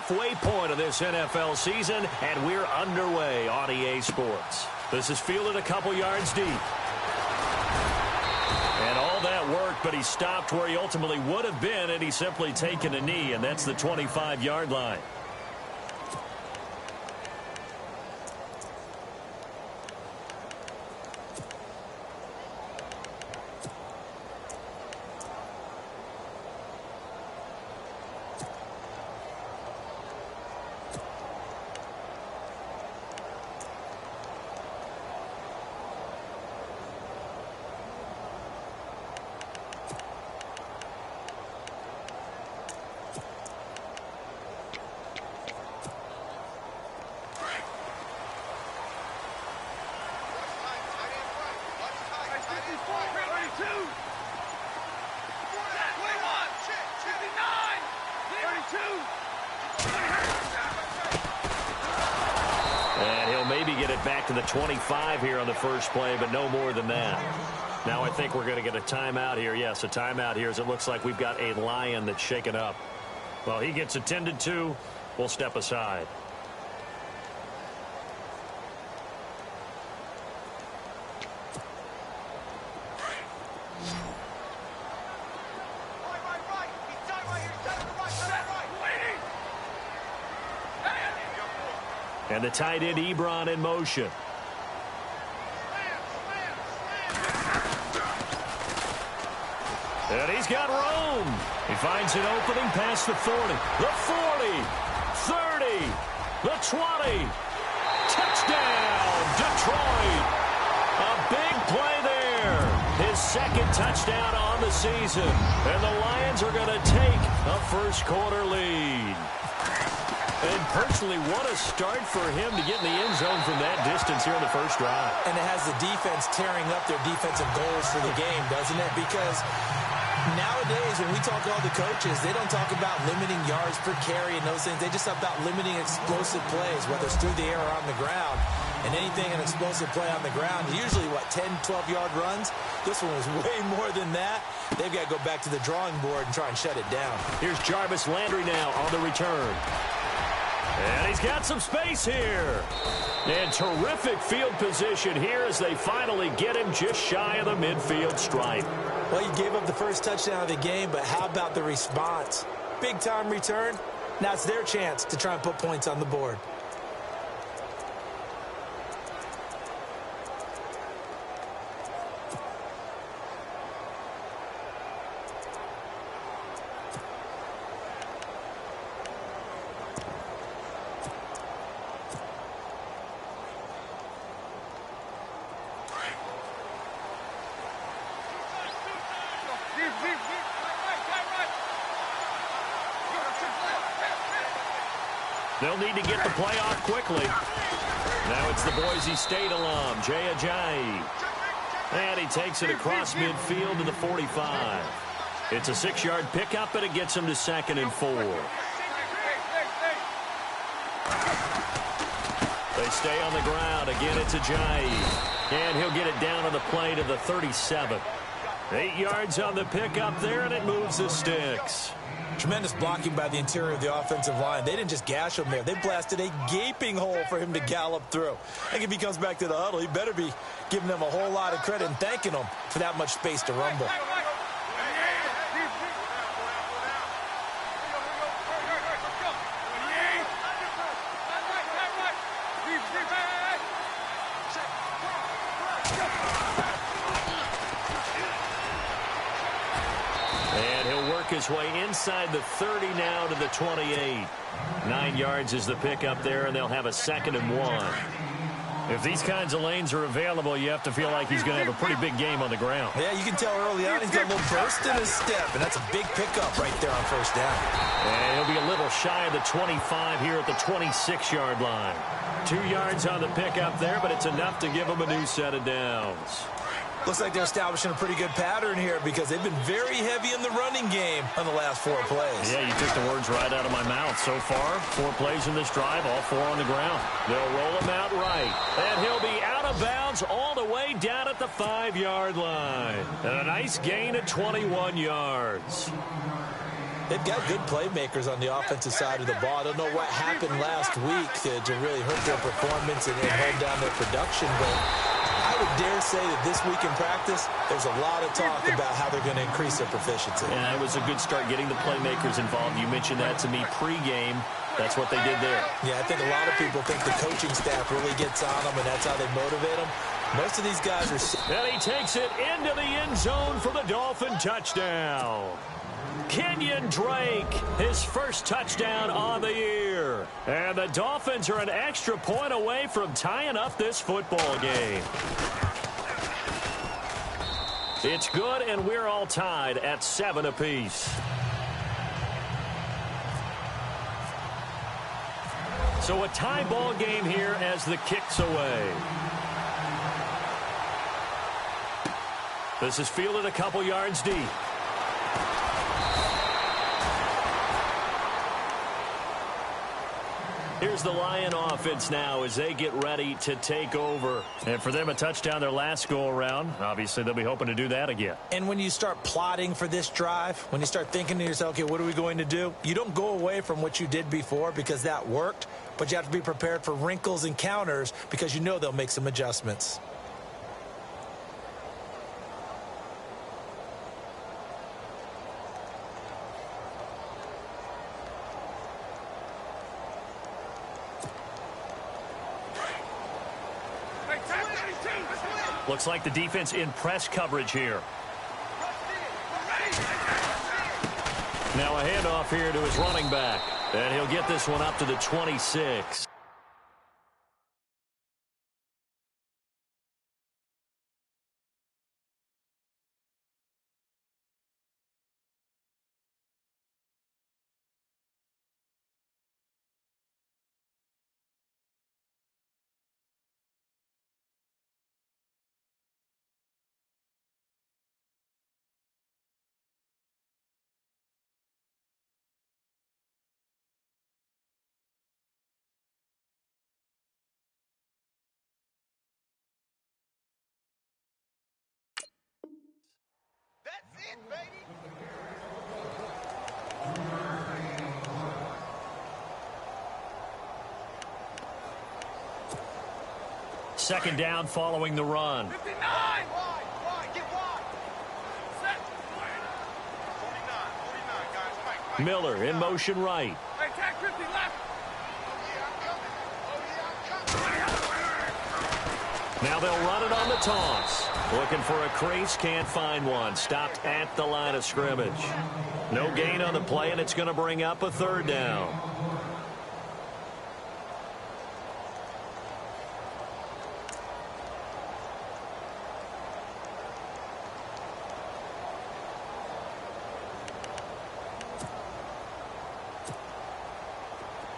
halfway point of this NFL season, and we're underway on EA Sports. This is fielded a couple yards deep. And all that worked, but he stopped where he ultimately would have been, and he's simply taken a knee, and that's the 25-yard line. And he'll maybe get it back to the 25 here on the first play, but no more than that. Now I think we're going to get a timeout here. Yes, a timeout here as it looks like we've got a Lion that's shaken up. Well, he gets attended to. We'll step aside. And the tight end, Ebron, in motion. And he's got room. He finds an opening past the 40, the 40, 30, the 20. Touchdown, Detroit. A big play there. His second touchdown on the season. And the Lions are going to take a first-quarter lead. And personally, what a start for him to get in the end zone from that distance here in the first drive. And it has the defense tearing up their defensive goals for the game, doesn't it? Because nowadays, when we talk to all the coaches, they don't talk about limiting yards per carry and those things. They just talk about limiting explosive plays, whether it's through the air or on the ground. And anything an explosive play on the ground, usually, 10, 12-yard runs? This one was way more than that. They've got to go back to the drawing board and try and shut it down. Here's Jarvis Landry now on the return. And he's got some space here. And terrific field position here as they finally get him just shy of the midfield stripe. Well, he gave up the first touchdown of the game, but how about the response? Big-time return. Now it's their chance to try and put points on the board. They'll need to get the play off quickly. Now it's the Boise State alum, Jay Ajayi. And he takes it across midfield to the 45. It's a 6-yard pickup, and it gets him to 2nd and 4. They stay on the ground. Again, it's Ajayi. And he'll get it down on the play to the 37. 8 yards on the pickup there, and it moves the sticks. Tremendous blocking by the interior of the offensive line. They didn't just gash him there. They blasted a gaping hole for him to gallop through. I think if he comes back to the huddle, he better be giving them a whole lot of credit and thanking them for that much space to rumble. His way inside the 30 now to the 28. 9 yards is the pickup there, and they'll have a 2nd and 1. If these kinds of lanes are available, you have to feel like he's going to have a pretty big game on the ground. Yeah, you can tell early on he's got a little burst in his step, and that's a big pickup right there on first down. And he'll be a little shy of the 25 here at the 26-yard line. 2 yards on the pickup there, but it's enough to give him a new set of downs. Looks like they're establishing a pretty good pattern here because they've been very heavy in the running game on the last 4 plays. Yeah, you took the words right out of my mouth. So far, 4 plays in this drive, all 4 on the ground. They'll roll him out right. And he'll be out of bounds all the way down at the 5-yard line. And a nice gain of 21 yards. They've got good playmakers on the offensive side of the ball. I don't know what happened last week to really hurt their performance and hold down their production, but I would dare say that this week in practice, there's a lot of talk about how they're going to increase their proficiency. And it was a good start getting the playmakers involved. You mentioned that to me pregame. That's what they did there. Yeah, I think a lot of people think the coaching staff really gets on them, and that's how they motivate them. Most of these guys are... And he takes it into the end zone for the Dolphin touchdown. Kenyon Drake, his first touchdown on the year. And the Dolphins are an extra point away from tying up this football game. It's good, and we're all tied at 7 apiece. So a tie ball game here as the kick's away. This is fielded a couple yards deep. Here's the Lion offense now as they get ready to take over. And for them, a touchdown their last go-around. Obviously, they'll be hoping to do that again. And when you start plotting for this drive, when you start thinking to yourself, okay, what are we going to do? You don't go away from what you did before because that worked, but you have to be prepared for wrinkles and counters because you know they'll make some adjustments. Looks like the defense in press coverage here. Now a handoff here to his running back. And he'll get this one up to the 26. That's it, baby. Second down following the run. 59. Wide, get wide. Set. 49, guys. Right. Miller in motion right. Hey, tag 50 left. Now they'll run it on the toss. Looking for a crease, can't find one. Stopped at the line of scrimmage. No gain on the play, and it's going to bring up a third down.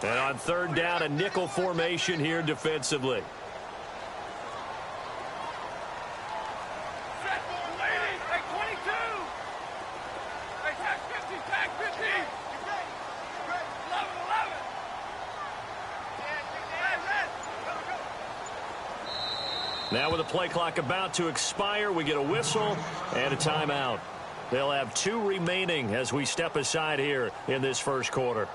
And on third down, a nickel formation here defensively. Now with the play clock about to expire, we get a whistle and a timeout. They'll have 2 remaining as we step aside here in this first quarter.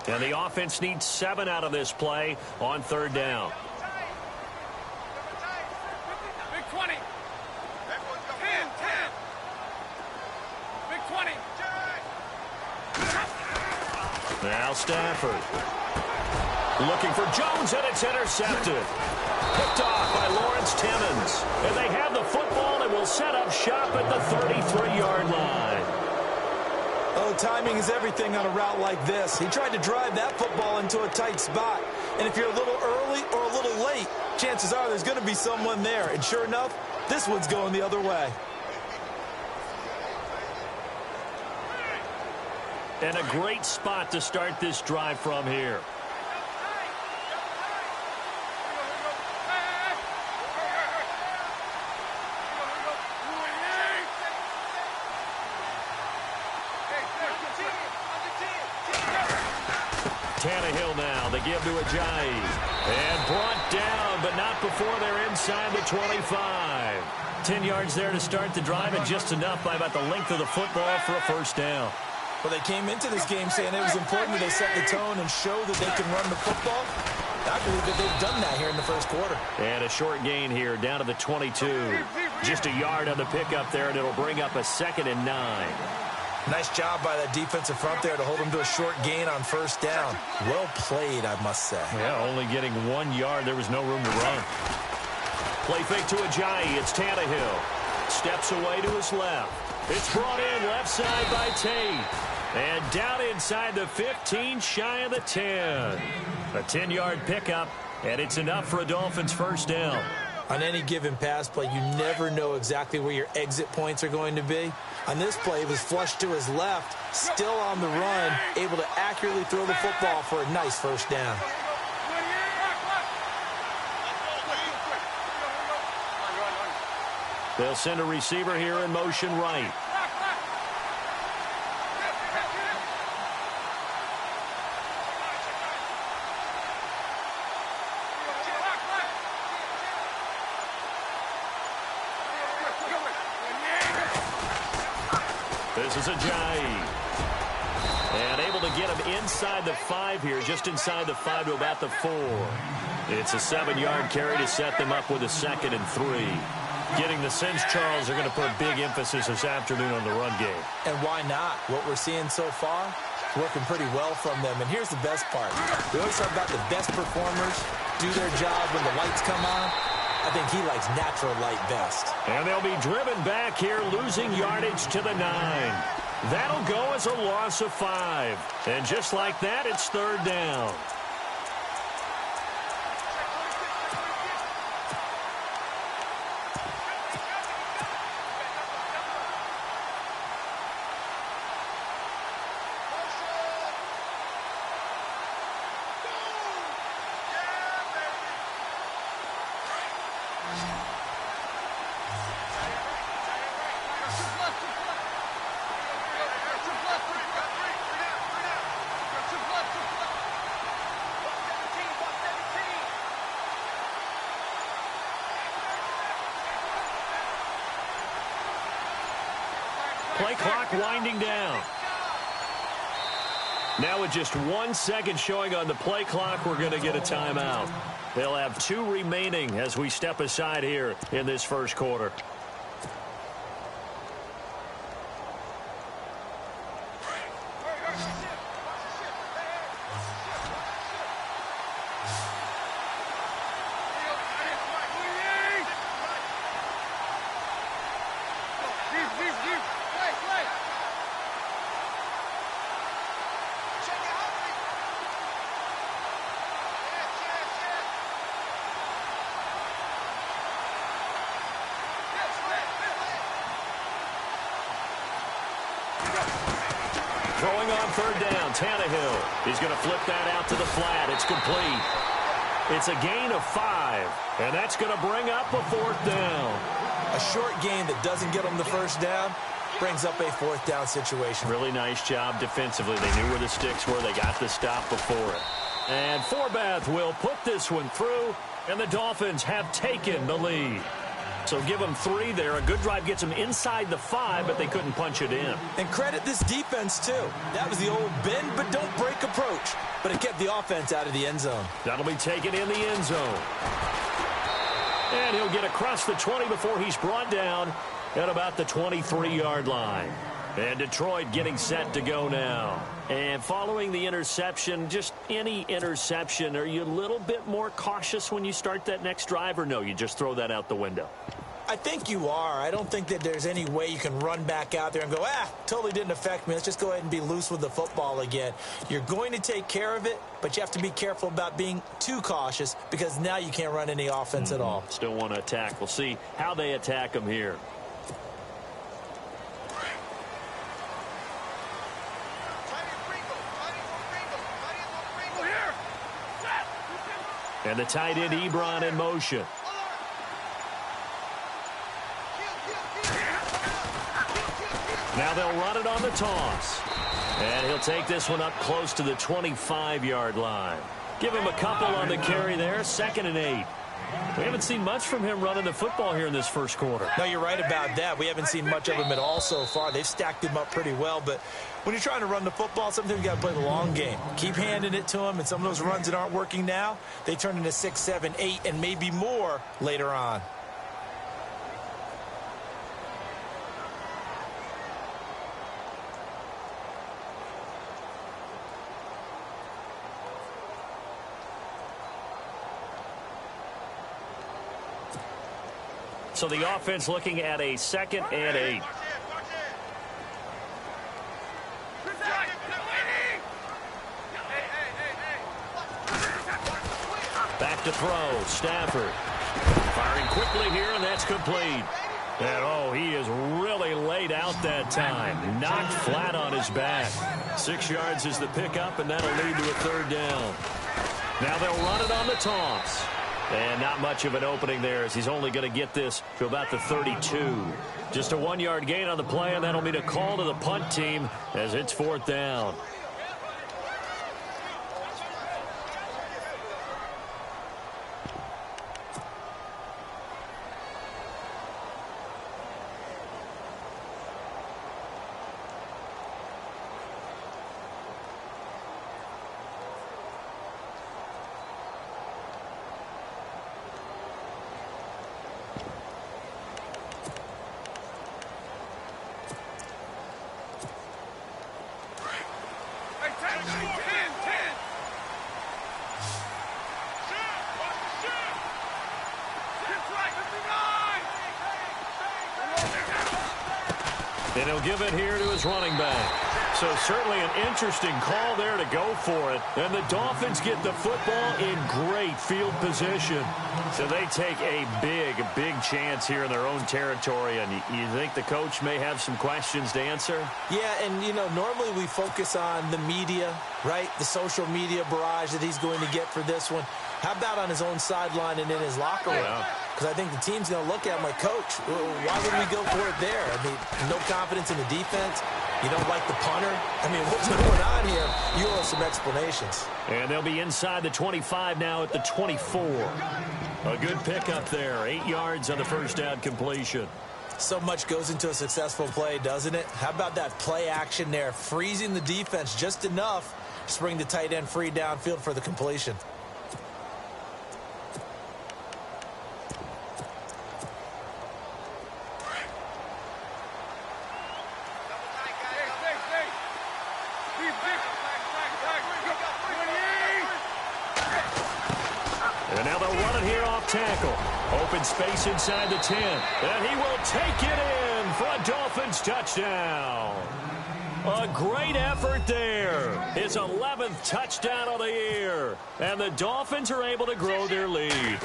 And the offense needs 7 out of this play on third down. Big 20. 10, 10. Big 20. Now Stafford. Looking for Jones, and it's intercepted. Picked off by Lawrence Timmons. And they have the football and will set up shop at the 33-yard line. Oh, timing is everything on a route like this. He tried to drive that football into a tight spot. And if you're a little early or a little late, chances are there's going to be someone there. And sure enough, this one's going the other way. And a great spot to start this drive from here. Tannehill now. They give to Ajayi. And brought down, but not before they're inside the 25. 10 yards there to start the drive, and just enough by about the length of the football for a first down. Well, they came into this game saying it was important that they set the tone and show that they can run the football. I believe that they've done that here in the first quarter. And a short gain here down to the 22. Just a yard on the pickup there, and it'll bring up a 2nd and 9. Nice job by that defensive front there to hold them to a short gain on first down. Well played, I must say. Yeah, only getting 1 yard. There was no room to run. Play fake to Ajayi. It's Tannehill. Steps away to his left. It's brought in left side by Tate. And down inside the 15, shy of the 10. A 10-yard pickup, and it's enough for a Dolphins first down. On any given pass play, you never know exactly where your exit points are going to be. On this play, it was flushed to his left, still on the run, able to accurately throw the football for a nice first down. They'll send a receiver here in motion right. This is Ajayi. And able to get him inside the 5 here, just inside the 5 to about the 4. It's a 7-yard carry to set them up with a 2nd and 3. Getting the sense, Charles, are going to put a big emphasis this afternoon on the run game. And why not? What we're seeing so far is working pretty well from them. And here's the best part. We always talk about the best performers do their job when the lights come on. I think he likes natural light best. And they'll be driven back here, losing yardage to the 9. That'll go as a loss of 5. And just like that, it's 3rd down. Play clock winding down. Now with just 1 second showing on the play clock, we're going to get a timeout. They'll have 2 remaining as we step aside here in this first quarter. Throwing on 3rd down, Tannehill. He's going to flip that out to the flat. It's complete. It's a gain of 5, and that's going to bring up a 4th down. A short gain that doesn't get them the first down brings up a 4th down situation. Really nice job defensively. They knew where the sticks were. They got the stop before it. And Forbath will put this one through, and the Dolphins have taken the lead. So give them 3 there. A good drive gets them inside the 5, but they couldn't punch it in. And credit this defense, too. That was the old bend but don't break approach. But it kept the offense out of the end zone. That'll be taken in the end zone. And he'll get across the 20 before he's brought down at about the 23-yard line. And Detroit getting set to go now. And following the interception, just any interception, are you a little bit more cautious when you start that next drive, or no, you just throw that out the window? I think you are. I don't think that there's any way you can run back out there and go, totally didn't affect me. Let's just go ahead and be loose with the football again. You're going to take care of it, but you have to be careful about being too cautious because now you can't run any offense at all. Still want to attack. We'll see how they attack them here. And the tight end, Ebron, in motion. Now they'll run it on the toss. And he'll take this one up close to the 25-yard line. Give him a couple on the carry there, 2nd and 8. We haven't seen much from him running the football here in this first quarter. No, you're right about that. We haven't seen much of him at all so far. They've stacked him up pretty well, but when you're trying to run the football, sometimes you got to play the long game. Keep handing it to him, and some of those runs that aren't working now, they turn into 6, 7, 8, and maybe more later on. So the offense looking at a 2nd and 8. Back to throw. Stafford firing quickly here, and that's complete. And, oh, he is really laid out that time. Knocked flat on his back. 6 yards is the pickup, and that'll lead to a 3rd down. Now they'll run it on the toss. And not much of an opening there as he's only going to get this to about the 32. Just a 1-yard gain on the play, and that'll mean a call to the punt team as it's 4th down. And he'll give it here to his running back. So certainly an interesting call there to go for it. And the Dolphins get the football in great field position. So they take a big chance here in their own territory. And you think the coach may have some questions to answer? Yeah, and, you know, normally we focus on the media, right? The social media barrage that he's going to get for this one. How about on his own sideline and in his locker room? Because I think the team's going to look at him like, Coach, why would we go for it there? I mean, no confidence in the defense. You don't like the punter. I mean, what's going on here? You owe some explanations. And they'll be inside the 25 now at the 24. A good pickup there. 8 yards on the first down completion. So much goes into a successful play, doesn't it? How about that play action there? Freezing the defense just enough to bring the tight end free downfield for the completion. And now they'll run it here off tackle. Open space inside the 10. And he will take it in for a Dolphins touchdown. A great effort there. His 11th touchdown of the year. And the Dolphins are able to grow their lead.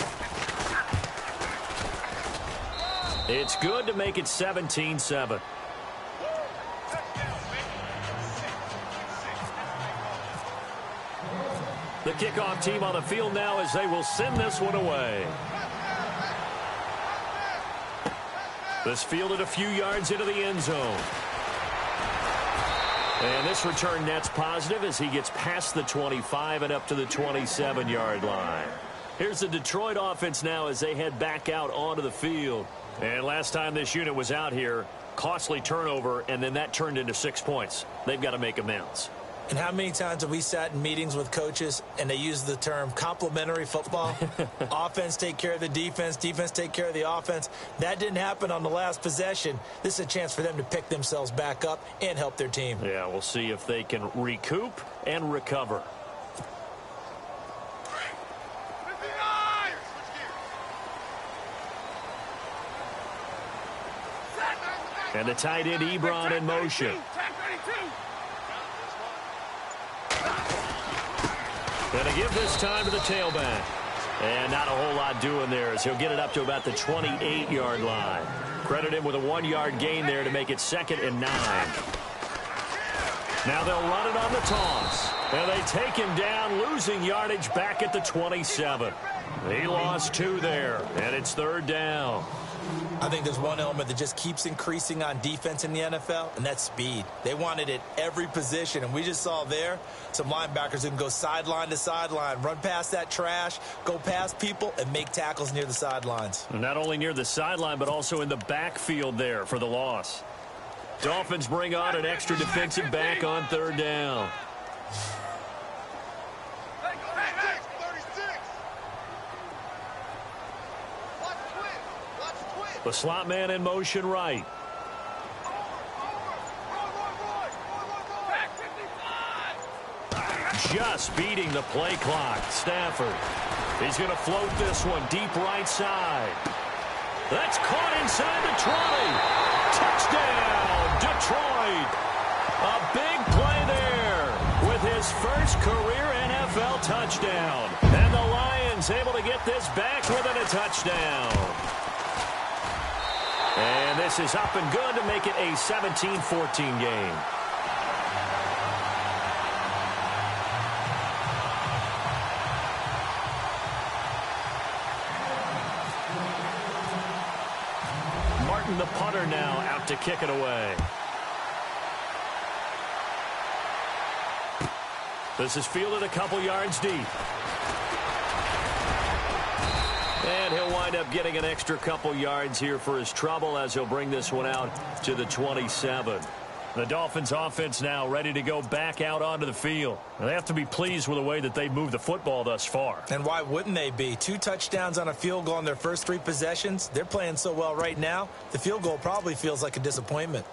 It's good to make it 17-7. The kickoff team on the field now as they will send this one away. This fielded a few yards into the end zone. And this return net's positive as he gets past the 25 and up to the 27-yard line. Here's the Detroit offense now as they head back out onto the field. And last time this unit was out here, costly turnover, and then that turned into 6 points. They've got to make amends. And how many times have we sat in meetings with coaches and they use the term complementary football? Offense take care of the defense, defense take care of the offense. That didn't happen on the last possession. This is a chance for them to pick themselves back up and help their team. Yeah, we'll see if they can recoup and recover. And the tight end Ebron in motion. Going to give this time to the tailback. And not a whole lot doing there as he'll get it up to about the 28-yard line. Credit him with a 1-yard gain there to make it 2nd and 9. Now they'll run it on the toss. And they take him down, losing yardage back at the 27. He lost 2 there, and it's 3rd down. I think there's one element that just keeps increasing on defense in the NFL, and that's speed. They want it at every position, and we just saw there some linebackers who can go sideline to sideline, run past that trash, go past people, and make tackles near the sidelines. Not only near the sideline, but also in the backfield there for the loss. Dolphins bring on an extra defensive back on third down. The slot man in motion right. Just beating the play clock. Stafford. He's going to float this one deep right side. That's caught inside the 20. Touchdown, Detroit. A big play there with his first career NFL touchdown. And the Lions able to get this back within a touchdown. And this is up and good to make it a 17-14 game. Martin, the punter, now out to kick it away. This is fielded a couple yards deep. And he'll wind up getting an extra couple yards here for his trouble as he'll bring this one out to the 27. The Dolphins offense now ready to go back out onto the field. They have to be pleased with the way that they've moved the football thus far. And why wouldn't they be? 2 touchdowns on a field goal in their first 3 possessions. They're playing so well right now, the field goal probably feels like a disappointment.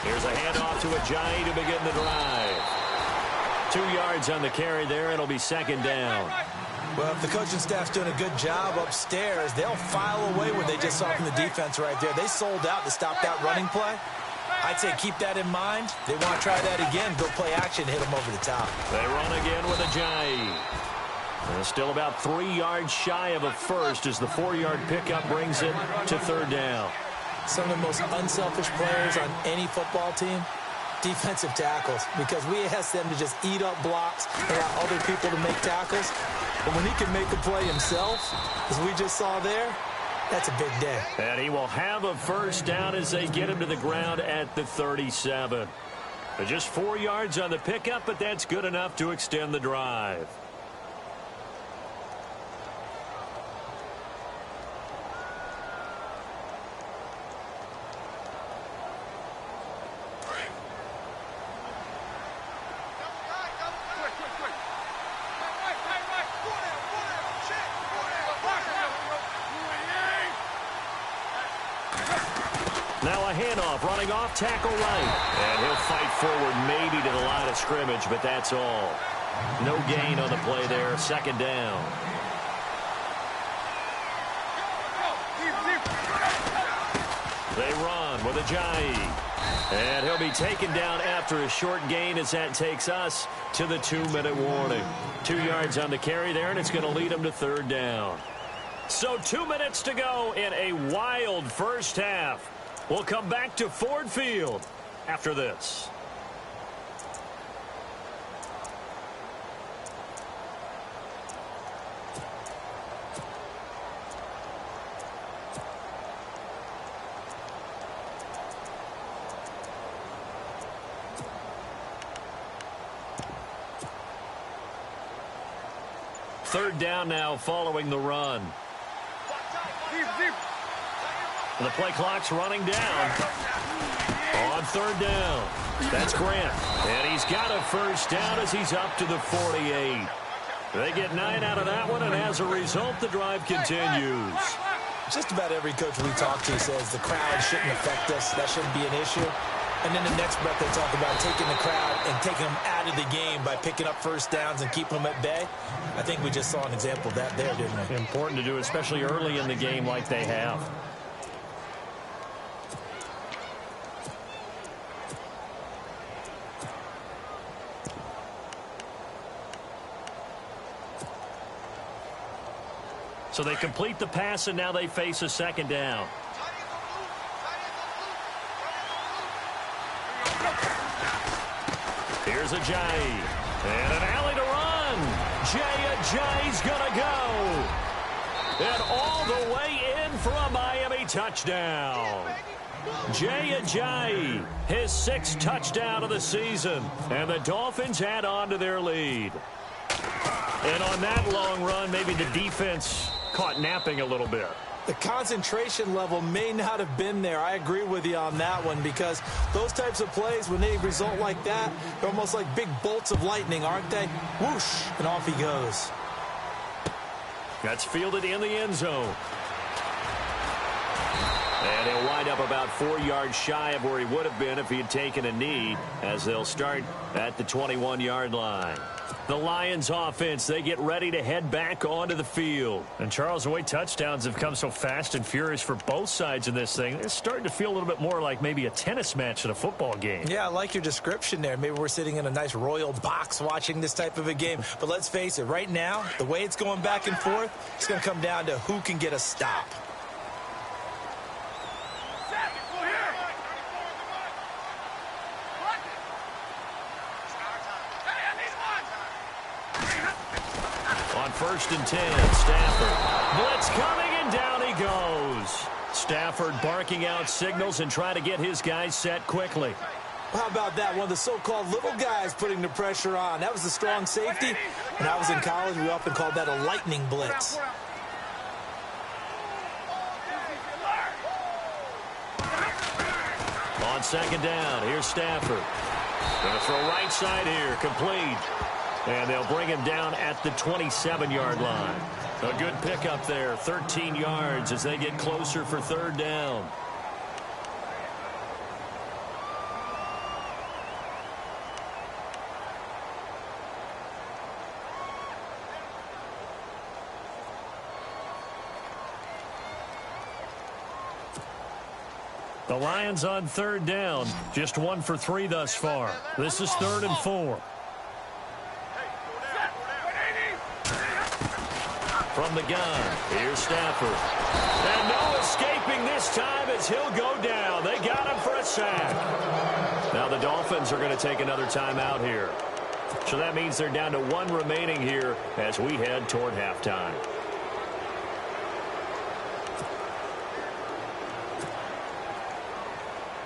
Here's a handoff to Ajayi to begin the drive. 2 yards on the carry there. It'll be second down. Well, if the coaching staff's doing a good job upstairs, they'll file away what they just saw from the defense right there. They sold out to stop that running play. I'd say keep that in mind. They want to try that again. Go play action, hit them over the top. They run again with Ajayi. Still about 3 yards shy of a first as the 4-yard pickup brings it to third down. Some of the most unselfish players on any football team, defensive tackles, because we ask them to just eat up blocks and allow other people to make tackles. But when he can make a play himself, as we just saw there, that's a big day. And he will have a first down as they get him to the ground at the 37. Just 4 yards on the pickup, but that's good enough to extend the drive. Now a handoff, running off, tackle right. And he'll fight forward maybe to the line of scrimmage, but that's all. No gain on the play there, second down. They run with Ajayi. And he'll be taken down after a short gain as that takes us to the 2-minute warning. 2 yards on the carry there, and it's going to lead him to third down. So 2 minutes to go in a wild first half. We'll come back to Ford Field after this. Third down now following the run. And the play clock's running down. On third down. That's Grant. And he's got a first down as he's up to the 48. They get 9 out of that one, and as a result, the drive continues. Just about every coach we talk to says the crowd shouldn't affect us. That shouldn't be an issue. And then the next breath they talk about taking the crowd and taking them out of the game by picking up first downs and keeping them at bay. I think we just saw an example of that there, didn't we? Important to do, especially early in the game like they have. So they complete the pass, and now they face a second down. Here's Ajayi. And an alley to run. Ajayi's going to go. And all the way in for a Miami touchdown. Ajayi, his 6th touchdown of the season. And the Dolphins add on to their lead. And on that long run, maybe the defense caught napping a little bit. The concentration level may not have been there. I agree with you on that one, because those types of plays, when they result like that, they're almost like big bolts of lightning, aren't they? Whoosh, and off he goes. That's fielded in the end zone. And he'll wind up about 4 yards shy of where he would have been if he had taken a knee, as they'll start at the 21-yard line. The Lions offense, they get ready to head back onto the field. And Charles, the way touchdowns have come so fast and furious for both sides in this thing, it's starting to feel a little bit more like maybe a tennis match than a football game. Yeah, I like your description there. Maybe we're sitting in a nice royal box watching this type of a game. But let's face it, right now, the way it's going back and forth, it's going to come down to who can get a stop. First and 10, Stafford. Blitz coming, and down he goes. Stafford barking out signals and trying to get his guys set quickly. How about that? One of the so-called little guys putting the pressure on. That was the strong safety. When I was in college, we often called that a lightning blitz. On second down, here's Stafford. Going to throw right side here, complete. And they'll bring him down at the 27-yard line. A good pickup there, 13 yards as they get closer for third down. The Lions on third down, just 1 for 3 thus far. This is 3rd and 4. From the gun, here's Stafford. And no escaping this time as he'll go down. They got him for a sack. Now the Dolphins are going to take another timeout here. So that means they're down to 1 remaining here as we head toward halftime.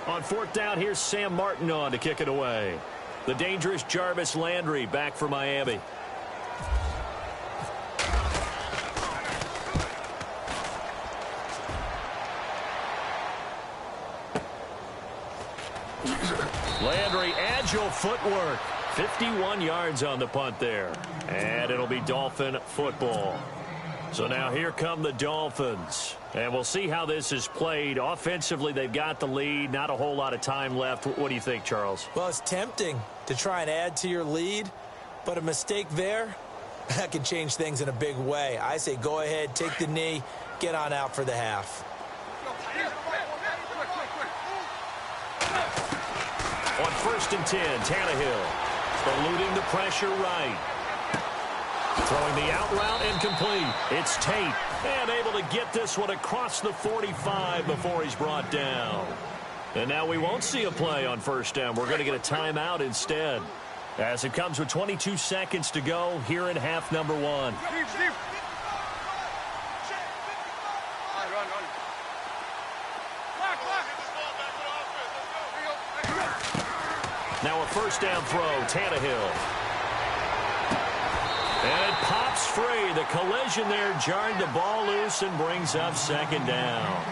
On 4th down, here's Sam Martin on to kick it away. The dangerous Jarvis Landry back for Miami. Landry, agile footwork. 51 yards on the punt there. And it'll be Dolphin football. So now here come the Dolphins. And we'll see how this is played. Offensively, they've got the lead. Not a whole lot of time left. What do you think, Charles? Well, it's tempting to try and add to your lead. But a mistake there, that can change things in a big way. I say go ahead, take the knee, get on out for the half. On 1st and 10, Tannehill eluding the pressure right. Throwing the out route incomplete. It's Tate, and able to get this one across the 45 before he's brought down. And now we won't see a play on 1st down. We're going to get a timeout instead, as it comes with 22 seconds to go here in half number 1. Now a 1st down throw, Tannehill. And it pops free. The collision there jarred the ball loose and brings up 2nd down.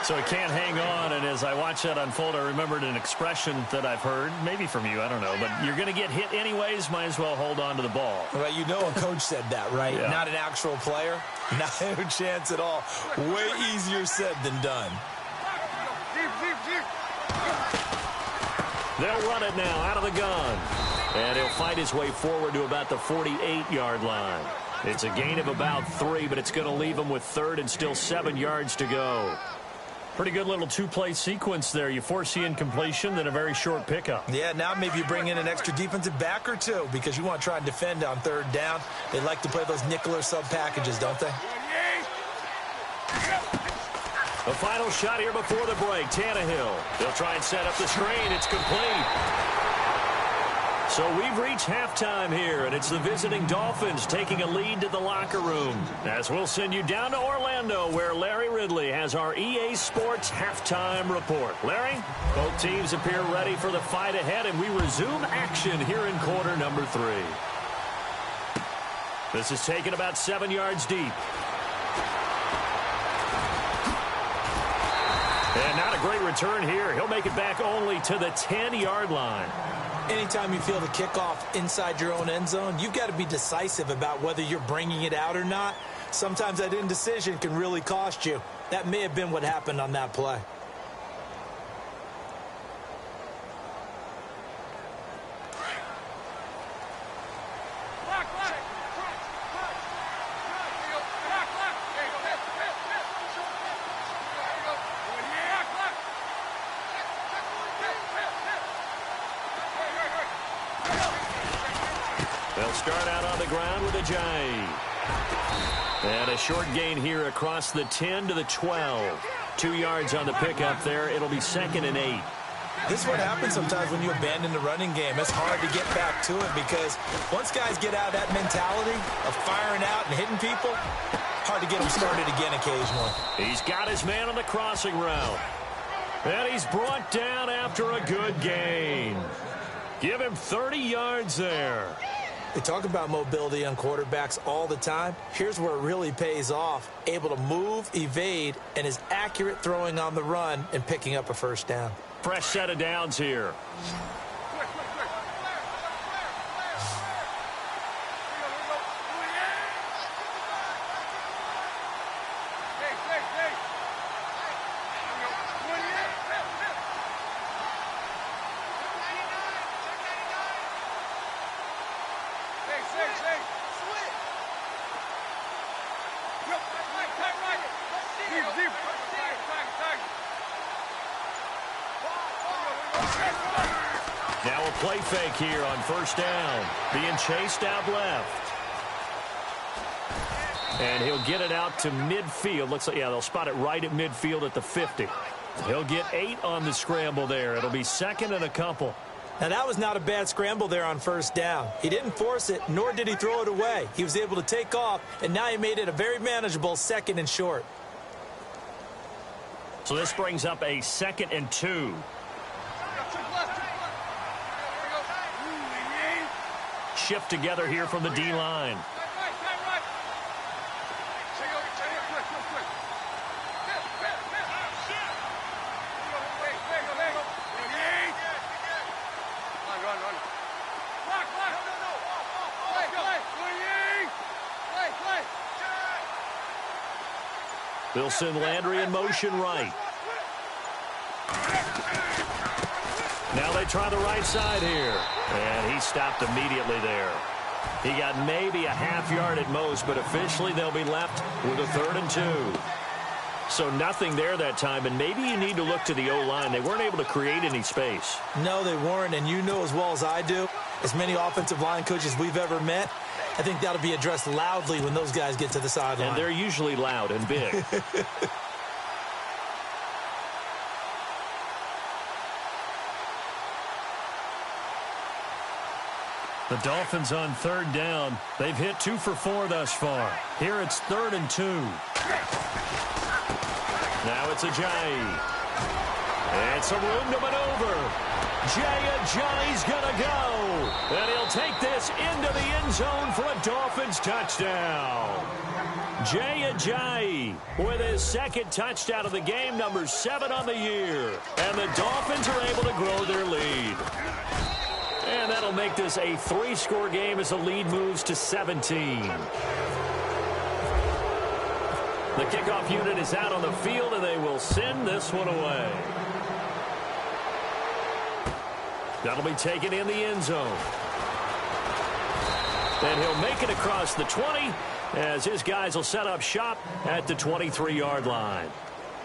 So it can't hang on, and as I watch that unfold, I remembered an expression that I've heard, maybe from you, I don't know, but you're going to get hit anyways, might as well hold on to the ball. Well, you know a coach said that, right? Yeah. Not an actual player. Not a chance at all. Way easier said than done. They'll run it now out of the gun. And he'll fight his way forward to about the 48-yard line. It's a gain of about 3, but it's going to leave him with 3rd and still 7 yards to go. Pretty good little 2-play sequence there. You force the incompletion, then a very short pickup. Yeah, now maybe you bring in an extra defensive back or 2 because you want to try and defend on 3rd down. They like to play those nickel or sub packages, don't they? The final shot here before the break. Tannehill. They'll try and set up the screen. It's complete. So we've reached halftime here, and it's the visiting Dolphins taking a lead to the locker room. As we'll send you down to Orlando, where Larry Ridley has our EA Sports halftime report. Larry, both teams appear ready for the fight ahead, and we resume action here in quarter number 3. This is taken about 7 yards deep. And not a great return here. He'll make it back only to the 10-yard line. Anytime you feel the kickoff inside your own end zone, you've got to be decisive about whether you're bringing it out or not. Sometimes that indecision can really cost you. That may have been what happened on that play. They'll start out on the ground with a J. And a short gain here across the 10 to the 12. 2 yards on the pickup there. It'll be 2nd and 8. This is what happens sometimes when you abandon the running game. It's hard to get back to it because once guys get out of that mentality of firing out and hitting people, hard to get them started again occasionally. He's got his man on the crossing route. And he's brought down after a good gain. Give him 30 yards there. They talk about mobility on quarterbacks all the time. Here's where it really pays off. Able to move, evade, and is accurate throwing on the run and picking up a first down. Fresh set of downs here. Now a play fake here on first down. Being chased out left. And he'll get it out to midfield. Looks like, yeah, they'll spot it right at midfield at the 50. He'll get 8 on the scramble there. It'll be 2nd and a couple. Now, that was not a bad scramble there on first down. He didn't force it, nor did he throw it away. He was able to take off, and now he made it a very manageable 2nd and short. So this brings up a 2nd and 2. Shift together here from the D-line. They'll send Landry in motion right. Now they try the right side here. And he stopped immediately there. He got maybe a half yard at most, but officially they'll be left with a 3rd and 2. So nothing there that time, and maybe you need to look to the O-line. They weren't able to create any space. No, they weren't, and you know as well as I do, as many offensive line coaches we've ever met, I think that'll be addressed loudly when those guys get to the sideline. And they're usually loud and big. The Dolphins on 3rd down. They've hit 2 for 4 thus far. Here it's 3rd and 2. Now it's a Jay. It's a room to maneuver. Jay's gonna go. And he'll take this into the end zone for a Dolphins touchdown. Jay with his 2nd touchdown of the game, number 7 on the year. And the Dolphins are able to grow their lead. And that'll make this a 3-score game as the lead moves to 17. The kickoff unit is out on the field, and they will send this one away. That'll be taken in the end zone. And he'll make it across the 20 as his guys will set up shop at the 23-yard line.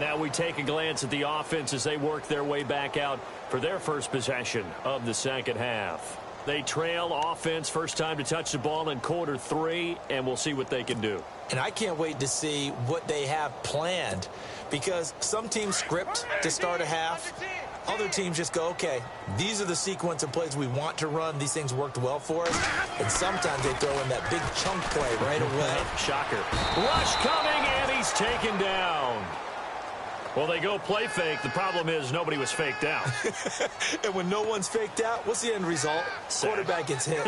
Now we take a glance at the offense as they work their way back out for their first possession of the second half. They trail offense first time to touch the ball in quarter 3, and we'll see what they can do. And I can't wait to see what they have planned, because some teams script to start a half. Other teams just go, okay, these are the sequence of plays we want to run. These things worked well for us. And sometimes they throw in that big chunk play right away. Shocker. Rush coming, and he's taken down. Well, they go play fake. The problem is nobody was faked out. And when no one's faked out, what's the end result? Quarterback gets hit.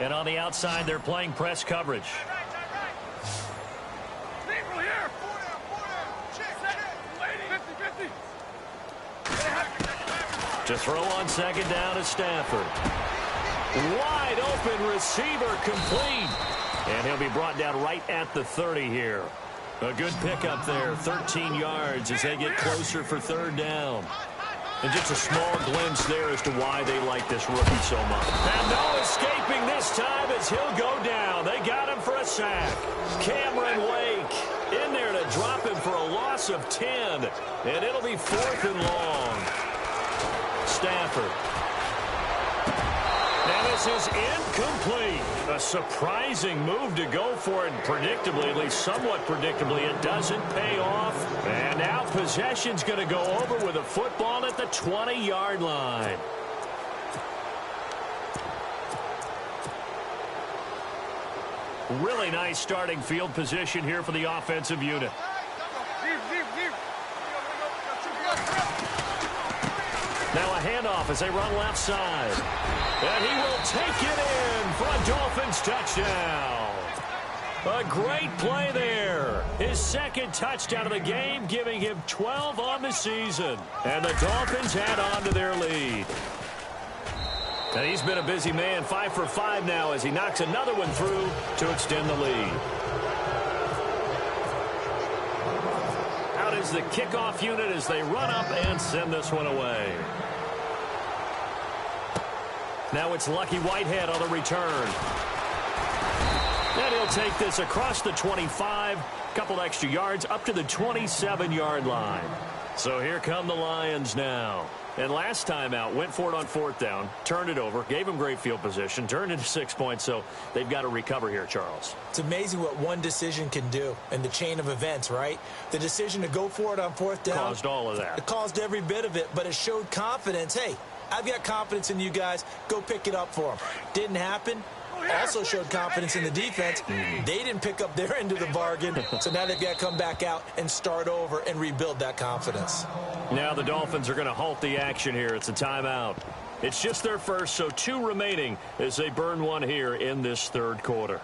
And on the outside, they're playing press coverage. To throw on second down is Stafford. Wide open receiver complete. And he'll be brought down right at the 30 here. A good pickup there, 13 yards as they get closer for third down. And just a small glimpse there as to why they like this rookie so much. And no escaping this time as he'll go down. They got him for a sack. Cameron Wake in there to drop him for a loss of 10. And it'll be 4th and long. Stafford. Now this is incomplete. A surprising move to go for it. Predictably, at least somewhat predictably, it doesn't pay off. And now possession's going to go over with a football at the 20-yard line. Really nice starting field position here for the offensive unit. Now a handoff as they run left side. And he will take it in for a Dolphins touchdown. A great play there. His second touchdown of the game, giving him 12 on the season. And the Dolphins add on to their lead. And he's been a busy man, 5 for 5 now as he knocks another one through to extend the lead. Out is the kickoff unit as they run up and send this one away. Now it's Lucky Whitehead on the return. And he'll take this across the 25, couple extra yards up to the 27-yard line. So here come the Lions now. And last time out, went for it on 4th down, turned it over, gave him great field position, turned into 6 points, so they've got to recover here, Charles. It's amazing what one decision can do in the chain of events, right? The decision to go for it on 4th down. Caused all of that. It caused every bit of it, but it showed confidence. Hey, I've got confidence in you guys. Go pick it up for them. Didn't happen. Also showed confidence in the defense. They didn't pick up their end of the bargain, so now they've got to come back out and start over and rebuild that confidence. Now the Dolphins are going to halt the action here. It's a timeout. It's just their first, so 2 remaining as they burn one here in this third quarter.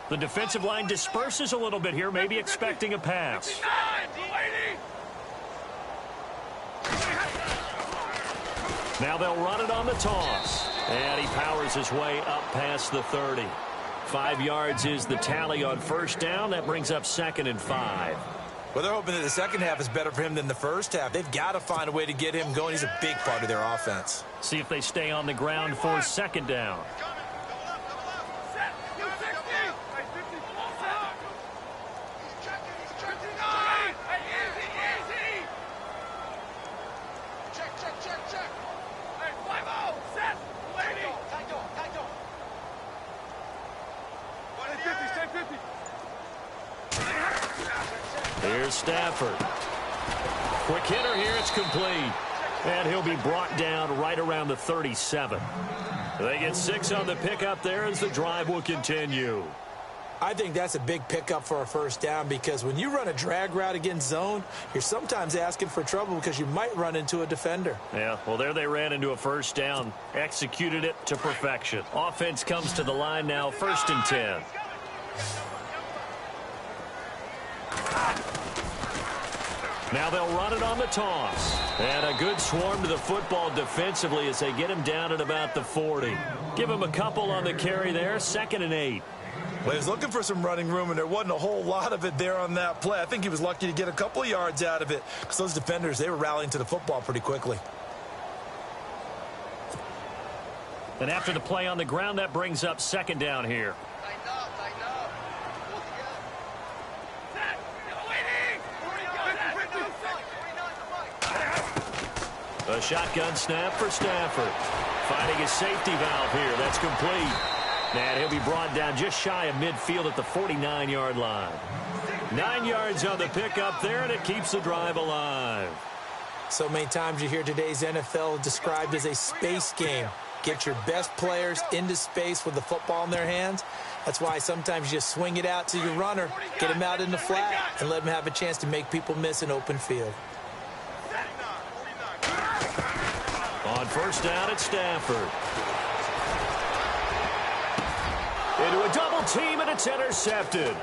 The defensive line disperses a little bit here, maybe expecting a pass. Now they'll run it on the toss. And he powers his way up past the 30. 5 yards is the tally on first down. That brings up 2nd and 5. Well, they're hoping that the second half is better for him than the first half. They've got to find a way to get him going. He's a big part of their offense. See if they stay on the ground for 2nd down. Here's Stafford. Quick hitter here. It's complete. And he'll be brought down right around the 37. They get 6 on the pickup there as the drive will continue. I think that's a big pickup for a first down because when you run a drag route against zone, you're sometimes asking for trouble because you might run into a defender. Yeah, well, there they ran into a first down. Executed it to perfection. Offense comes to the line now, 1st and 10. Now they'll run it on the toss. And a good swarm to the football defensively as they get him down at about the 40. Give him a couple on the carry there, 2nd and 8. Well, he was looking for some running room, and there wasn't a whole lot of it there on that play. I think he was lucky to get a couple of yards out of it because those defenders, they were rallying to the football pretty quickly. And after the play on the ground, that brings up second down here. A shotgun snap for Stafford. Finding his safety valve here. That's complete. And he'll be brought down just shy of midfield at the 49-yard line. 9 yards on the pickup there, and it keeps the drive alive. So many times you hear today's NFL described as a space game. Get your best players into space with the football in their hands. That's why sometimes you just swing it out to your runner, get him out in the flat, and let him have a chance to make people miss an open field. On first down, it's Stafford. Into a double team, and it's intercepted.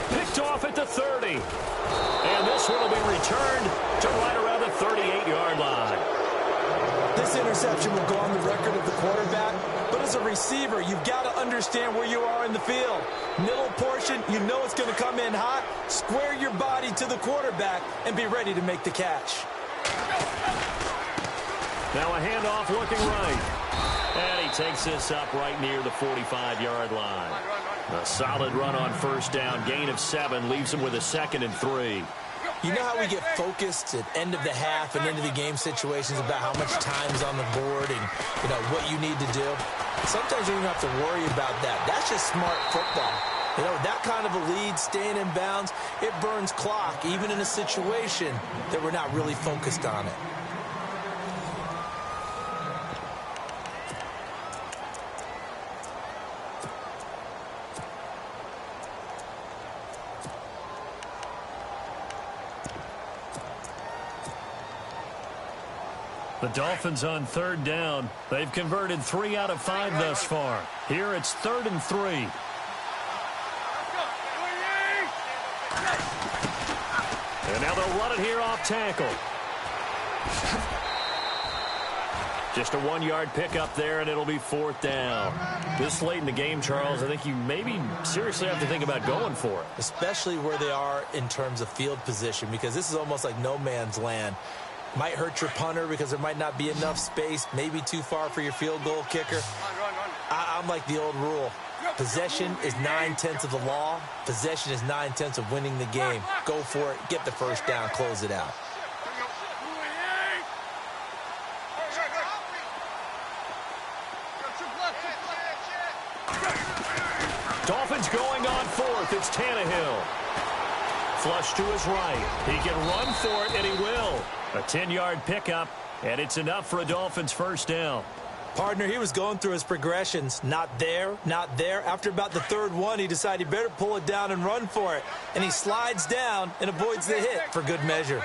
Picked off at the 30. And this one will be returned to right around the 38-yard line. This interception will go on the record of the quarterback, but as a receiver, you've got to understand where you are in the field. Middle portion, you know it's going to come in hot. Square your body to the quarterback and be ready to make the catch. Now a handoff looking right. And he takes this up right near the 45-yard line. A solid run on first down. Gain of 7 leaves him with a 2nd and 3. You know how we get focused at end of the half and into the game situations about how much time's on the board and, you know, what you need to do? Sometimes you don't have to worry about that. That's just smart football. You know, that kind of a lead, staying in bounds, it burns clock, even in a situation that we're not really focused on it. The Dolphins on third down. They've converted 3 out of 5 thus far. Here it's 3rd and 3. And now they'll run it here off tackle. Just a 1-yard pickup there, and it'll be 4th down. This late in the game, Charles, I think you maybe seriously have to think about going for it. Especially where they are in terms of field position, because this is almost like no man's land. Might hurt your punter because there might not be enough space, maybe too far for your field goal kicker. I'm like the old rule. Possession is 9/10 of the law. Possession is 9/10 of winning the game. Go for it. Get the first down. Close it out. Dolphins going on 4th. It's Tannehill. Flush to his right. He can run for it, and he will. A 10-yard pickup, and it's enough for a Dolphins first down. Partner, he was going through his progressions. Not there, not there. After about the 3rd one, he decided he better pull it down and run for it. And he slides down and avoids the hit for good measure.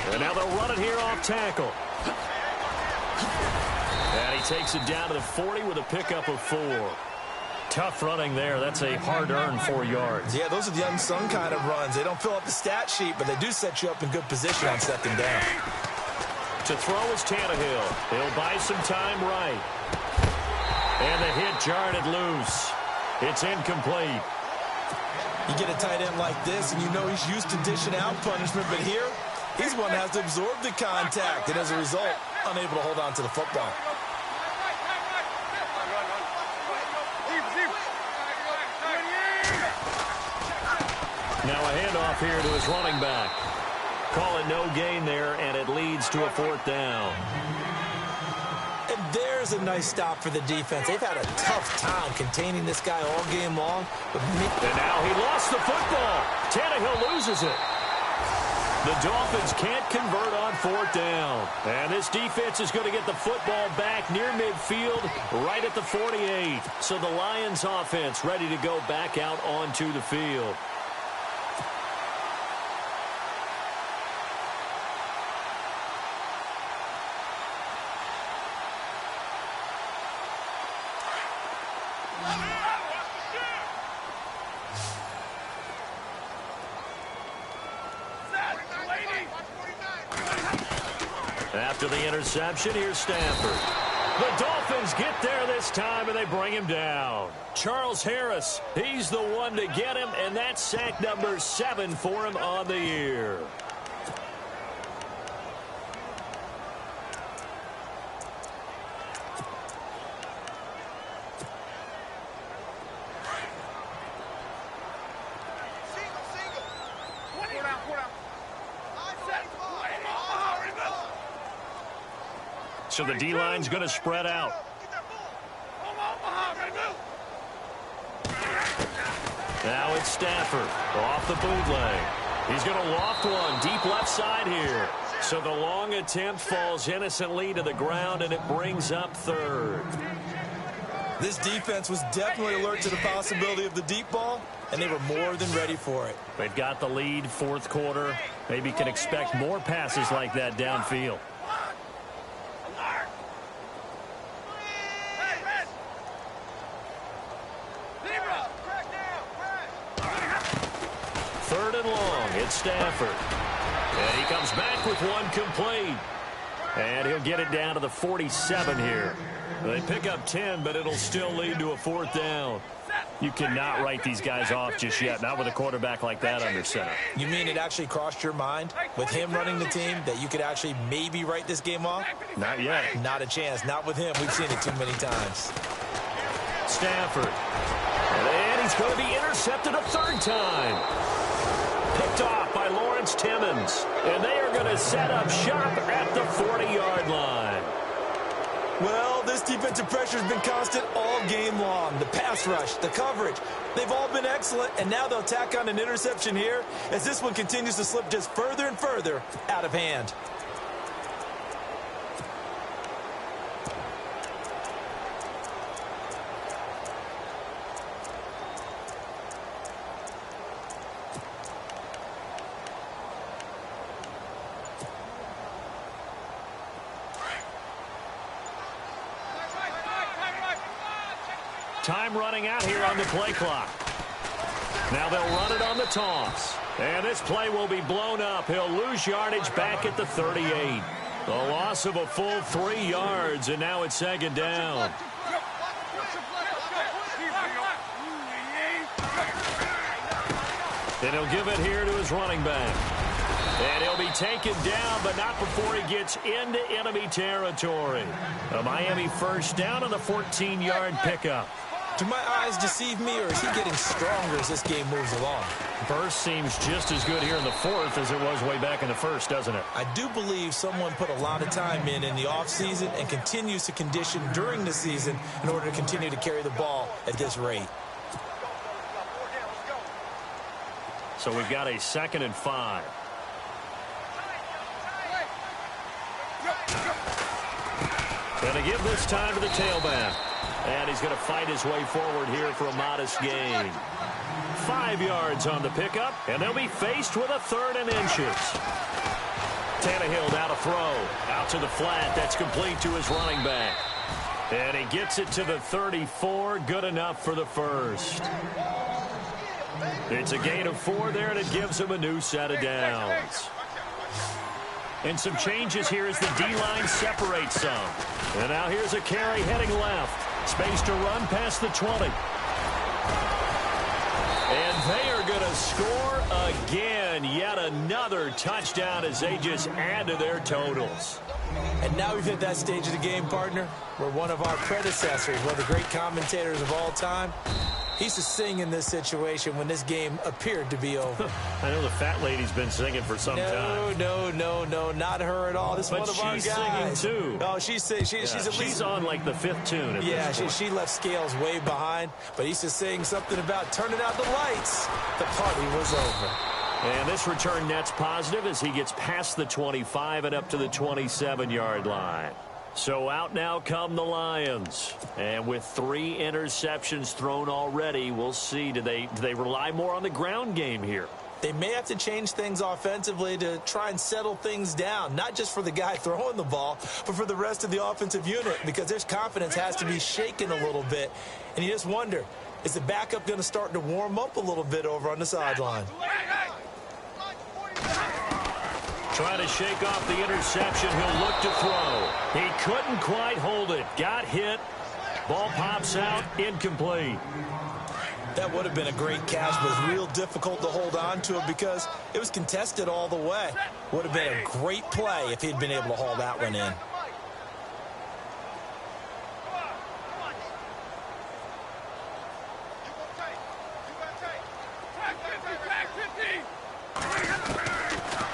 And now they'll run it here off tackle. And he takes it down to the 40 with a pickup of 4. Tough running there. That's a hard-earned 4 yards. Yeah, those are the unsung kind of runs. They don't fill up the stat sheet, but they do set you up in good position on 2nd down. To throw is Tannehill. He'll buy some time right. And the hit jarred it loose. It's incomplete. You get a tight end like this, and you know he's used to dishing out punishment, but here, he's one that has to absorb the contact, and as a result, unable to hold on to the football. Now a handoff here to his running back. Call it no gain there, and it leads to a 4th down. And there's a nice stop for the defense. They've had a tough time containing this guy all game long. And now he lost the football. Tannehill loses it. The Dolphins can't convert on 4th down. And this defense is going to get the football back near midfield, right at the 48. So the Lions offense ready to go back out onto the field. After the interception, here's Stafford. The Dolphins get there this time, and they bring him down. Charles Harris, he's the one to get him, and that's sack number 7 for him on the year. So the D-line's going to spread out. Now it's Stafford off the bootleg. He's going to loft one deep left side here. So the long attempt falls innocently to the ground, and it brings up third. This defense was definitely alert to the possibility of the deep ball, and they were more than ready for it. They've got the lead, fourth quarter. Maybe can expect more passes like that downfield. Third and long, it's Stafford. And he comes back with one complete. And he'll get it down to the 47 here. They pick up 10, but it'll still lead to a fourth down. You cannot write these guys off just yet, not with a quarterback like that under center. You mean it actually crossed your mind with him running the team that you could actually maybe write this game off? Not yet. Not a chance. Not with him. We've seen it too many times. Stafford. And he's going to be intercepted a third time. Picked off by Lawrence Timmons. And they are going to set up shop at the 40-yard line. Well, this defensive pressure has been constant all game long. The pass rush, the coverage, they've all been excellent, and now they'll tack on an interception here as this one continues to slip just further and further out of hand. Time running out here on the play clock. Now they'll run it on the toss. And this play will be blown up. He'll lose yardage back at the 38. The loss of a full 3 yards, and now it's second down. And he'll give it here to his running back. And he'll be taken down, but not before he gets into enemy territory. A Miami first down on the 14-yard pickup. Do my eyes deceive me, or is he getting stronger as this game moves along? Burst seems just as good here in the fourth as it was way back in the first, doesn't it? I do believe someone put a lot of time in the offseason and continues to condition during the season in order to continue to carry the ball at this rate. So we've got a 2nd and 5. Going to give this time to the tailback. And he's going to fight his way forward here for a modest gain. 5 yards on the pickup, and they'll be faced with a 3rd and inches. Tannehill now to throw. Out to the flat. That's complete to his running back. And he gets it to the 34. Good enough for the first. It's a gain of 4 there, and it gives him a new set of downs. And some changes here as the D-line separates some. And now here's a carry heading left. Space to run past the 20. And they are going to score again. Yet another touchdown as they just add to their totals. And now we've hit that stage of the game, partner, where one of our predecessors, one of the great commentators of all time, he used to sing in this situation when this game appeared to be over. I know the fat lady's been singing for some time. No, not her at all. This is one of our guys. But she's singing, too. Oh, she's at least... She's on, like, the 5th tune at this point. She left Scales way behind, but he used to sing something about turning out the lights. The party was over. And this return net's positive as he gets past the 25 and up to the 27-yard line. So out now come the Lions. And with 3 interceptions thrown already, we'll see. Do they rely more on the ground game here? They may have to change things offensively to try and settle things down, not just for the guy throwing the ball, but for the rest of the offensive unit, because their confidence has to be shaken a little bit. And you just wonder, is the backup going to start to warm up a little bit over on the sideline? trying to shake off the interception. He'll look to throw. He couldn't quite hold it. Got hit. Ball pops out. Incomplete. That would have been a great catch, but it's real difficult to hold on to it because it was contested all the way. Would have been a great play if he'd been able to haul that one in.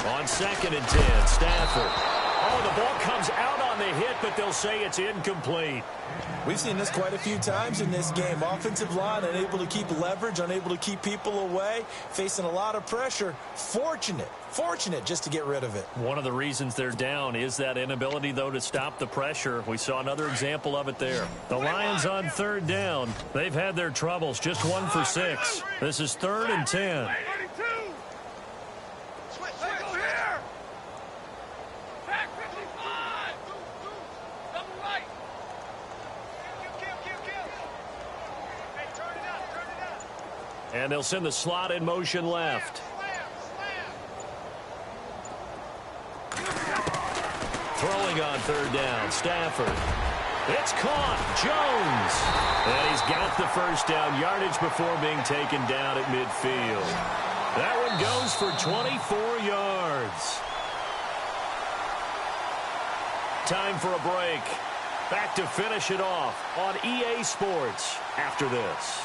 On 2nd and 10, Stafford. Oh, the ball comes out on the hit, but they'll say it's incomplete. We've seen this quite a few times in this game. Offensive line unable to keep leverage, unable to keep people away, facing a lot of pressure. Fortunate just to get rid of it. One of the reasons they're down is that inability, though, to stop the pressure. We saw another example of it there. The Lions on 3rd down. They've had their troubles, just 1 for 6. This is 3rd and 10. And they'll send the slot in motion left. Throwing on 3rd down, Stafford. It's caught. Jones. And he's got the first down yardage before being taken down at midfield. That one goes for 24 yards. Time for a break. Back to finish it off on EA Sports after this.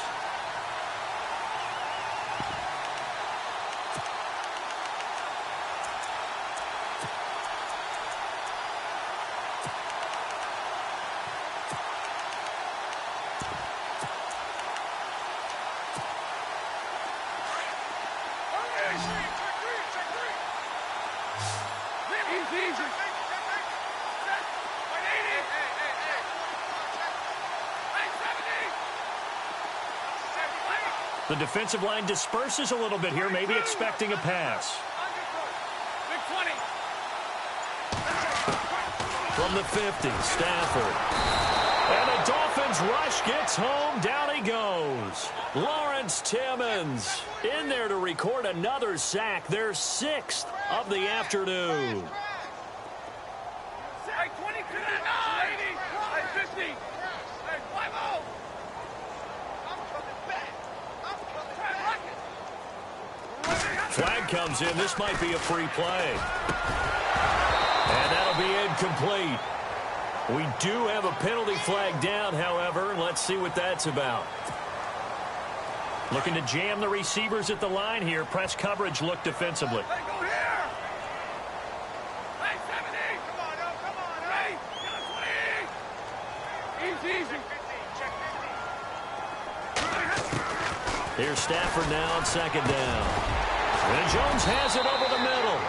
The defensive line disperses a little bit here, maybe expecting a pass. From the 50, Stafford. And the Dolphins rush gets home. Down he goes. Lawrence Timmons in there to record another sack. Their 6th of the afternoon. Flag comes in. This might be a free play. And that'll be incomplete. We do have a penalty flag down, however. Let's see what that's about. Looking to jam the receivers at the line here. Press coverage look defensively. Here's Stafford now on 2nd down. And Jones has it over the middle.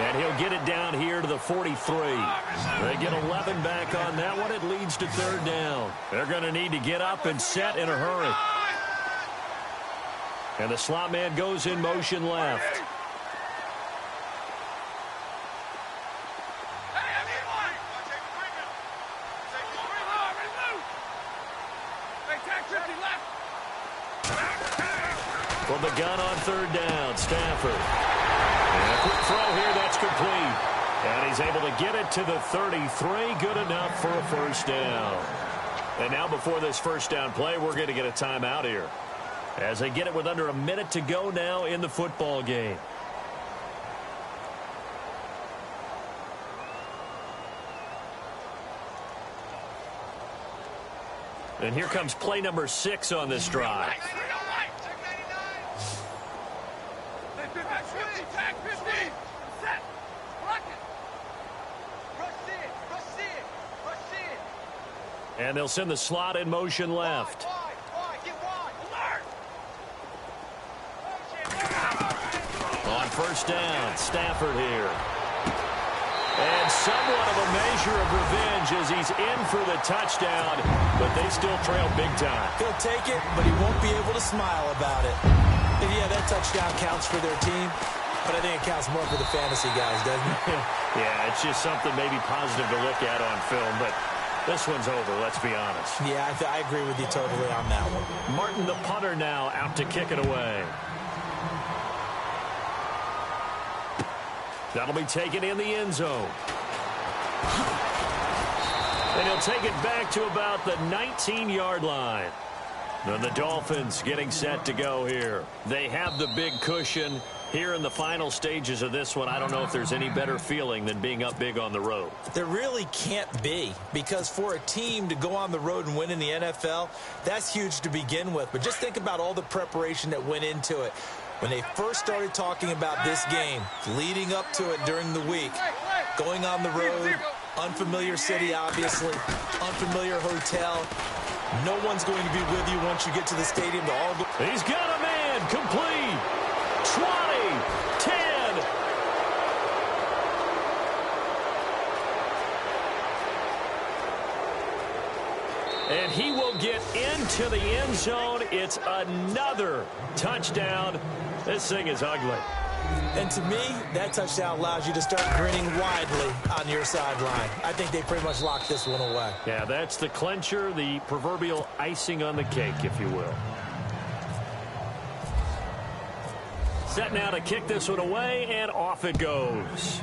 And he'll get it down here to the 43. They get 11 back on that one. It leads to 3rd down. They're going to need to get up and set in a hurry. And the slot man goes in motion left. From the gun on 3rd down, Stafford. And a quick throw here, that's complete. And he's able to get it to the 33. Good enough for a first down. And now before this first down play, we're going to get a timeout here. As they get it with under a minute to go now in the football game. And here comes play number 6 on this drive. And they'll send the slot in motion left. On 1st down, Stafford here. And somewhat of a measure of revenge as he's in for the touchdown, but they still trail big time. He'll take it, but he won't be able to smile about it. And yeah, that touchdown counts for their team, but I think it counts more for the fantasy guys, doesn't it? Yeah, it's just something maybe positive to look at on film, but this one's over, let's be honest. Yeah, I agree with you totally on that one. Martin, the punter, now out to kick it away. That'll be taken in the end zone. And he'll take it back to about the 19-yard line. And the Dolphins getting set to go here. They have the big cushion here in the final stages of this one. I don't know if there's any better feeling than being up big on the road. There really can't be, because for a team to go on the road and win in the NFL, that's huge to begin with. But just think about all the preparation that went into it. When they first started talking about this game, leading up to it during the week, going on the road, unfamiliar city, obviously, unfamiliar hotel. No one's going to be with you once you get to the stadium. He's got a man, complete. 20, 10. And he will get into the end zone. It's another touchdown. This thing is ugly. And to me, that touchdown allows you to start grinning widely on your sideline. I think they pretty much locked this one away. Yeah, that's the clincher, the proverbial icing on the cake, if you will. Set now to kick this one away, and off it goes.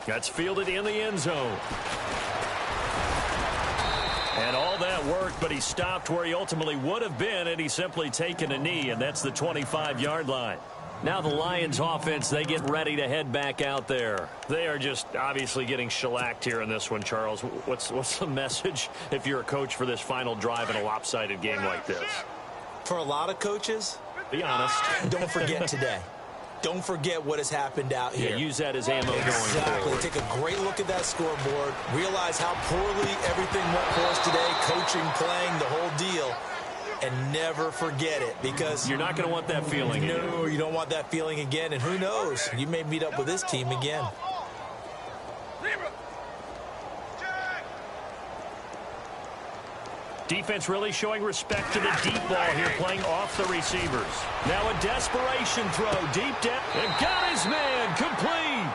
That's fielded in the end zone. And all that worked, but he stopped where he ultimately would have been, and he's simply taken a knee, and that's the 25-yard line. Now the Lions offense, they get ready to head back out there. They are just obviously getting shellacked here in this one, Charles. What's the message if you're a coach for this final drive in a lopsided game like this? For a lot of coaches, be honest, don't forget today. Don't forget what has happened out here. Yeah, use that as ammo going Exactly. forward. Take a great look at that scoreboard. Realize how poorly everything went for us today. Coaching, playing, the whole deal. And never forget it, because you're not going to want that feeling again. No, you don't want that feeling again. And who knows? You may meet up with this team again. Defense really showing respect to the deep ball here, playing off the receivers. Now a desperation throw deep down, and got his man complete.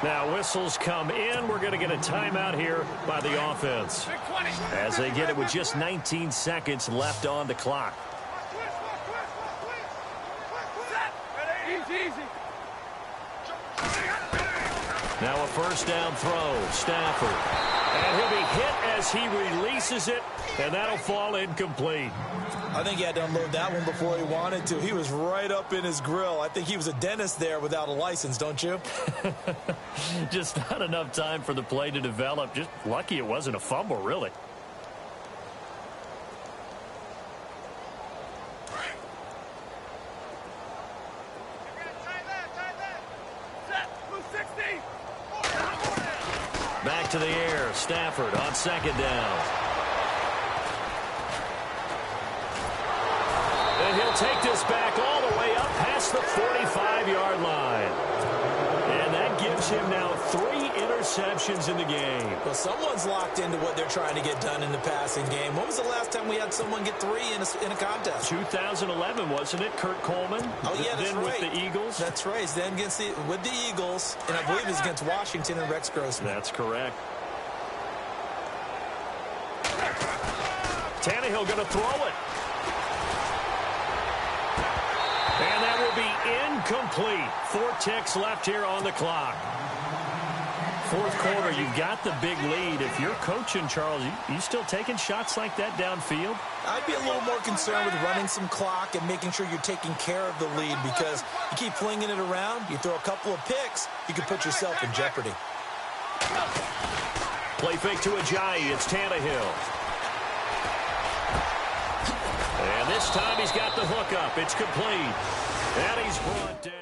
Now whistles come in. We're going to get a timeout here by the offense, as they get it with just 19 seconds left on the clock. Now a first down throw, Stafford. And he'll be hit as he releases it, and that'll fall incomplete. I think he had to unload that one before he wanted to. He was right up in his grill. I think he was a dentist there without a license, don't you? Just not enough time for the play to develop. Just lucky it wasn't a fumble, really. Back to the air. Stafford on second down. And he'll take this back all the way up past the 45-yard line. And that gives him now 3 interceptions in the game. Well, someone's locked into what they're trying to get done in the passing game. When was the last time we had someone get 3 in a contest? 2011, wasn't it? Kurt Coleman. Oh, yeah, that's then right. with the Eagles. That's right. Then with the Eagles, and I believe it's against Washington and Rex Grossman. That's correct. Tannehill going to throw it. And that will be incomplete. 4 ticks left here on the clock. Fourth quarter, you've got the big lead. If you're coaching, Charles, you still taking shots like that downfield? I'd be a little more concerned with running some clock and making sure you're taking care of the lead, because you keep flinging it around, you throw a couple of picks, you can put yourself in jeopardy. Play fake to Ajayi. It's Tannehill. And this time he's got the hook up. It's complete. And he's brought down.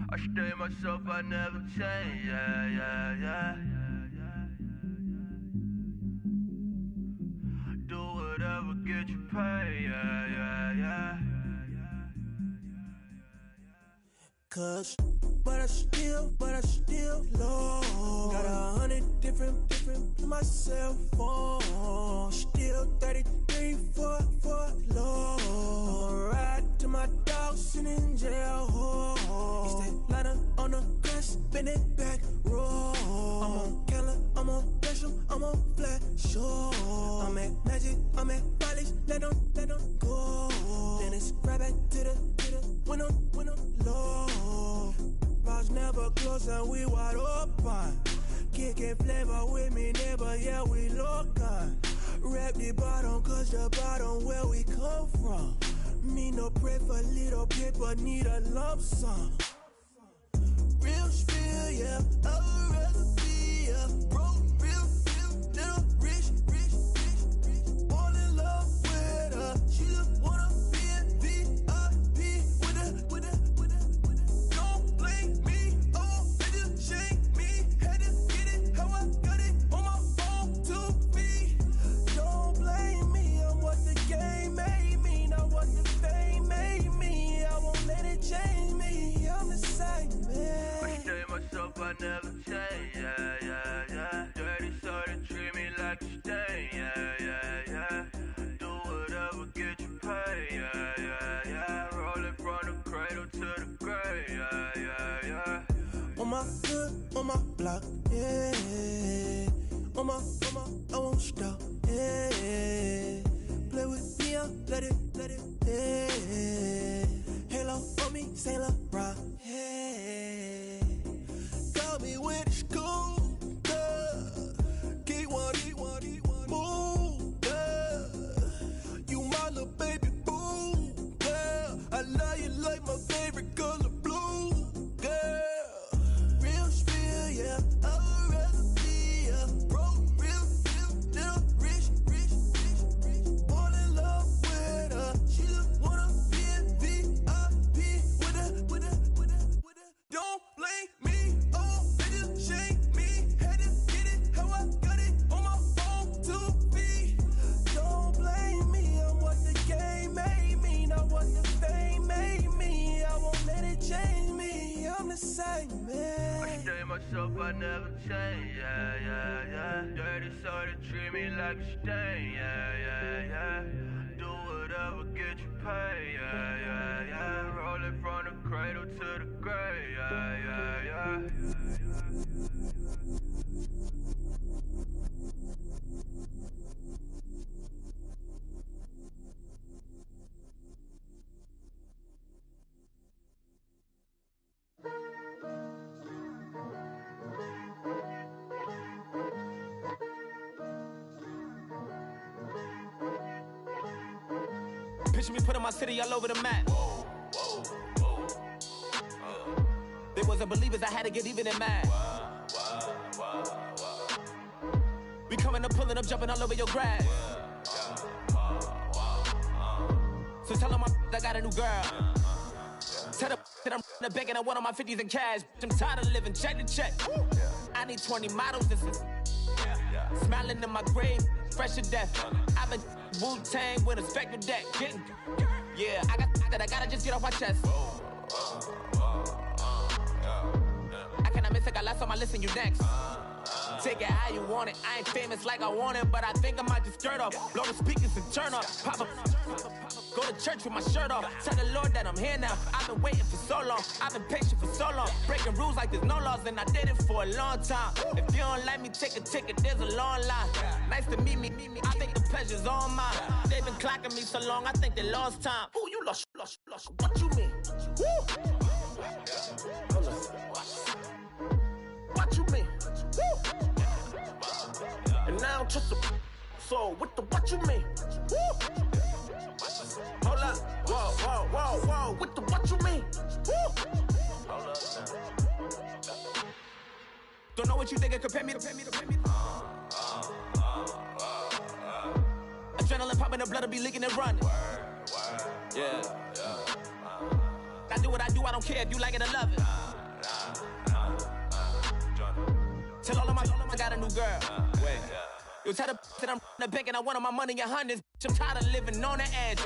I stay myself, I never change, yeah. Do whatever, get you paid, yeah. Cause, but I still low. Got 100 different in my cell phone. Still 33 for low. I'ma ride to my dog sitting in jail. He stay lighter on the grass, bend it back, roll. I'm on Keller, I'm on Gresham, I'm on Flat Shore. I'm at Magic, I'm at Bally's, let them go. Then it's right back to the when I'm low. Bars never close and we wide open. Kicking flavor with me, neighbor, yeah, we local. Rap the bottom, cause the bottom where we come from. Me no pray for little paper, need a lump sum. Real spill, yeah, I would rather be a broke, real, little rich. Fall in love with her, she just wanna be a VIP with her. Don't blame me, oh, they just shame me. Had to get it, how I got it on my phone to be. Don't blame me, I'm what the game made me, not what the fame made me. I won't let it change me, I'm the same man. I stay myself, I never change, yeah. Dirty so they treat me like a stain, yeah. Do whatever, get you paid, yeah. Rolling from the cradle to the grave, yeah. On my hood, on my block, yeah. On my, I won't stop, yeah. Play with me, let it, yeah. Halo on me, Saint Laurent, yeah. Got me with the school, yeah. Keep one, move, yeah. You my little baby boo, yeah. I love you like my favorite color blue, yeah. Real spill, yeah. I would rather be a broke, real, little rich. Fall in love with her, she just wanna be a VIP with her. Don't blame me, oh, they just shame me. Had to get it, how I got it on my phone to be. Don't blame me, I'm what the game made me, not what the fame made me. I won't let it change me, I'm the same man. I stay myself, I never change, yeah. Dirty so they treat me like a stain, yeah. Do whatever, get you paid, yeah. Rolling from the cradle to the grave, yeah. Picture me putting my city all over the map. They wasn't believers, I had to get even and mad. We coming up, pulling up, jumping all over your grass. So tell them I got a new girl. Tell them that I'm in the bank and I want on my 50s in cash. I'm tired of living check to check. I need 20 models, this is smiling in my grave, fresh to death. I've been Wu-Tang with a spectral deck. Yeah, I gotta just get off my chest. I cannot miss, I got last on my list and you next. Take it how you want it. I ain't famous like I want it, but I think I might just skirt off. Blow the speakers and turn up. Pop up. Go to church with my shirt off. Tell the Lord that I'm here now. I've been waiting for so long. I've been patient for so long. Breaking rules like there's no laws, and I did it for a long time. If you don't like me, take a ticket. There's a long line. Nice to meet me. I think the pleasure's all mine. They've been clocking me so long, I think they lost time. Ooh, you lost. What you mean? Woo! What you mean? Woo! And now I don't trust the so what you mean? Woo! Hold up, whoa, what you mean? Woo! Hold up now. Don't know what you think it compare me to. Adrenaline popping, the blood'll be leaking and running. Yeah. I do what I do, I don't care if you like it or love it. I got a new girl. Wait. You tell the that I'm the bank and I wanted my money in hundreds. I'm tired of living on the edge.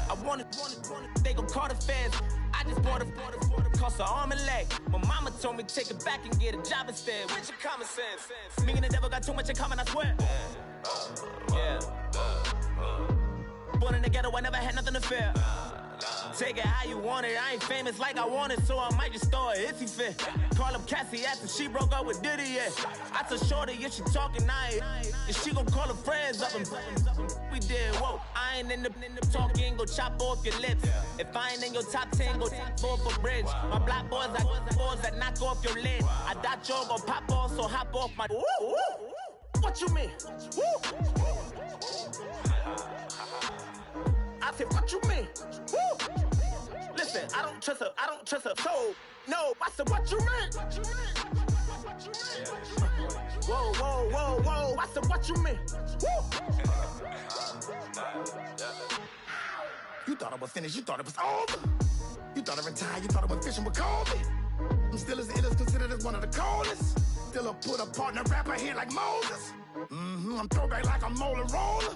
I wanted, they gon' call the feds. I just bought a cost an arm and leg. My mama told me take it back and get a job instead. Where's your common sense? Me and the devil got too much in common, I swear. Yeah. Born in the ghetto, I never had nothing to fear. Take it how you want it. I ain't famous like I want it, so I might just throw a hissy fit. Call up Cassie after she broke up with Diddy, yeah. I told Shorty if she talking, I ain't. And she gon' call her friends up and we did, whoa. I ain't in the talking, go chop off your lips. If I ain't in your top 10, go fall for bridge. My black boys, I boys that knock off your lid. I thought y'all gon' pop off, so hop off my. What you mean? I said, what you mean? Woo! Listen, I don't trust her soul. No, I said, what you mean? Whoa, I said, what you mean? Woo! You thought it was finished, you thought it was over. You thought it retired, you thought it was fishing with Kobe. I'm still as ill as considered as one of the coldest. Still a put a partner rapper here like Moses. I'm throwback like a molar roller.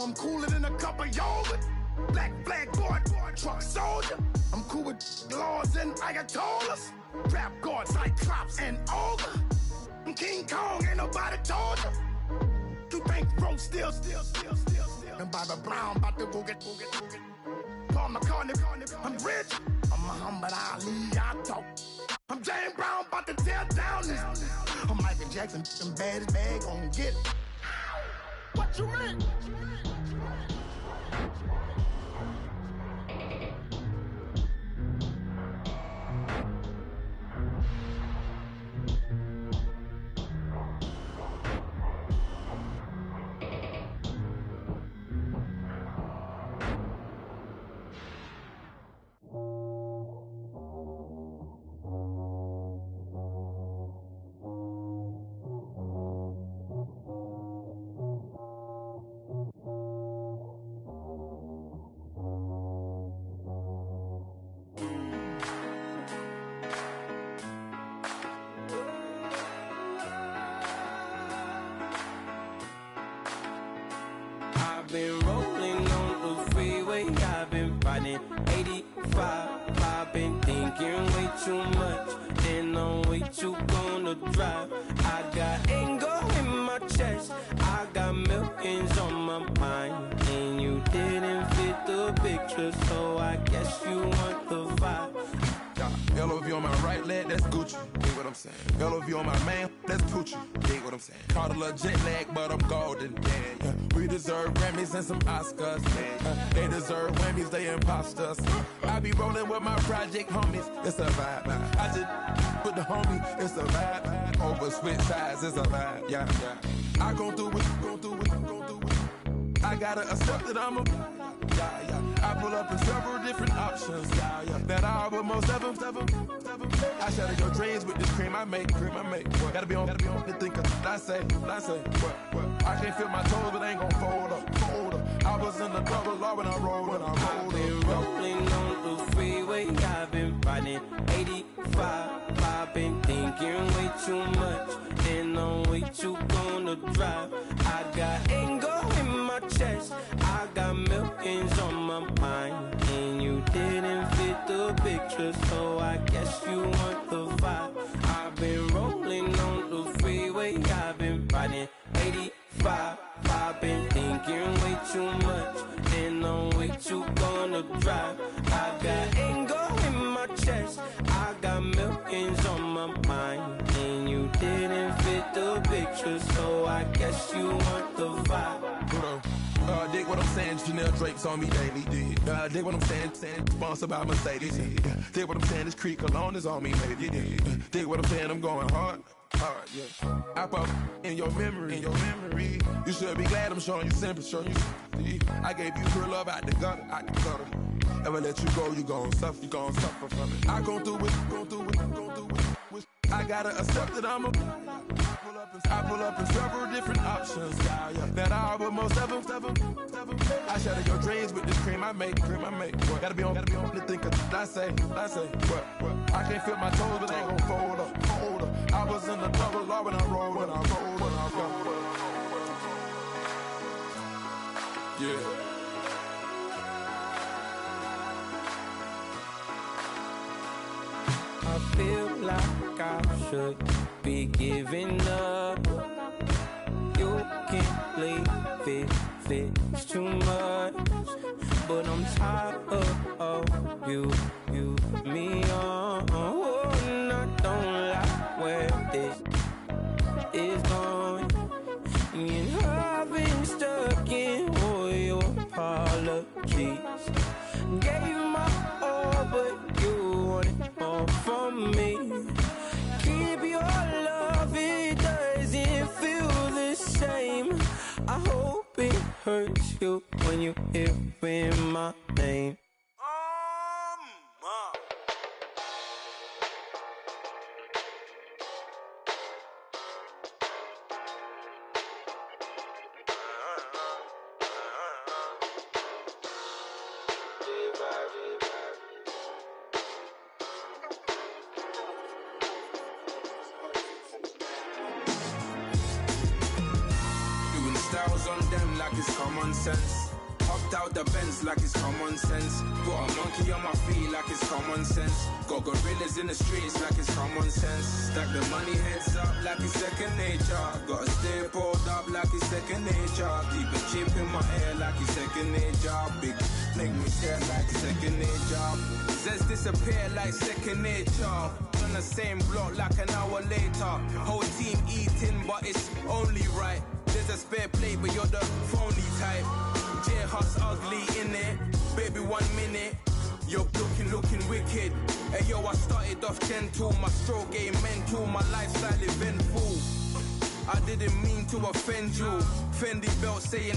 I'm cooler than a cup of yogurt. Black flag boy, truck soldier. I'm cool with laws and ayatollahs. Rap gods like Cyclops and Olga. I'm King Kong, ain't nobody told you. You think Rose still. And Bobby Brown about to go get. Paul McCartney, I'm rich. I'm Muhammad Ali, I talk. I'm James Brown, about to tear down this. I'm Michael Jackson, them bad as bag gon' get it. What you mean? Been rolling on the freeway, I've been riding 85. I've been thinking way too much, and I'm way too gonna drive. I got anger in my chest, I got millions on my mind, and you didn't fit the picture, so I guess you want the vibe. LOV on my right leg, that's Gucci. Dig what I'm saying? LOV on my man, that's Poochie. Dig what I'm saying? Caught a little jet lag, but I'm golden. Yeah. We deserve Grammys and some Oscars. They deserve Whammies, they imposters. I be rolling with my project homies, it's a vibe. I just put the homie, it's a vibe. Over switch sides, it's a vibe. Yeah. I gon' do it. I gotta accept that I'm a. I pull up in several different options. That I will most ever. I shatter your dreams with this cream I make. Gotta be on the thinker. I say. What? I can't feel my toes, but ain't gon' fold up. I was in the double law when I rolled. I've been rolling on the freeway, I've been riding 85. I've been thinking way too much, and I'm way too gonna drive. I got anger in my chest, I got millions on my mind, and you didn't fit the picture, so I guess you want the vibe. I've been rolling on the freeway, I've been riding 85. I've been thinking way too much, and I'm way too gonna drive. I got anger in my chest, I got millions on my mind, and you didn't fit the picture, so I guess you want the vibe. Dig what I'm saying, Chanel Drake's on me daily. Dig what I'm saying, sponsored by Mercedes. Dig what I'm saying, this Creek Cologne is on me, baby. Dig what I'm saying, I'm going hard, yeah. I pop in your memory. You should be glad I'm showing you sympathy. I gave you pure love out the gutter. Ever let you go, you gon' suffer from it. I gon' do it. I gotta accept that I'm a. I pull up in several different options. That I will most ever. I shatter your dreams with this cream I make. Gotta be on the thinker. I say. What? I can't feel my toes, but they gon' fold up. I was in the double lot when I roll, when I roll, when I roll. Yeah. I feel like I should be giving up. You can't leave it, it's too much. But I'm tired of you, me on. Oh, and I don't like where this is going. And I've been stuck in all your apologies. Gave my all, but you wanted more from me. Keep your love, it doesn't feel the same. I hope it hurts you when you hear my name. Styles on them like it's common sense. Hopped out the Benz like it's common sense. Got a monkey on my feet like it's common sense. Got gorillas in the streets like it's common sense. Stack the money heads up like it's second nature. Gotta stay pulled up like it's second nature. Keep a chip in my ear like it's second nature. Big make me stare like second nature. Says disappear like second nature. On the same block like an hour later. Whole team eating but it's only right. There's a spare plate, but you're the phony type. J-Hut's ugly, innit? Baby, 1 minute. You're looking wicked. Hey, yo, I started off gentle. My stroke game mental. My lifestyle eventful. I didn't mean to offend you. Fendi belt saying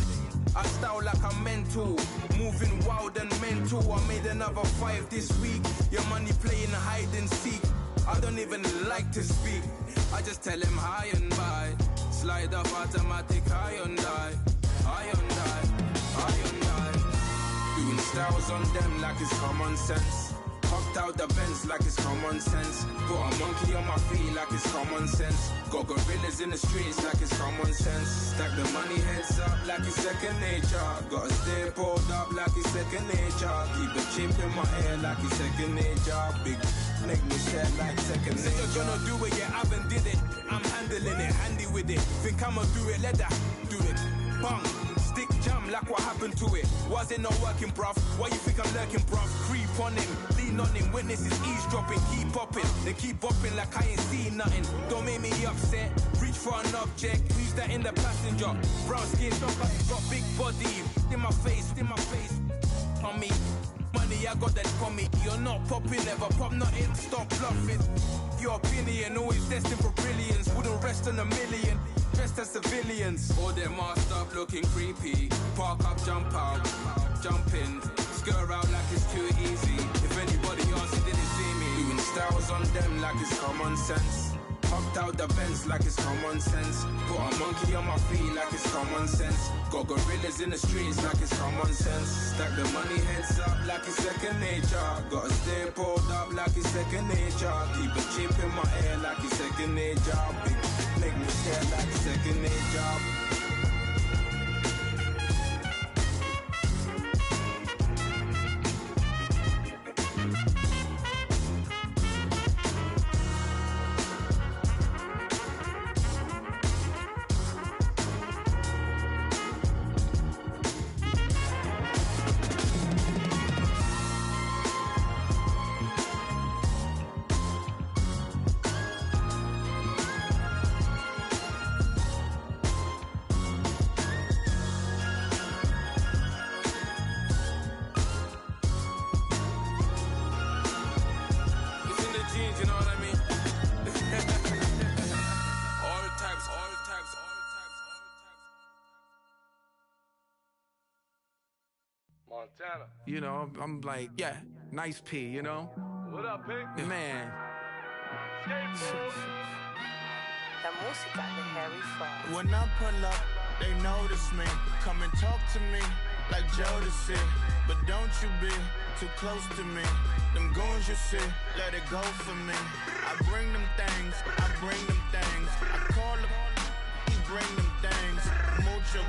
I style like I'm mental. Moving wild and mental. I made another 5 this week. Your money playing hide and seek. I don't even like to speak. I just tell him hi and bye. Slide off automatic, Hyundai. Doing styles on them like it's common sense. Hopped out the Benz like it's common sense. Got a monkey on my feet like it's common sense. Got gorillas in the streets like it's common sense. Stack the money heads up like it's second nature. Gotta stay pulled up like it's second nature. Keep a chip in my ear like it's second nature. Big make me share like second nature. Say you're gonna do it, yeah, I haven't did it. I'm handling it, handy with it. Think I'ma do it, let that do it. Bang, stick jam like what happened to it. Was it not working, bruv? Why you think I'm lurking, bruv? Creep on him, lean on him, witnesses eavesdropping. Keep popping, they keep bopping like I ain't seen nothing. Don't make me upset, reach for an object. Who's that in the passenger? Brown skin, got big body. In my face, on me. Money, I got that for me. You're not popping, never pop nothing. Stop bluffing. Your opinion, always destined for brilliance. Wouldn't rest on a million. Dressed as civilians. All them masked up looking creepy. Park up, jump out, jump in. Skirt out like it's too easy. If anybody else didn't see me. Doing styles on them like it's common sense. Hopped out the Benz like it's common sense. Put a monkey on my feet like it's common sense. Got gorillas in the streets like it's common sense. Stack the money heads up like it's second nature. Gotta stay pulled up like it's second nature. Keep a chip in my ear like it's second nature. Big make me stare like second nature. Montana. You know, I'm like, yeah, nice P, you know? What up, Pink? Man. La música de Harry Fraud. When I pull up, they notice me. Come and talk to me. like Jodeci. But don't you be too close to me. Them goons you see, let it go for me. I bring them things, I bring them things. I call them, he bring them things. Mucho,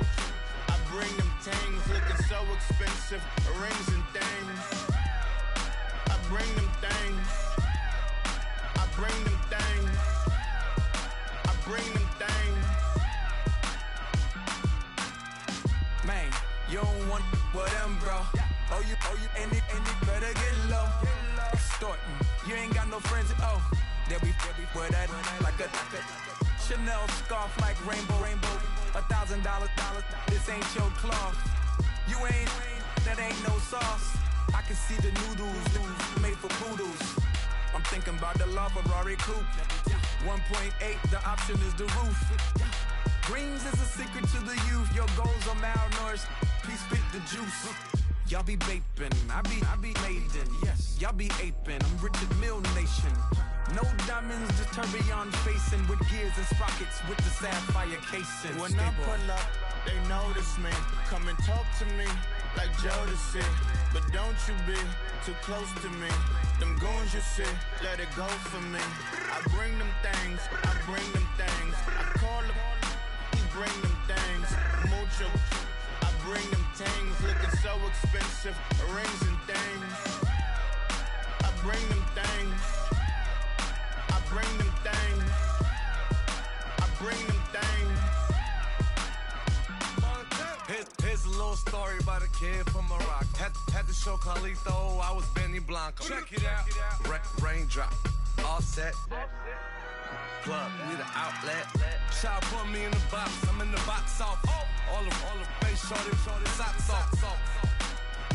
I bring them things. Looking so expensive, rings and things. I bring them things. I bring them things. I bring them things. Man, you don't want with them, bro. Oh, you, and it better get low. Extorting, you ain't got no friends. Oh, they'll be wear that like a Chanel scarf like rainbow. $1,000, this ain't your cloth. You ain't, that ain't no sauce. I can see the noodles made for poodles. I'm thinking about the La Ferrari coupe. 1.8, the option is the roof. Greens is a secret to the youth. Your goals are malnourished. Please spit the juice. Y'all be vaping, I be maiden. Yes, y'all be aping. I'm Richard Mill Nation. No diamonds, just tourbillon facing with gears and sprockets with the sapphire casing. When I pull up, they notice me. Come and talk to me like Jodeci. But don't you be too close to me. Them goons you see, let it go for me. I bring them things, I bring them things. I call them, he bring them things. Mucho, I bring them things. Looking so expensive, rings and things. I bring them things. I bring them things. I bring them things. Here's a little story about a kid from Morocco. Had to show Carlito I was Benny Blanco. Check it out. Raindrop, all set. Plug, we the outlet. Shot put me in the box. I'm in the box off. All the face shorty, socks off.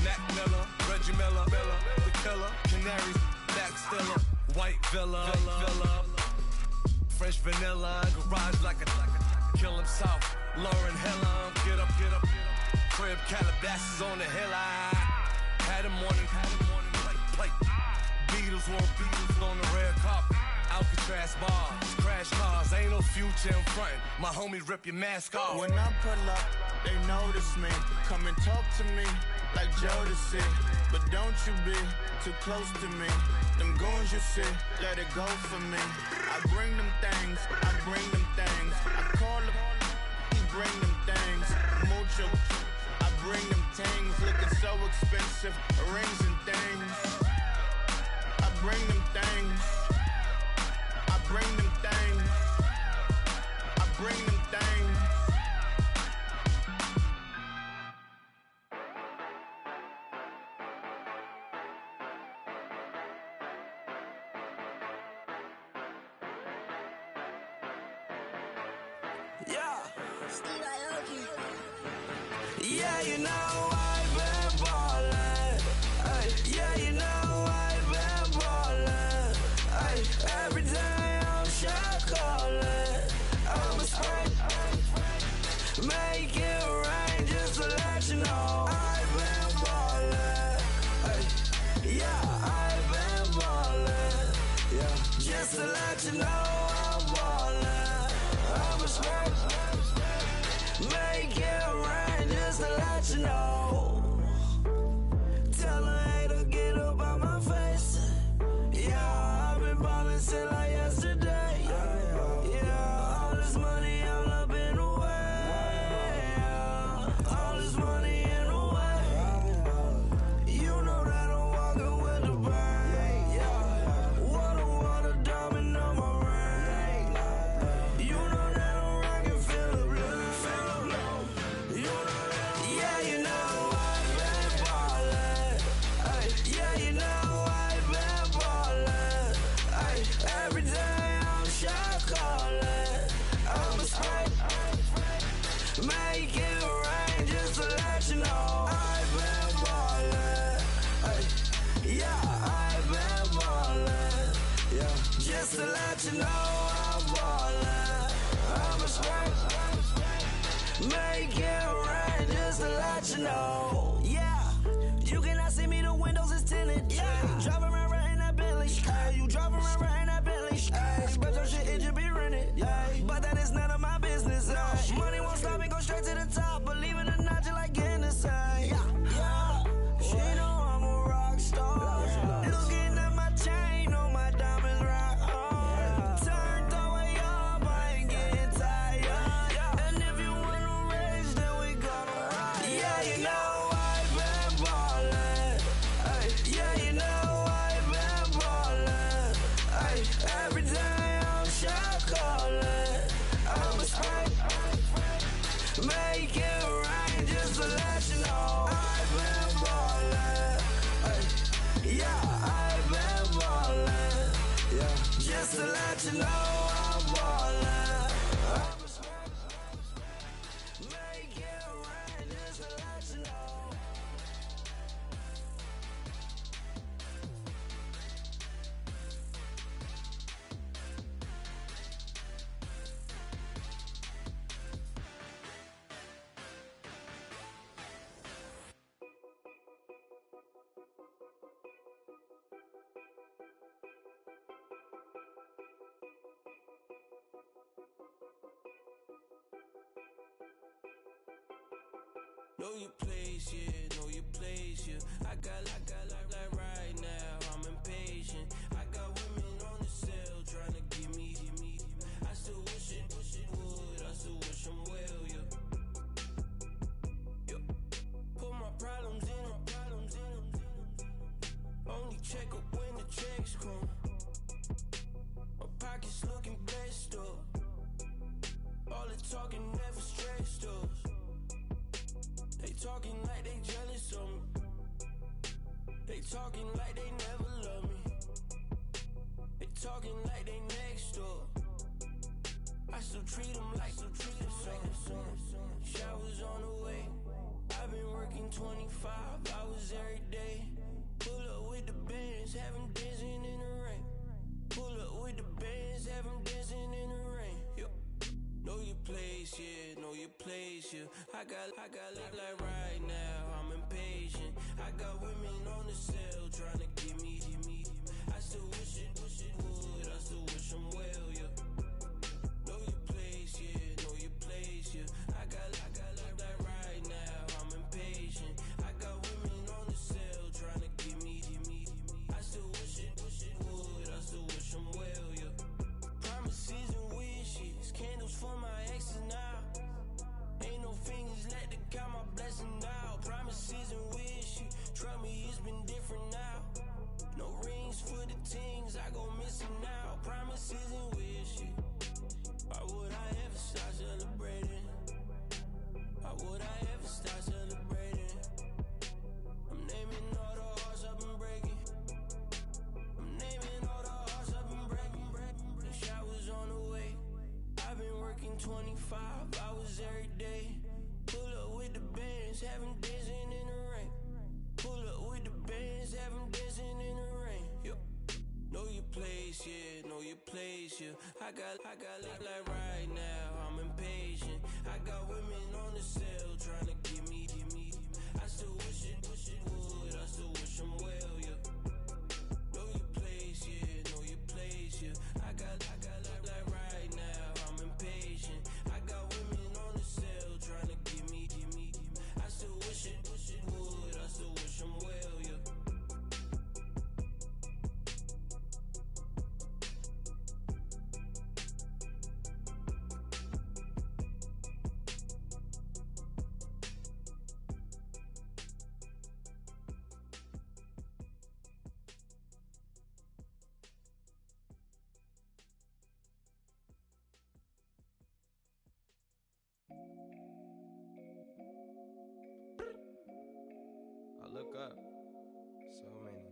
Mac Miller, Reggie Miller, the killer, Canaries, back stiller, white villa, fresh vanilla, garage like a kill him south. Lauren Hilla, get up. Crib Calabasas on the hill. I had him morning, plate. Beatles on the red carpet. Alcatraz bars, crash cars, ain't no future in front. My homie rip your mask off. When I pull up, they notice me. Come and talk to me like Jodeci. But don't you be too close to me. Them goons you see, let it go for me. I bring them things, I bring them things. I call them, he bring them things. Mucho, I bring them things. Looking so expensive, rings and things. I bring them things. I bring them things. I bring them things. Yeah, you know I've been ballin'. Ay, yeah, you know I've been ballin'. Ay, every day I'm shot callin'. I'm a spray, make it rain just to let you know I've been ballin'. Ay, yeah, I've been ballin'. Yeah, just to let you know I'm ballin'. I'm a spray, make it rain just to let you know. Tell a hater get up out my face. Yeah, I've been ballin' since like yesterday. Yeah, all this money all up in the way. All this money in the way. You know that I'm walking with the bank. Yeah, water diamond on my ring. You know that I'm rockin' feel the blue. You know that, yeah, you know I've been ballin'. Ay, yeah, you know I've been ballin'. Ay, every day I'm shot callin'. I'm a spray, make it rain just to let you know I've been ballin'. Ay, yeah, I've been ballin'. Yeah, just to let you know I'm ballin'. I'm a spray, make it rain just to let you know. Yeah, you cannot see me, the windows is tinted. Yeah, drive around right in that Bentley. Ay, you drive around right in that Bentley. Ay, but your shit, it just be rented. Yeah, but that is none of my business. Ay, money won't stop me, go straight to the top. Believe it or not, you like getting the same. Yeah, just to let you know I'm ballin'. Make it rain just to let you know. Know your place, yeah, know your place, yeah. I got like right now, I'm impatient. I got women on the cell trying to give me. I still wish it would, I still wish I'm well, yeah. Put my problems in. Only check up when the checks come. My pockets looking blessed up. All the talking never stressed us. They talking like they jealous of me. They talking like they never love me. They talking like they next door. I still treat them like the son. Showers on the way. I've been working 25 hours every day. Pull up with the bands, have them dancing in the rain. Pull up with the bands, have them dancing in the rain. Know your place, yeah, know your place, yeah. I got like right now, I'm impatient. I got women on the cell trying to give me. I still wish it would, I still wish I'm well, yeah. Know your place, yeah, know your place, yeah. I got like right now, I'm impatient. I got women on the cell trying to give me. I still wish it would, I still wish I'm well, yeah. Promises and wishes, candles for my exes now. Ain't no fingers let to count my blessing now. Promises and wishes, trust me, it's been different now. No rings for the things I go missing now. Promises and wishes, why would I ever start celebrating? Why would I ever start celebrating? I'm naming all the hearts I've been breaking. I'm naming all the hearts I've been breaking. The showers on the way. I've been working 25 hours every day. Pull up with the bands, have them dancing in the rain. Pull up with the bands, have them dancing in the rain. Know your place, yeah, know your place, yeah. I got like right now, I'm impatient. I got women on the cell trying to give me. I still wish it would, I still wish I'm well, yeah. Know your place, yeah, know your place, yeah. I got like right now, I'm impatient. I got women on the cell trying to give me. I still wish it would, I still wish I'm well, yeah. I look up, so many.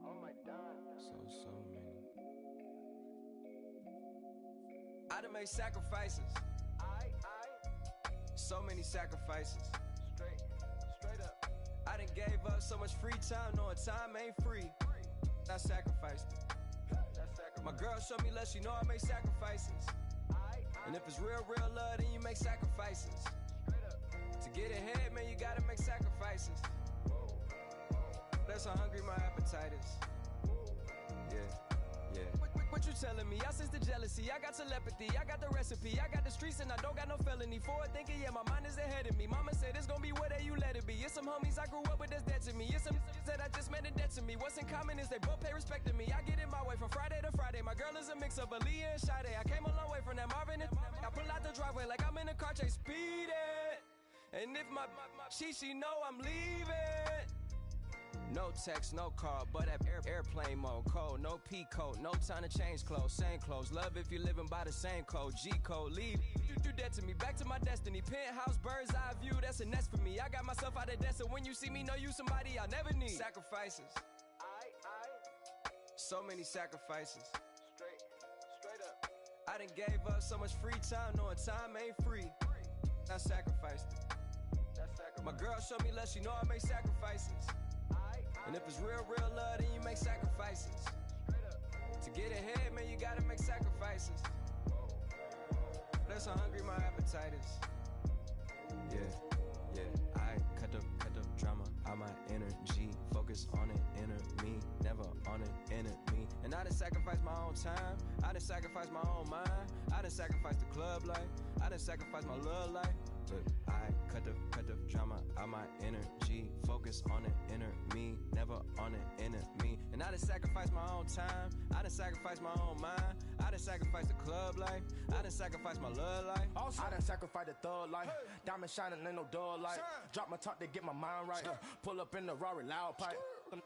Oh my God. So many. I done made sacrifices. So many sacrifices. Straight up. I done gave up so much free time, knowing time ain't free. I sacrificed it. My girl showed me love, she know I make sacrifices. And if it's real love, then you make sacrifices. To get ahead, man, you gotta make sacrifices. That's how hungry my appetite is. Yeah. What you telling me? I sense the jealousy, I got telepathy, I got the recipe, I got the streets and I don't got no felony. Forward thinking, yeah, my mind is ahead of me. Mama said it's gonna be whatever you let it be. It's some homies I grew up with that's dead to me. It's some that I just met in debt to me. What's in common is they both pay respect to me. I get it my way from Friday to Friday. My girl is a mix of Aaliyah and Sade. I came a long way from that Marvin and I pull out the driveway like I'm in a car chase speeding. And if my she know I'm leaving. No text, no call, but at airplane mode. Cold, no P code, no time to change clothes. Same clothes, love if you're living by the same code. G code, leave. You do that to me, back to my destiny. Penthouse, bird's eye view, that's a nest for me. I got myself out of debt, so when you see me, know you somebody I never need. Sacrifices. So many sacrifices. I done gave up so much free time, knowing time ain't free. I sacrificed it. My girl showed me love, she know I make sacrifices. And if it's real, real love, then you make sacrifices. To get ahead, man, you gotta make sacrifices. That's how hungry my appetite is. Yeah, I cut the drama out my energy. Focus on an inner me, never on an enemy. And I done sacrificed my own time, I done sacrificed my own mind, I done sacrificed the club life, I done sacrificed my love life. But I cut the drama out my energy. Focus on an inner me, never on an enemy. And I done sacrificed my own time, I done sacrificed my own mind, I done sacrificed the club life, I done sacrificed my love life. I done sacrificed the thug life. Diamond shining, ain't no dull light. Drop my top to get my mind right. Pull up in the Rari loud pipe.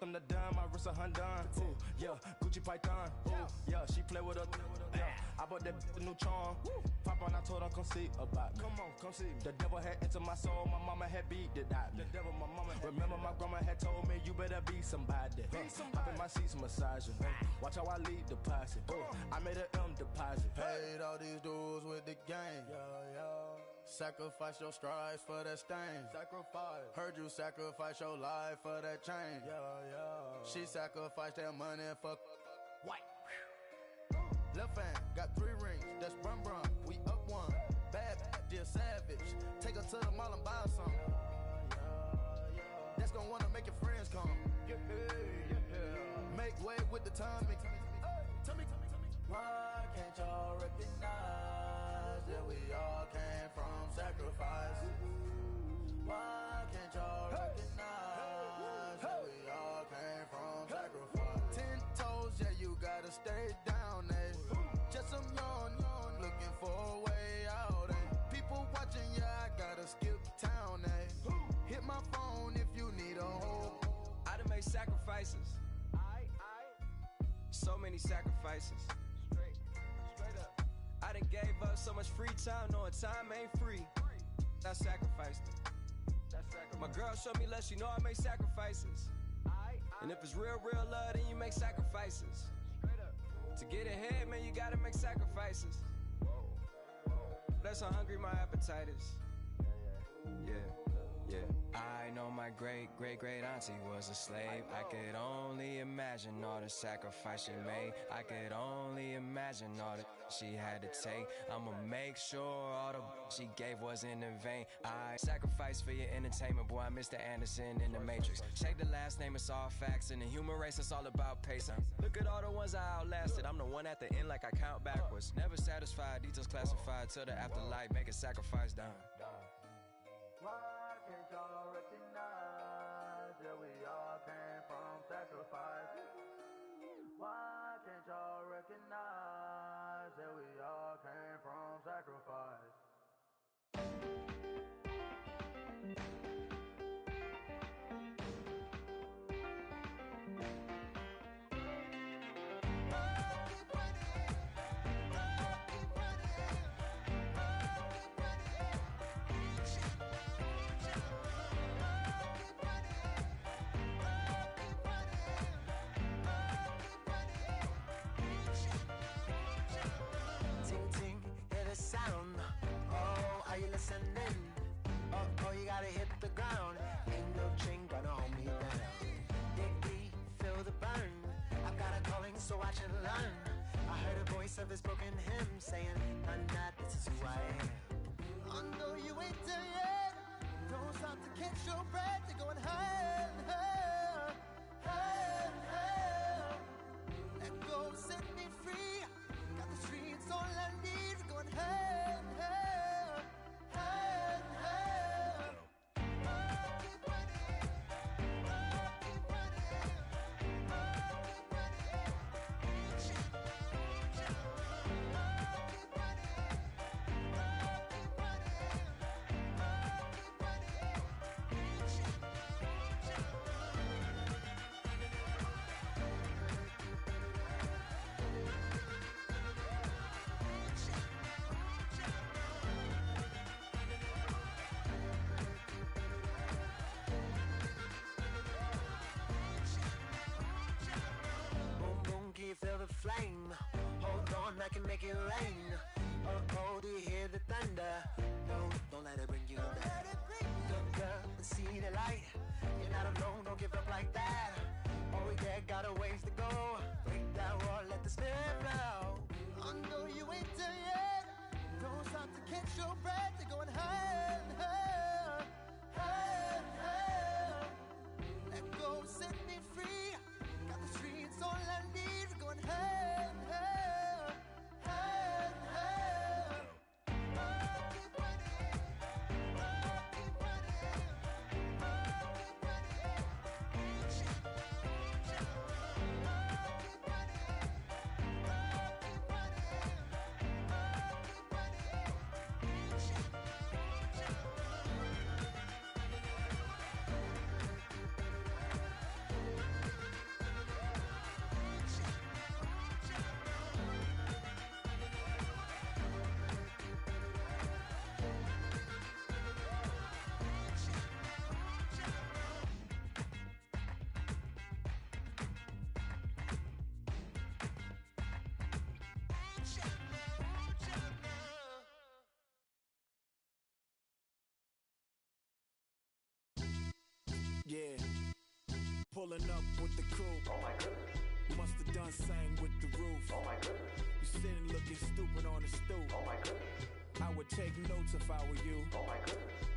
Them the dime, my wrist a Hyundai. Ooh, yeah, Gucci Python. Ooh, yeah, she play with her. Yeah, I bought that new charm. Pop on, I told her come see about me. Come on, come see me. The devil had entered my soul, my mama had beat it out me. The devil, my mama. Remember my grandma had told me you better be somebody. Hop in my seats, massaging. Watch how I lead the posse. I made an M deposit. Paid all these dues with the game. Sacrifice your strides for that stain. Sacrifice. Heard you sacrifice your life for that change. She sacrificed that money for white. Left hand got 3 rings. That's brum brum. We up one. Bad, dear savage. Take her to the mall and buy something. That's gonna wanna make your friends come. Make way with the timing. Tell me. Why can't y'all recognize that we all came from sacrifice? Why can't y'all recognize that we all came from sacrifice? 10 toes, yeah, you gotta stay down, eh? Just some yawn, looking for a way out, eh? People watching, yeah, I gotta skip town, eh? Hit my phone if you need a hold. I done made sacrifices. So many sacrifices. Straight up. I done gave up so much free time, knowing time ain't free. I sacrificed it. My girl showed me love, she know I make sacrifices. And if it's real, real love, then you make sacrifices. To get ahead, man, you gotta make sacrifices. That's how hungry my appetite is. Yeah. I know my great auntie was a slave. I could only imagine all the sacrifice she made. I could only imagine all that she had to take. I'ma make sure all the she gave wasn't in vain. I sacrificed for your entertainment, boy. I'm Mr. Anderson in the Matrix. Check the last name, it's all facts. In the human race, it's all about pacing. Look at all the ones I outlasted. I'm the one at the end, like I count backwards. Never satisfied, details classified till the afterlife. Make a sacrifice done. Why can't y'all recognize that we all came from sacrifice? Why can't y'all recognize that we all came from sacrifice? Sound, oh, are you listening? Oh, you gotta hit the ground. Ain't no chain gonna hold me down. Dig deep, feel the burn. I've got a calling, so watch and learn. I heard a voice of this broken hymn saying, "I'm not, this is who I am." I know you ain't there yet. Don't stop to catch your breath. You're going higher, higher, higher, higher. Let go, set me free. Got the streets all I need. Going higher, higher, higher, higher. Keep running, keep running, keep running. Reach out, reach out. Keep running, keep running, keep running. Reach out, reach out. Feel the flame. Hold on, I can make it rain. splendor. No, don't let it bring you down. Good girl, see the light. You're not alone, don't give up like that. Oh yeah, got a ways to go. Break that wall, let the spirit flow. I know you ain't done yet. Don't stop to catch your breath. You're going higher and higher, higher and higher. Let go, set me free. Got the streets all I need. We're going higher and higher, higher and higher. Oh, keep running. Oh, keep running. Oh, keep running. Reach out, reach out. Oh, keep running. Oh, keep running. Oh, keep running. Reach out, reach out. Yeah, pulling up with the crew. Oh my goodness. Must have done same with the roof. Oh my goodness. You sitting looking stupid on the stoop. Oh my goodness. I would take notes if I were you. Oh my goodness.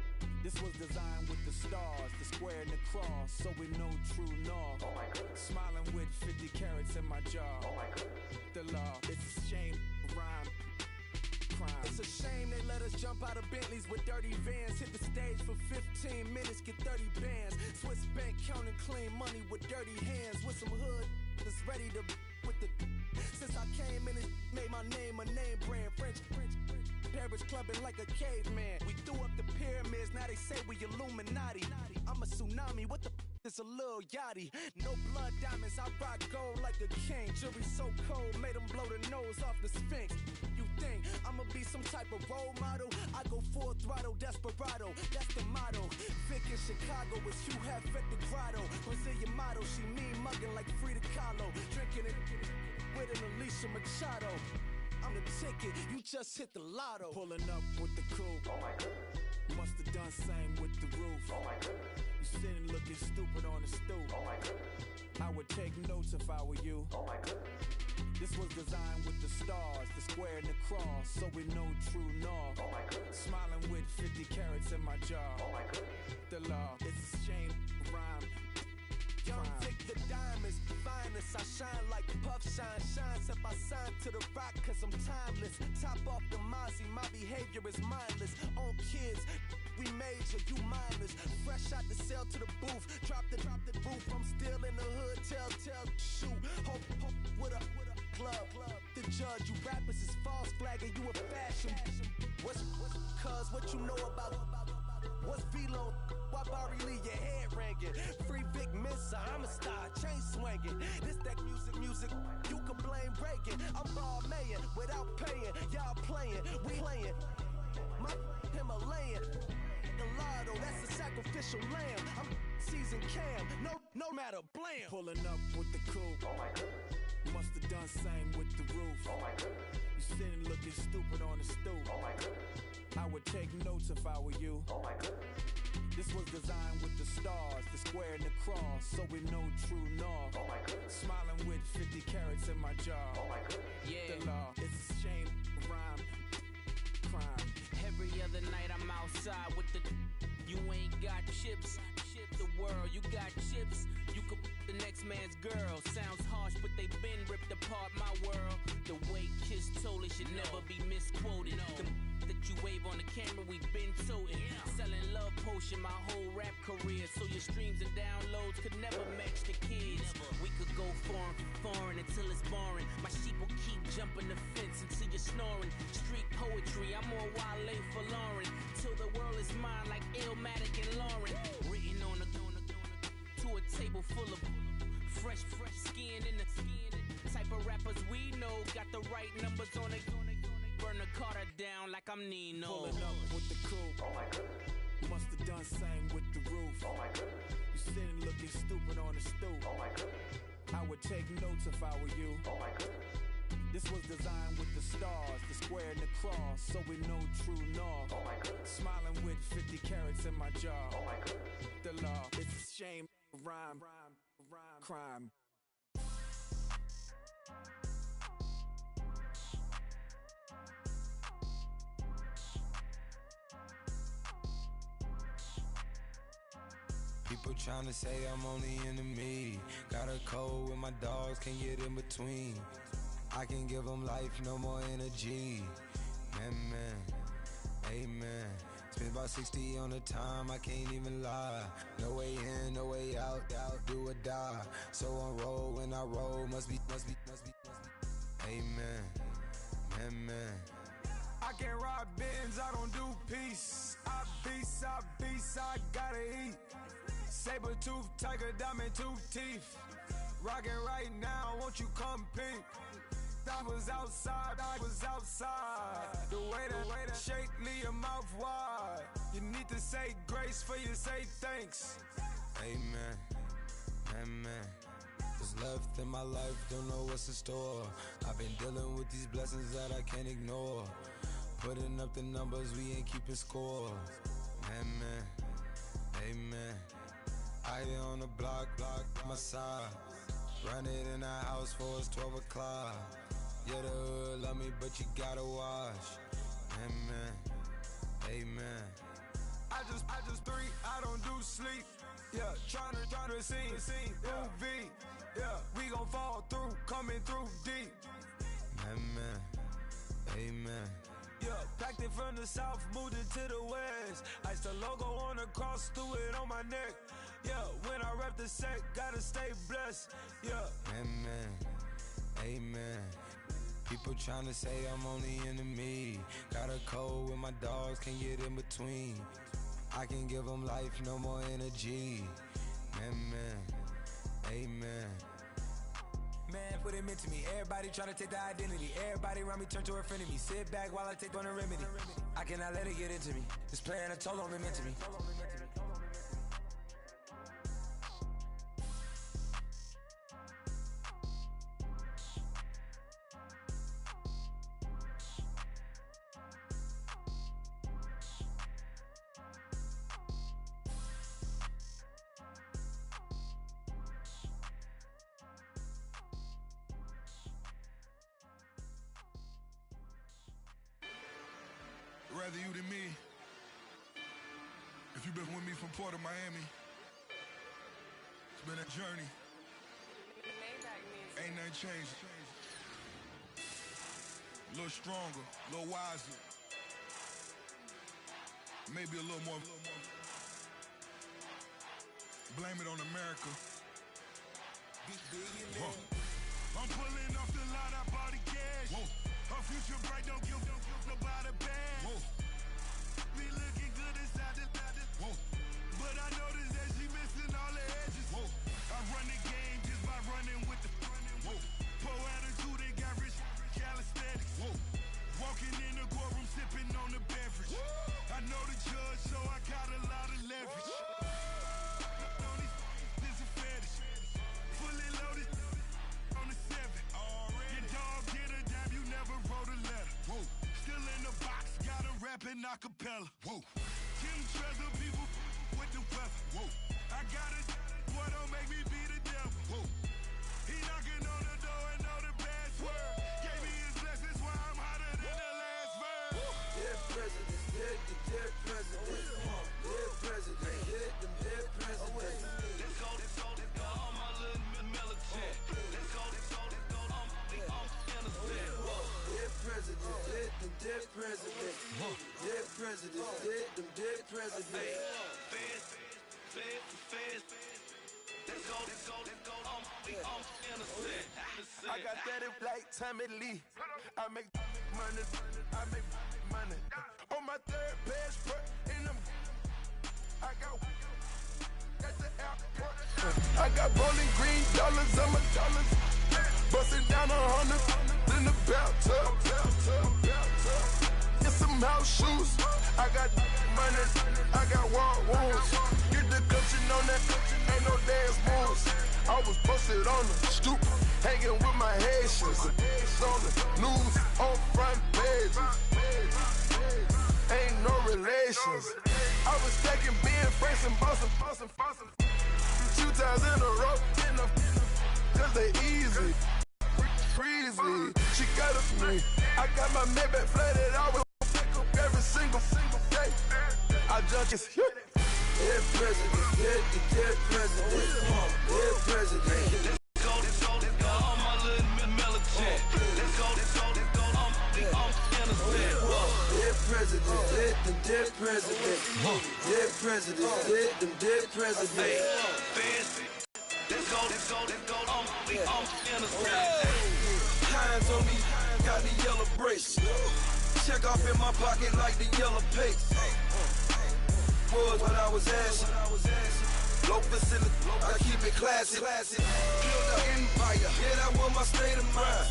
This was designed with the stars, the square and the cross, so we know true north. Oh my goodness. Smiling with 50 carats in my jaw. Oh my goodness. The law, it's a shame, rhyme. Crime. It's a shame they let us jump out of Bentleys with dirty vans. Hit the stage for 15 minutes, get 30 bands. Swiss bank counting clean money with dirty hands. With some hood that's ready to with the. Since I came in, it made my name a name brand. French. Paris clubbing like a caveman. We threw up the pyramids, now they say we Illuminati. I'm a tsunami, what the is a little yachty. No blood diamonds, I rock gold like a king. Jury so cold, made them blow the nose off the Sphinx. You think I'ma be some type of role model? I go full throttle, desperado, that's the motto. Vic in Chicago is Hugh Hef at the grotto. Brazilian model, she mean mugging like Frida Kahlo. Drinking it with an Alicia Machado. I'm the ticket, you just hit the lotto. Pulling up with the crew. Oh my goodness. Must have done same with the roof. Oh my goodness. You sitting looking stupid on the stoop. Oh my goodness. I would take notes if I were you. Oh my goodness. This was designed with the stars, the square and the cross, so we know true north. Oh my goodness. Smiling with 50 carats in my jaw. Oh my goodness. The law, it's a shame, rhyme. Young Vic the diamonds, finest. I shine like puff shine, shines if I sign to the rock cause I'm timeless. Top off the Mozzie, my behavior is mindless. On kids, we major, you minors. Fresh out the cell to the booth, drop the roof. I'm still in the hood, tell, shoot. Hope with a club. The judge, you rappers is false flagging, you a fashion. What's cuz, what you know about? What's Velo? Why Barry leave your head ringing? Free Vic Mensa, I'm a star, chain swinging. This that music, you can blame Reagan. I'm ball mayin' without paying. Y'all playing, we playing. My Himalayan, Gallardo, that's a sacrificial lamb. I'm seasoned cam, no matter, blam. Pulling up with the crew. Oh my goodness. Must have done same with the roof. Oh my goodness. You sitting looking stupid on the stoop. Oh my goodness. I would take notes if I were you. Oh my goodness. This was designed with the stars, the square and the cross, so we know true north. Oh my goodness. Smiling with 50 carats in my jaw. Oh my goodness. Yeah. The law, it's a shame, rhyme, crime. Every other night I'm outside with the. You ain't got chips. The world, you got chips. You could the next man's girl. Sounds harsh, but they been ripped apart my world. The way Kiss told it should never be misquoted. The that you wave on the camera, we been toting. Selling love potion my whole rap career, so your streams and downloads could never match the kids. We could go foreign until it's boring. My sheep will keep jumping the fence until you're snoring. Street poetry, I'm more Wale for Lauren. Till the world is mine like Illmatic and Lauren. Written on to a table full of fresh skin in the type of rappers we know. Got the right numbers on it. Burn the Carter down like I'm Nino. Pulling up with the crew. Oh my goodness. Must have done same with the roof. Oh my goodness. You sitting looking stupid on the stoop. Oh my goodness. I would take notes if I were you. Oh my goodness. This was designed with the stars, the square and the cross, so we know true north. Oh my goodness. Smiling with 50 carats in my jaw. Oh my goodness. The law, it's a shame, rhyme, crime. People tryna say I'm only enemy. Got a code with my dogs, can't get in between. I can give them life, no more energy. Man, amen. Spent about 60 on the time, I can't even lie. No way in, no way out, do or die. So on roll, when I roll, must be. Amen, man. I can ride Benz, I don't do peace. I beast, I gotta eat. Saber tooth, tiger, diamond tooth teeth. Rockin' right now, won't you come peep? I was outside. The way to shake, leave your mouth wide. You need to say grace for you say thanks. Amen, what's left in my life, don't know what's in store. I've been dealing with these blessings that I can't ignore. Putting up the numbers, we ain't keeping score. Amen. I here on the block, my side. Run it in the house for it's 12 o'clock. Yeah, the hood love me, but you gotta watch. Amen. I just three, I don't do sleep. Yeah, tryna see. UV. Yeah, we gon' fall through, coming through deep. Amen. Yeah, packed it from the south, moved it to the west. Iced the logo on the cross, threw it on my neck. Yeah, when I rep the set, gotta stay blessed. Yeah. Amen. People tryna say I'm only enemy. Got a code with my dogs, can't get in between. I can give them life, no more energy. Amen. Man, what it meant to me. Everybody tryna take the identity. Everybody around me turn to a friend of me. Sit back while I take on a remedy. I cannot let it get into me. This playing a toll on me, meant to me. Rather you than me. If you've been with me from Port of Miami, it's been a journey. Ain't nothing changed. A little stronger, a little wiser. Maybe a little more. Blame it on America. I'm pulling off the lot, I bought the cash. Her future bright, don't give nobody bad. Be looking good inside the but I noticed that she missing all the edges. I run the game just by running with the pro attitude, they got rich calisthenics. Walking in the courtroom, sipping on the beverage. I know the judge, so I got a lot of leverage. This a fetish. Fully loaded on the 7. Your dog get a dime, you never wrote a letter. Still in the box, got a rapping acapella. Kim Treasure, people with the weather. I got it, boy, don't make me be the devil. He knocking on the door and know the password. Gave me his blessings, why I'm hotter than the last verse. Dear president, dear president, dear president, dear president. Let's go, all my little military. Let's go, I'm innocent. Dear president, dear president, dear president, dear president. Feds. Let's go, I'm innocent. I got that in like Tommy Lee. I make money. On my third passport, and I got the airport. I got rolling green dollars on my dollars. Busting down 100 in the bathtub. Get some house shoes. I got money. I got war wounds. Get the coaching on that. Ain't no dance moves. I was posted on the stoop. hanging with my Haitians. On the news, on front pages. Ain't no relations. I was stacking being fresh and bustin'. 2 times in a row, cause they easy. Freezy, she got it for me. I got my Maybach flooded, I will pick up every single day. I just dead president, dead president, dead president. Let's go, all my little militant. Let's go, I'm innocent. Dead president, dead president, dead president, dead president. Let's go, I'm innocent. Hands on me, got the yellow brace. Check off in my pocket like the yellow paste. Was what I was asking. Low facility, I keep it classy. Build an empire, yeah, that was my state of mind.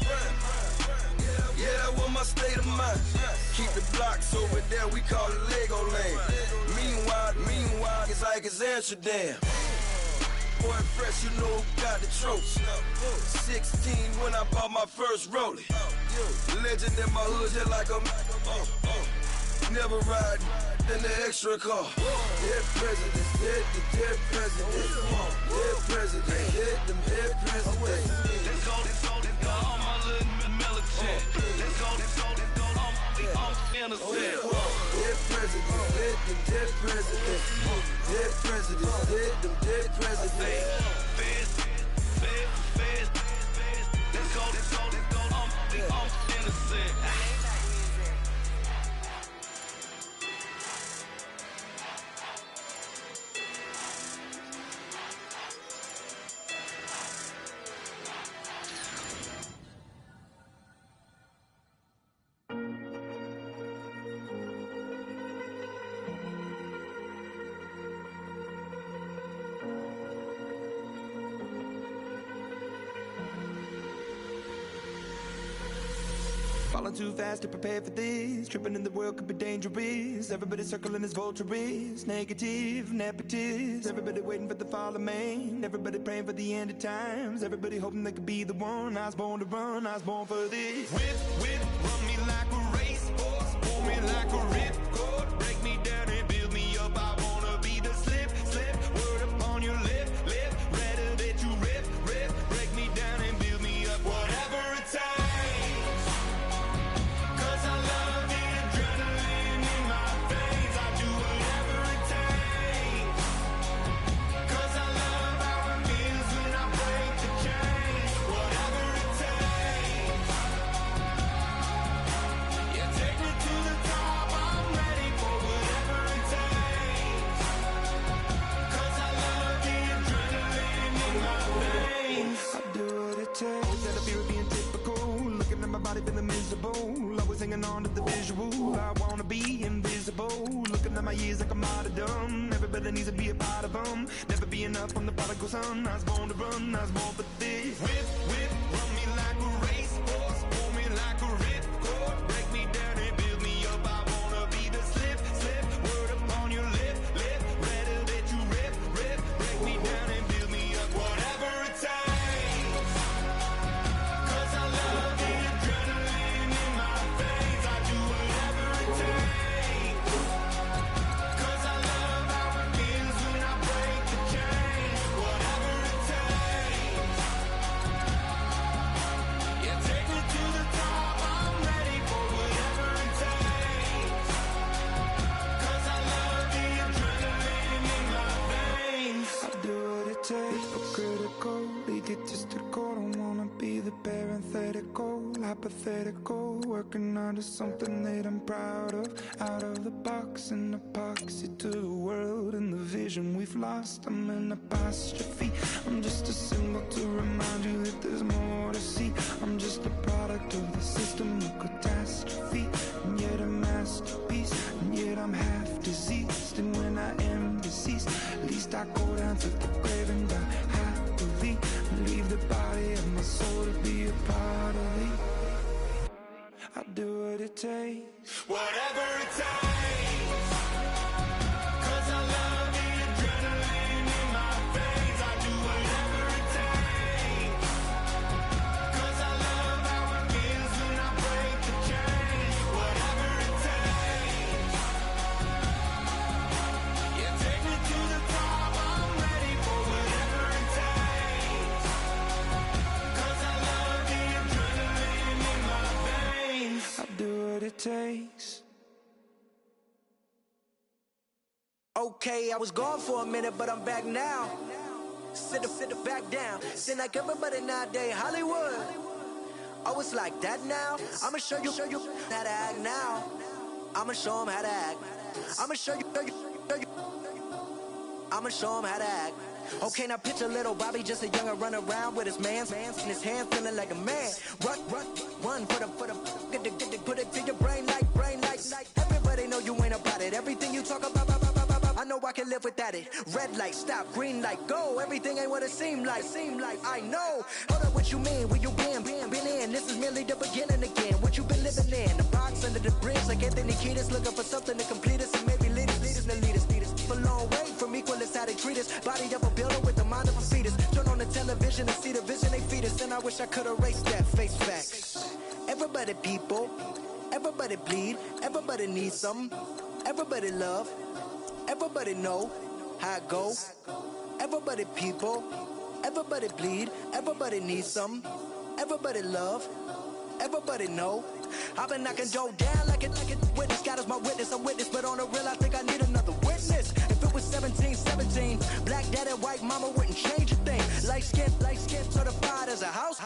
Yeah, that was my state of mind. Keep the blocks over there, we call it Lego land. Meanwhile, it's like it's Amsterdam. Boy fresh, you know who got the tropes. 16 when I bought my first rollie. Legend in my hood, just like a never ride in the extra car. Dead presidents, dead presidents, dead presidents, dead presidents. Let's go, all my little militant. Let's go, I'm innocent. Dead presidents, dead presidents, dead presidents, dead presidents. Let's go, I'm innocent. Falling too fast to prepare for this. Tripping in the world could be dangerous. Everybody circling as vultures. Negative, nepotist. Everybody waiting for the fall of man. Everybody praying for the end of times. Everybody hoping they could be the one. I was born to run, I was born for this. Whip, run me like a racehorse. Pull me like a ripcord. Break me down and build me up. I wanna be the slip. Word upon your lip. Rather that you rip. Break me down and build me up. Whatever it takes. Feeling miserable, always hanging on to the visual. I wanna be invisible, looking at my years like I'm martyrdom. Everybody needs to be a part of them. Never be enough from the prodigal son. I was born to run, I was born for this. Whip, run me like a racehorse. Pull me like a ripcord. Break me down and build me up. I wanna be the slip. Word upon your lip. Rather that you rip. Break me down and build me up. Whatever it takes. 'Cause I love the adrenaline in my veins. I do whatever it takes. 'Cause I love how it feels when I break the chain. Whatever it takes. Yeah, take me to the top. I'm ready for whatever it takes. 'Cause I love the adrenaline in my veins. I do what it takes. For critical, egotistical. Don't wanna be the parenthetical, hypothetical. Working under something that I'm proud of. Out of the box, an epoxy to the world and the vision we've lost. I'm an apostrophe. I'm just a symbol to remind you that there's more to see. I'm just a product of the system of catastrophe, and yet a masterpiece, and yet I'm half diseased. And when I am deceased, at least I go down to the grave and die happily, and leave the body of my soul to be a part of me. I do what it takes. Whatever it takes. 'Cause I love the adrenaline in my veins. I do whatever it takes. takes. Okay, I was gone for a minute, but I'm back now. Sit back down. Seem like everybody nowadays, Hollywood. Oh, it's like that now? I'ma show you how to act now. I'ma show 'em how to act. I'ma show you. I'ma show 'em how to act. Okay, now picture little Bobby, just a younger run around with his man's in his hand, feeling like a man. Run for the put it to your brain like. Everybody know you ain't about it. Everything you talk about, I know I can live without it. Red light, stop, green light, go. Everything ain't what it seemed like. I know. Hold up, what you mean? Where you been in? This is merely the beginning again. What you been living in? The box under the bridge, like Anthony Kiedis, looking for something to complete us and maybe lead us. A long way from equal is how they treat us. Body of a builder with the mind of a fetus. Turn on the television and see the vision they feed us. And I wish I could erase that. Face facts. Everybody people, everybody bleed, everybody needs something. Everybody love, everybody know how it go. Everybody people, everybody bleed, everybody needs something. Everybody love, everybody know. I've been knocking Joe down like it witness. God is my witness, I'm witness, but on the real I think I need another witness. If it was 17, black daddy, white mama wouldn't change a thing. Light skin, certified as a house.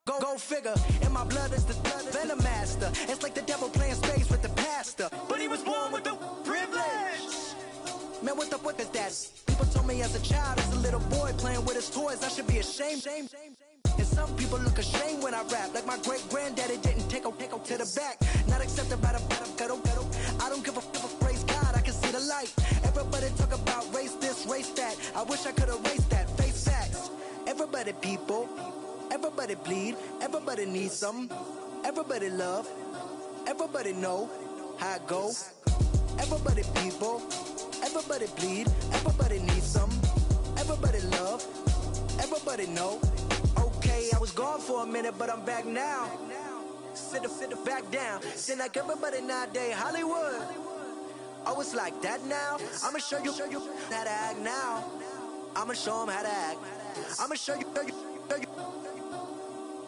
Go figure, in my blood is the venom master. It's like the devil playing space with the pastor. But he was born with the privilege. Man, what the fuck is that? People told me as a child, as a little boy playing with his toys, I should be ashamed. And some people look ashamed when I rap, like my great granddaddy didn't take to the back. Not accepted by the ghetto. I don't give a praise God, I can see the light. Everybody talk about race this, race that. I wish I could erase that. Face facts. Everybody people, everybody bleed, everybody needs something. Everybody love, everybody know how it go. Everybody people, everybody bleed, everybody needs something. Everybody love, everybody know. Okay, I was gone for a minute, but I'm back now. Sit back down. Seem like everybody nowadays, Hollywood. Oh, it's like that now? I'ma show you how to act now. I'ma show 'em how to act. I'ma show you.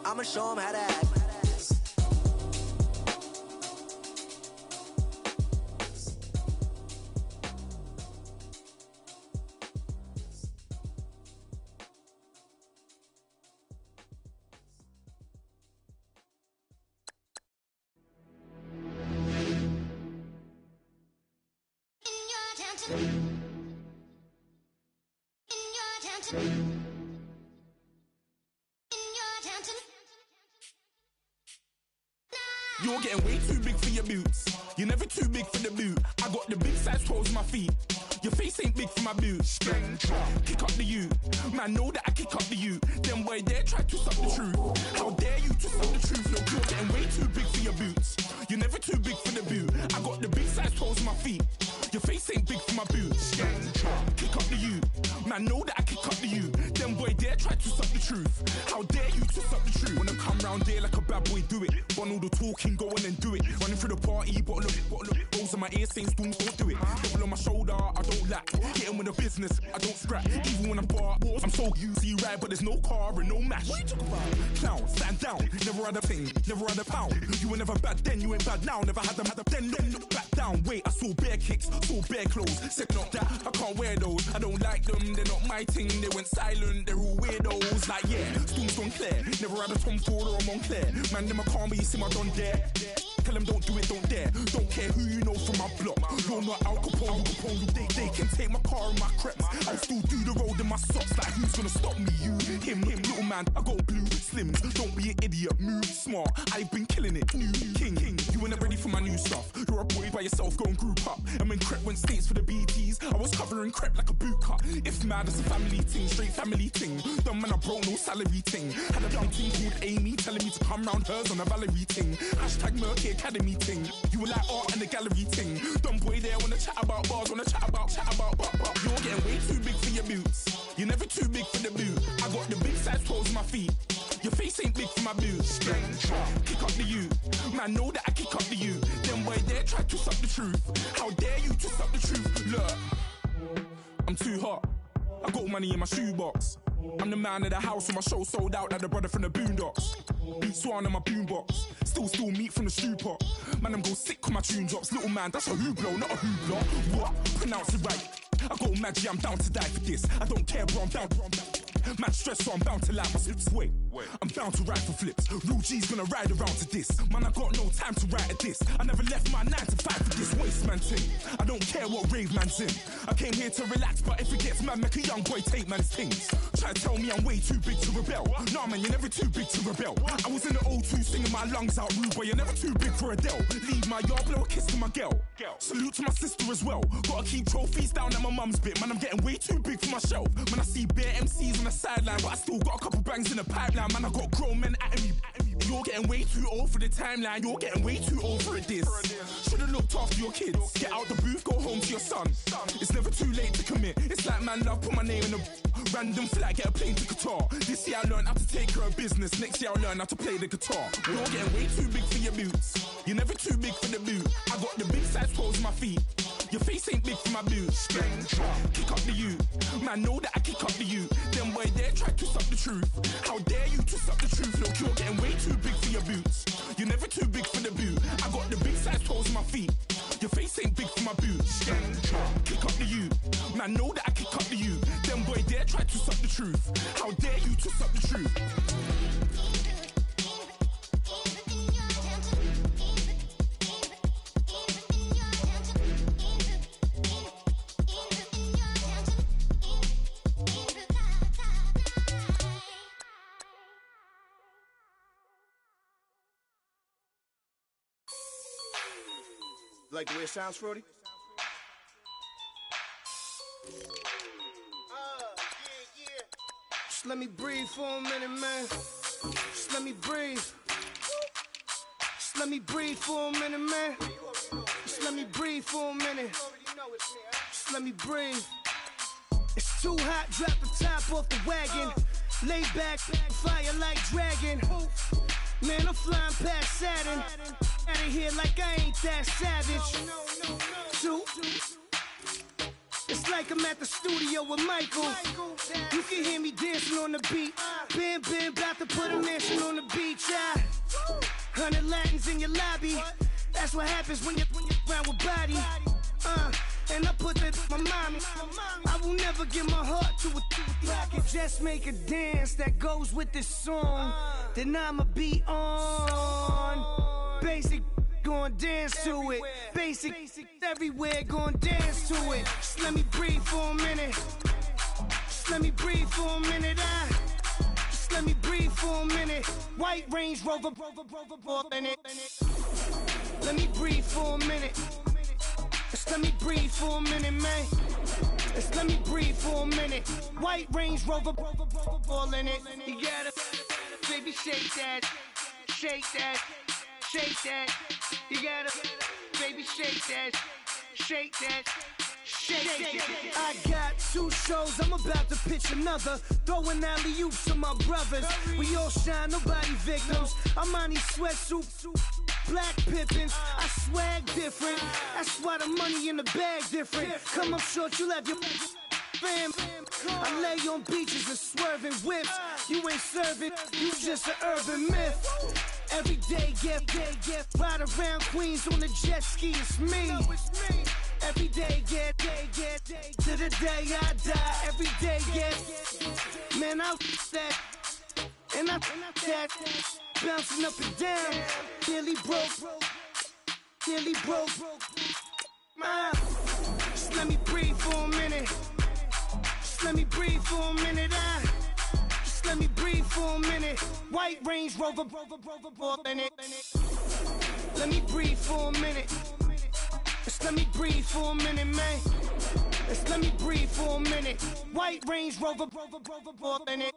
I'ma show 'em how to act. You're getting way too big for your boots. You're never too big for the boot. I got the big size toes on my feet. Your face ain't big for my boots. Kick up the you. Man, know that I kick up the you. Them boy there try to suck the truth. How dare you to suck the truth? Look, you're getting way too big for your boots. You're never too big for the boot. I got the big size toes on my feet. Your face ain't big for my boots. Kick up the you. Man, know that I kick up the you. Them boy there try to suck the truth. How dare you to suck the truth? When I come round there like a bad boy, do it. Want all the talking, go on and do it. Running through the party, bottle up. Rolls in my ear saying storms, don't do it. Double on my shoulder, I don't lack. Getting with the business, I don't scrap. Even when I'm bar, I'm so easy right, but there's no car and no match. What you talking about? Clown, stand down. Never had a thing, never had a pound. You were never bad then, you ain't bad now. Never had them, then look back down. Wait, I saw bare kicks, saw bare clothes. Said not that, I can't wear those. I don't like them, they're not my thing. They went silent, they're all weirdos. Like yeah, storms gone clear. Never had a Tom Ford or a Montclair. Man, them I can't be, see my don dare. Tell them don't do it, don't dare. Don't care who you know from my block. You're not Al Capone, they can take my car and my creps. I'll still do the road in my socks. Like who's gonna stop me? You, him, little man. I got blue slims. Don't be an idiot, move smart. I've been killing it. New king. You were not ready for my new stuff. You're a boy by yourself, go and group up. And when Crep went states for the BTs, I was covering Crep like a boot cut. If mad, it's a family thing, straight family thing. Dumb man, I broke no salary thing. Had a young team called Amy telling me to come round hers on a Valerie thing. Hashtag Murky Academy thing. You were like art and the gallery thing. Dumb boy there wanna chat about bars, wanna chat about. You're getting way too big for your boots. You're never too big for the boot. I got the big size toes on my feet. Your face ain't big for my boots. Kick up the you. Man, know that I kick up the you. Them boy there try to suck the truth. How dare you to suck the truth? Look, I'm too hot. I got money in my shoebox. I'm the man of the house when my show sold out like the brother from the Boondocks. Beat Swan on my boombox. Still meat from the stew pot. Man, I'm go sick when my tune drops. Little man, that's a hooplo, not a hoopla. What? Pronounce it right. I go Maggie, I'm down to die for this. I don't care, bro, I'm down. Man stressed, so I'm bound to lie my slips. Wait, I'm bound to ride for flips. Real G's gonna ride around to this. Man, I got no time to write at this. I never left my 9 to 5 for this waste man thing. I don't care what rave man's in. I came here to relax, but if it gets mad, make a young boy take man's things. Try to tell me I'm way too big to rebel. Nah, man, you're never too big to rebel. I was in the O2 singing my lungs out rude, but you're never too big for Adele. Leave my yard, blow a kiss to my girl. Salute to my sister as well. Gotta keep trophies down at my mum's bit. Man, I'm getting way too big for my shelf. Man, I see bare MCs on the sideline, but I still got a couple bangs in the pipeline. Man, I got grown men at me. You're getting way too old for the timeline. You're getting way too old for this. Should've looked after your kids. Get out the booth, go home to your son. It's never too late to commit. It's like man love, put my name in a random flat, get a plane to Qatar. This year I learned how to take care of business. Next year I'll learn how to play the guitar. You're getting way too big for your boots. You're never too big for the boot. I got the big size toes on my feet. Your face ain't big for my boots. Kick up the you. Man, know that I kick up the you. Them boy there try to suck the truth. How dare you to suck the truth? Look, you're getting way too big for your boots. You're never too big for the boot. I got the big size toes on my feet. Your face ain't big for my boots. Kick up the you. Man, know that I kick up the you. Them boy there try to suck the truth. How dare you to suck the truth? Like the way it sounds, Frody? Just let me breathe for a minute, man. Just let me breathe. Just let me breathe for a minute, man. Just let me breathe for a minute. Just let me breathe. It's too hot, drop the top off the wagon. Lay back, fire like dragon. Man, I'm flying past Saturn. Out of here like I ain't that savage. Two. It's like I'm at the studio with Michael. You can hear me dancing on the beat. Bam, about to put a mansion on the beach. 100 Latins in your lobby. That's what happens when you're around with body. And I put that in my mommy. I will never give my heart to a I can just make a dance that goes with this song. Then I'ma be on. Basic, gon' dance to it. Basic, everywhere, gon' dance to it. Just let me breathe for a minute. Just let me breathe for a minute. Just let me breathe for a minute. White Range Rover, in it. Let me breathe for a minute. Just let me breathe for a minute, man. Just let me breathe for a minute. White Range Rover, all in it. You gotta, baby, shake that, shake that, shake that. You gotta, baby, shake that, shake that. Shake. I got 2 shows, I'm about to pitch another. Throwing alley-oops to my brothers. We all shine, nobody victims. I'm on these sweatsuits, black pippins. I swag different. That's why the money in the bag different. Come up short, you'll have your fam. I lay on beaches and swerving whips. You ain't serving, you just an urban myth. Every day, get ride around Queens on the jet ski, it's me. Every day, get to the day I die. Every day, get, man, I that, and I that, bouncing up and down, nearly broke. Just let me breathe for a minute. Just let me breathe for a minute. Just let me breathe for a minute. White Range Rover, in it. Let me breathe for a minute. Just let me breathe for a minute, man. Just let me breathe for a minute. White Range Rover, in it.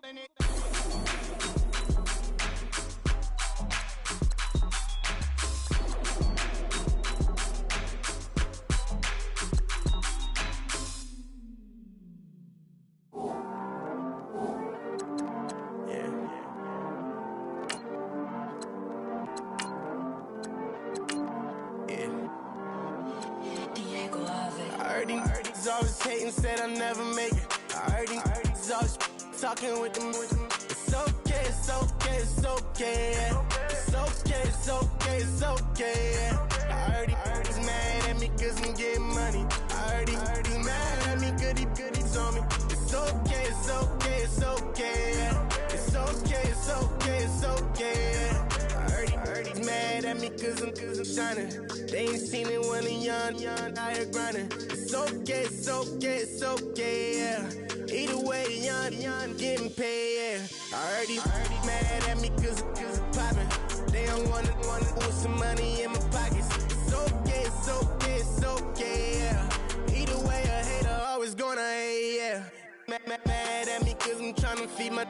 Always hating, said I'll never make it. I heard these always talking with them. It's okay, it's okay, it's okay. It's okay, it's okay, it's okay. I heard he's mad at me cause I'm getting money. I heard he's mad at me cause he's on me. It's okay, it's okay, it's okay. It's okay, it's okay, it's okay. I heard he's mad at me cause I'm shining. They ain't seen it when I'm young, out here grinding. It's okay, it's okay, it's okay, yeah. Either way, young, getting paid, yeah. I heard he's mad at me cause I'm poppin'. They don't wanna put some money in my pockets. It's okay, it's okay, it's okay, yeah. Either way, a hater always gonna hate, yeah. Mad at me cause I'm tryna feed my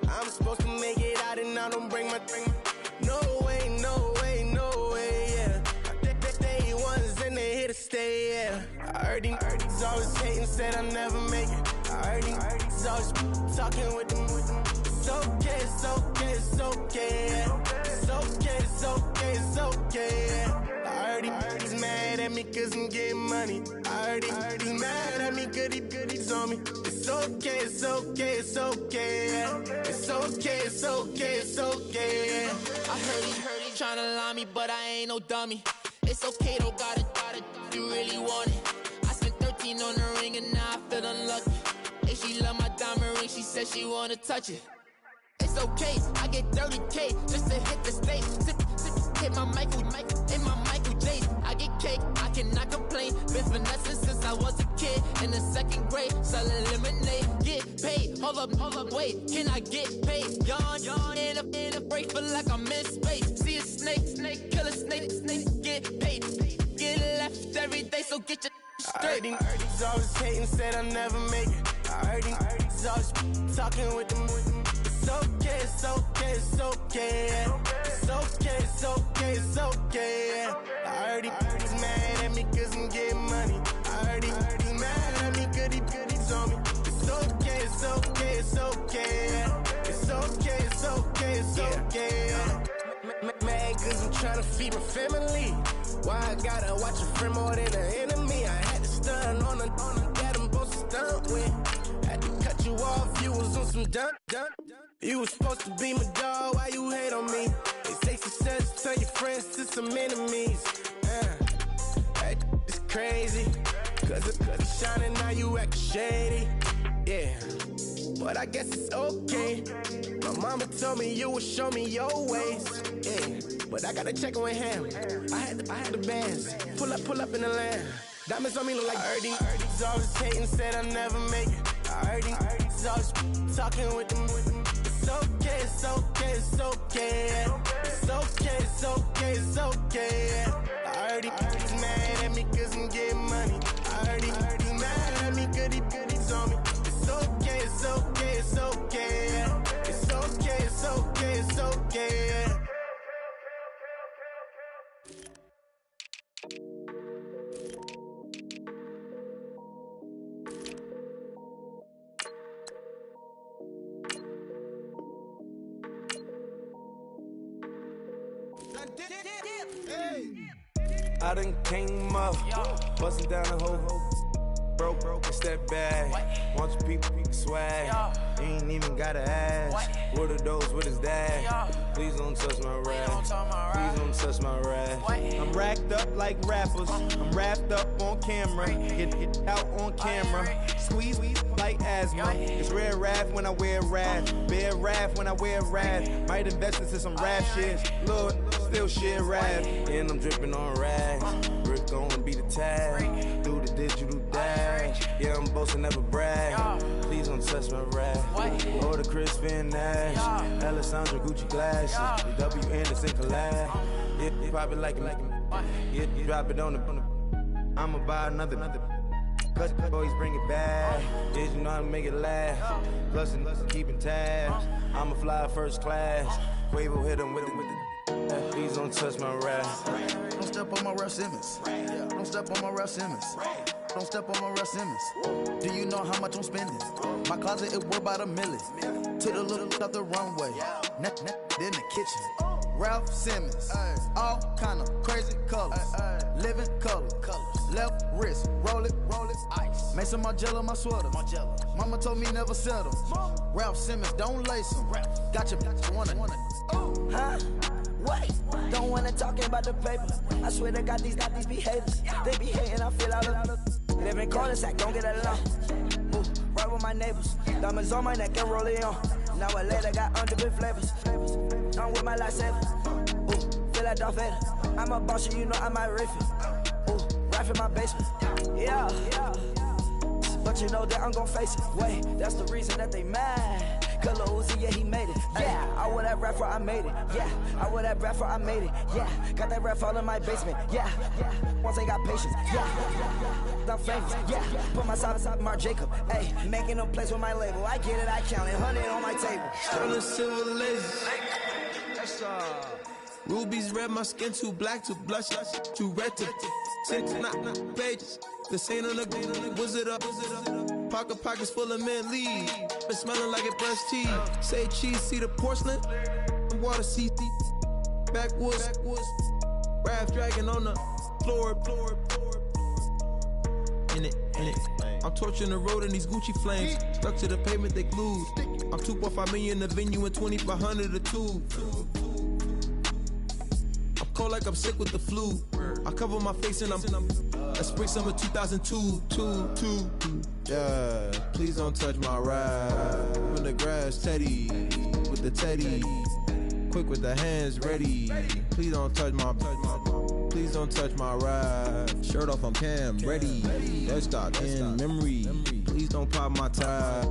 I'm supposed to make it out and I don't bring my no way, no way, no way, yeah. They ones and they here to stay, yeah. I heard he's always hating, said I'll never make it. I heard he's always talking with them. It's okay, it's okay, it's okay, yeah. It's okay, it's okay, it's okay, yeah. I heard he's mad at me cause I'm getting money. I heard he's mad at me cause he's on me. It's okay, it's okay, it's okay, yeah. It's okay, it's okay, it's okay, yeah. I heard he tryna lie me, but I ain't no dummy. It's okay though, got it, you really want it. I spent 13 on the ring and now I feel unlucky. Hey, she love my diamond ring, she said she wanna touch it. It's okay, I get 30K just to hit the stage. Sip, hit my Michael, in my Michael J. I get cake, I cannot complain. Been finessing since I was a kid in the 2nd grade. Selling lemonade, get paid. Hold up, wait, can I get paid? Yawn, in a break, feel like I'm in space. See a snake, kill a snake, get paid. Get left every day, so get your straight. I heard he's always hating, said I'll never make it. I heard he's always talking with them. It's okay, it's okay, it's okay, yeah. It's okay, it's okay, it's okay, yeah. I heard he's mad at me cause I'm getting money. I heard he's mad at me cause he's on me. It's okay, it's okay, it's okay, yeah. It's okay, it's okay, it's okay, yeah. Mad cause I'm tryna feed my family. Why I gotta watch a friend more than an enemy? I had to stun on a that I'm supposed to stunt with. Had to cut you off, you was on some dun. You was supposed to be my dog, why you hate on me? They say success turn your friends to some enemies. That is crazy. Cause it's shining, now you act shady. Yeah, but I guess it's okay. My mama told me you would show me your ways. Yeah, but I gotta check with him. I had the bands. Pull up in the land. Diamonds on me look like I heard he's always hating, said I'll never make it. I heard he's always talking with them. It's okay, it's okay, it's okay. It's okay, it's okay, it's okay. I heard he's mad at me cause I'm getting money. I heard he's mad at me cause he's on me. It's okay, it's okay, it's okay. It's okay, it's okay, it's okay. I done came up, bustin' down the whole broke and step back. Want your people swag, you ain't even gotta ask. What are those, what is that? Please don't touch my rap, please don't touch my rap. I'm racked up like rappers, I'm wrapped up on camera. Get out on camera, squeeze like asthma. It's rare wrath when I wear wrath, bare wrath when I wear wrath. Might invest into some rap shit, Lord, still shit rap. And I'm dripping on rags, Rick gonna be the tag, through the digital dash. Yeah, I'm boasting, never brag. Please don't touch my rap. Or the Chris Finn Nash, Alessandra Gucci glasses, the W Anderson collab. Yeah, you pop it like it. Yeah, you drop it on the. I'ma buy another. Cause boys bring it back. Did you know how to make it last? Plus and keeping tabs. I'ma fly first class. Quavo hit him with it. Please don't touch my rap. Don't step on my Ralph Simmons. Don't step on my Ralph Simmons. Don't step on my Ralph Simmons. Do you know how much I'm spending? My closet is worth about $1 million. Took the little out the runway. In the kitchen. Ralph Simmons. All kind of crazy colors. Living color. Left wrist. Roll it. Ice. Mason Margiela, my sweater. Mama told me never settle. Ralph Simmons, don't lace him. Got your bitch wanna. Huh? Wait, don't wanna talk about the paper. I swear they got these behaviors. They be hating, I feel out of. Live in cul-de-sac, don't get along. Ooh, right with my neighbors. Diamonds on my neck and rolling on. Now I later got underbit flavors. I'm with my lifesaver. Ooh, feel like Darth Vader. I'm a boss, you know I might riff it. Ooh, right in my basement. Yeah. But you know that I'm gon' face it. Wait, that's the reason that they mad. Color Uzi, yeah, he made it. Yeah, I would have rap for I made it. Yeah, I would have rap for I made it. Yeah, got that rap all in my basement. Yeah, once I got patience. Yeah, I'm famous. Yeah, put myself inside Mark Jacob. Hey, making a place with my label. I get it, I count it. 100 on my table. Sterling silver lasers. That's rubies red, my skin too black to blush, too red to six, not pages. This ain't on the wizard up. Pockets full of mint leaves. Been smelling like it brushed teeth. Say cheese, see the porcelain. Water, see backwoods. Raft dragging on the floor. In it. I'm torching the road in these Gucci flames. Stuck to the pavement, they glued. I'm 2.5 million in the venue and 2,500 a tube. I'm cold like I'm sick with the flu. I cover my face and I'm spring summer 2002. Yeah, please don't touch my ride. In the grass, Teddy, with the Teddy. Quick with the hands ready. Please don't touch my ride. Shirt off, I'm Cam, ready. Desktop in memory. Please don't pop my tie.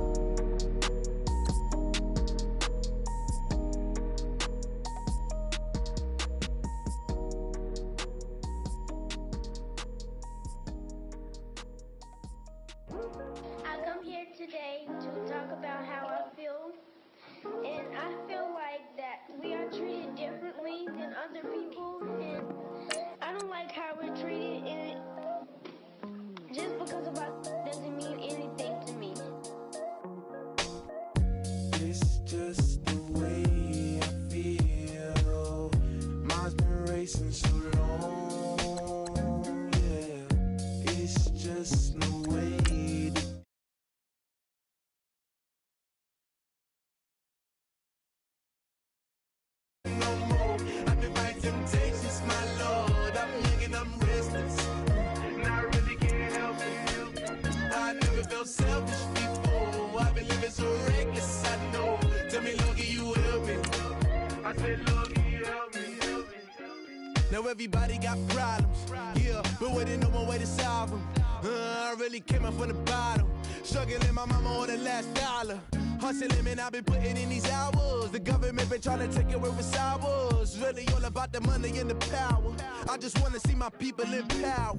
I come here today to talk about how I feel, and I feel like that we are treated differently than other people, and I don't like how we're treated, and just because of us doesn't mean anything to me. It's just the way I feel. Mine's been racing so long. Yeah, it's just the way. I've been fighting temptations, my Lord. I'm young and I'm restless, and I really can't help it. I never felt selfish before. I've been living so reckless, I know. Tell me, Lord, can you help me? I said, Lord, can you help me? Now everybody got problems, yeah, but waiting no one way to solve them. I really came up from the bottom, struggling my mama on the last dollar. Hustling, man, I've been putting in these hours. The government been trying to take away what's ours. Really all about the money and the power. I just wanna see my people in power.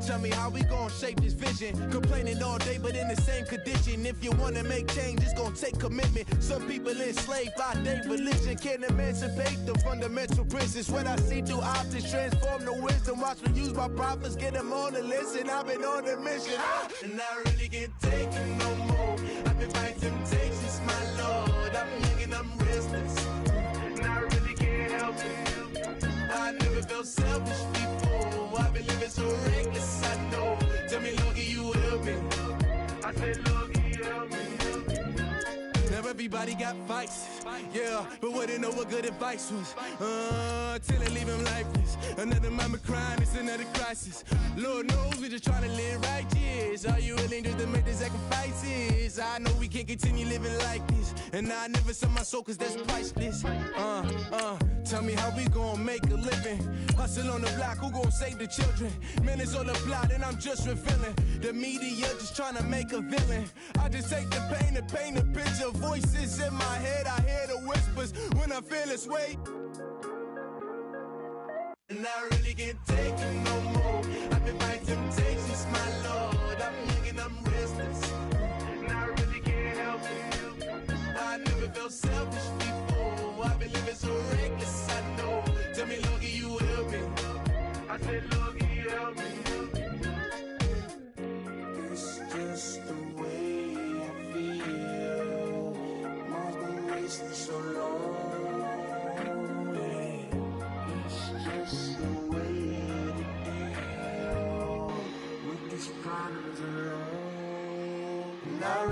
Tell me how we gon' shape this vision. Complaining all day, but in the same condition. If you wanna make change, it's gon' take commitment. Some people enslaved by their religion can't emancipate the fundamental principles. What I see through optics transform the wisdom. Watch me use my prophets, get them on the list, and I've been on a mission. And I really can't take it no more. I've been fighting temptations, my Lord. I'm young and I'm restless, and I really can't help it. I never felt selfish before. I've been living so reckless, I know. Tell me, Lord, can you help me? I said, Lord, can you help me? Now everybody got fights, yeah, but wouldn't know what good advice was. Till they leave him lifeless. Another mama crying, it's another crisis. Lord knows we just trying to live righteous. Are you willing just to make the sacrifices? I know we can't continue living like this, and I never sell my soul cause that's priceless. Tell me how we gon' make a living. Hustle on the block, who gon' save the children? Man, it's all a plot and I'm just revealing. The media just trying to make a villain. I just take the pain and paint a picture. Voices in my head, I hear the whispers when I feel this way. And I really can't take it no more. I've been fighting temptations, my Lord. I'm young and I'm restless, and I really can't help it. I never felt selfish before. I've been living so reckless, I know. Tell me, Lord, can you help me? I said, Lord, can you help me? It's just the way I feel. Mine's been racing so long. It's just the way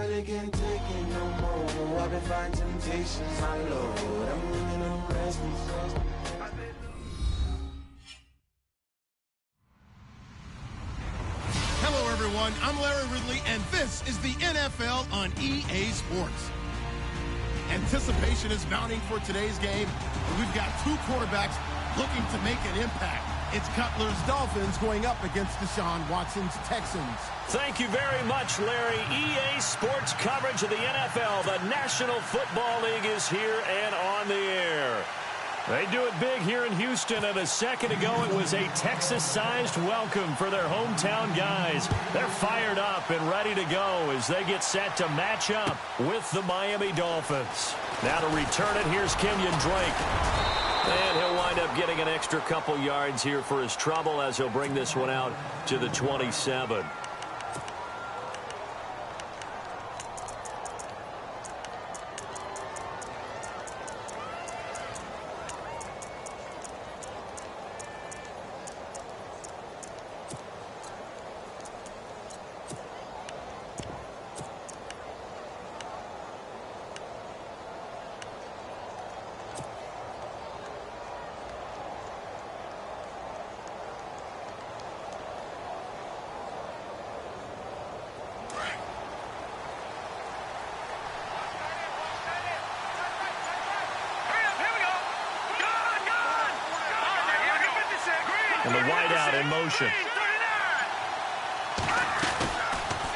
really can't take it no more. I've been fighting temptations, my Lord. I'm running, I'm restless. Hello, everyone. I'm Larry Ridley, and this is the NFL on EA Sports. Anticipation is mounting for today's game. We've got two quarterbacks looking to make an impact. It's Cutler's Dolphins going up against Deshaun Watson's Texans. Thank you very much, Larry. EA Sports coverage of the NFL. The National Football League is here and on the air. They do it big here in Houston, and a second ago it was a Texas-sized welcome for their hometown guys. They're fired up and ready to go as they get set to match up with the Miami Dolphins. Now to return it, here's Kenyon Drake. And he'll wind up getting an extra couple yards here for his trouble as he'll bring this one out to the 27. And the wideout in motion.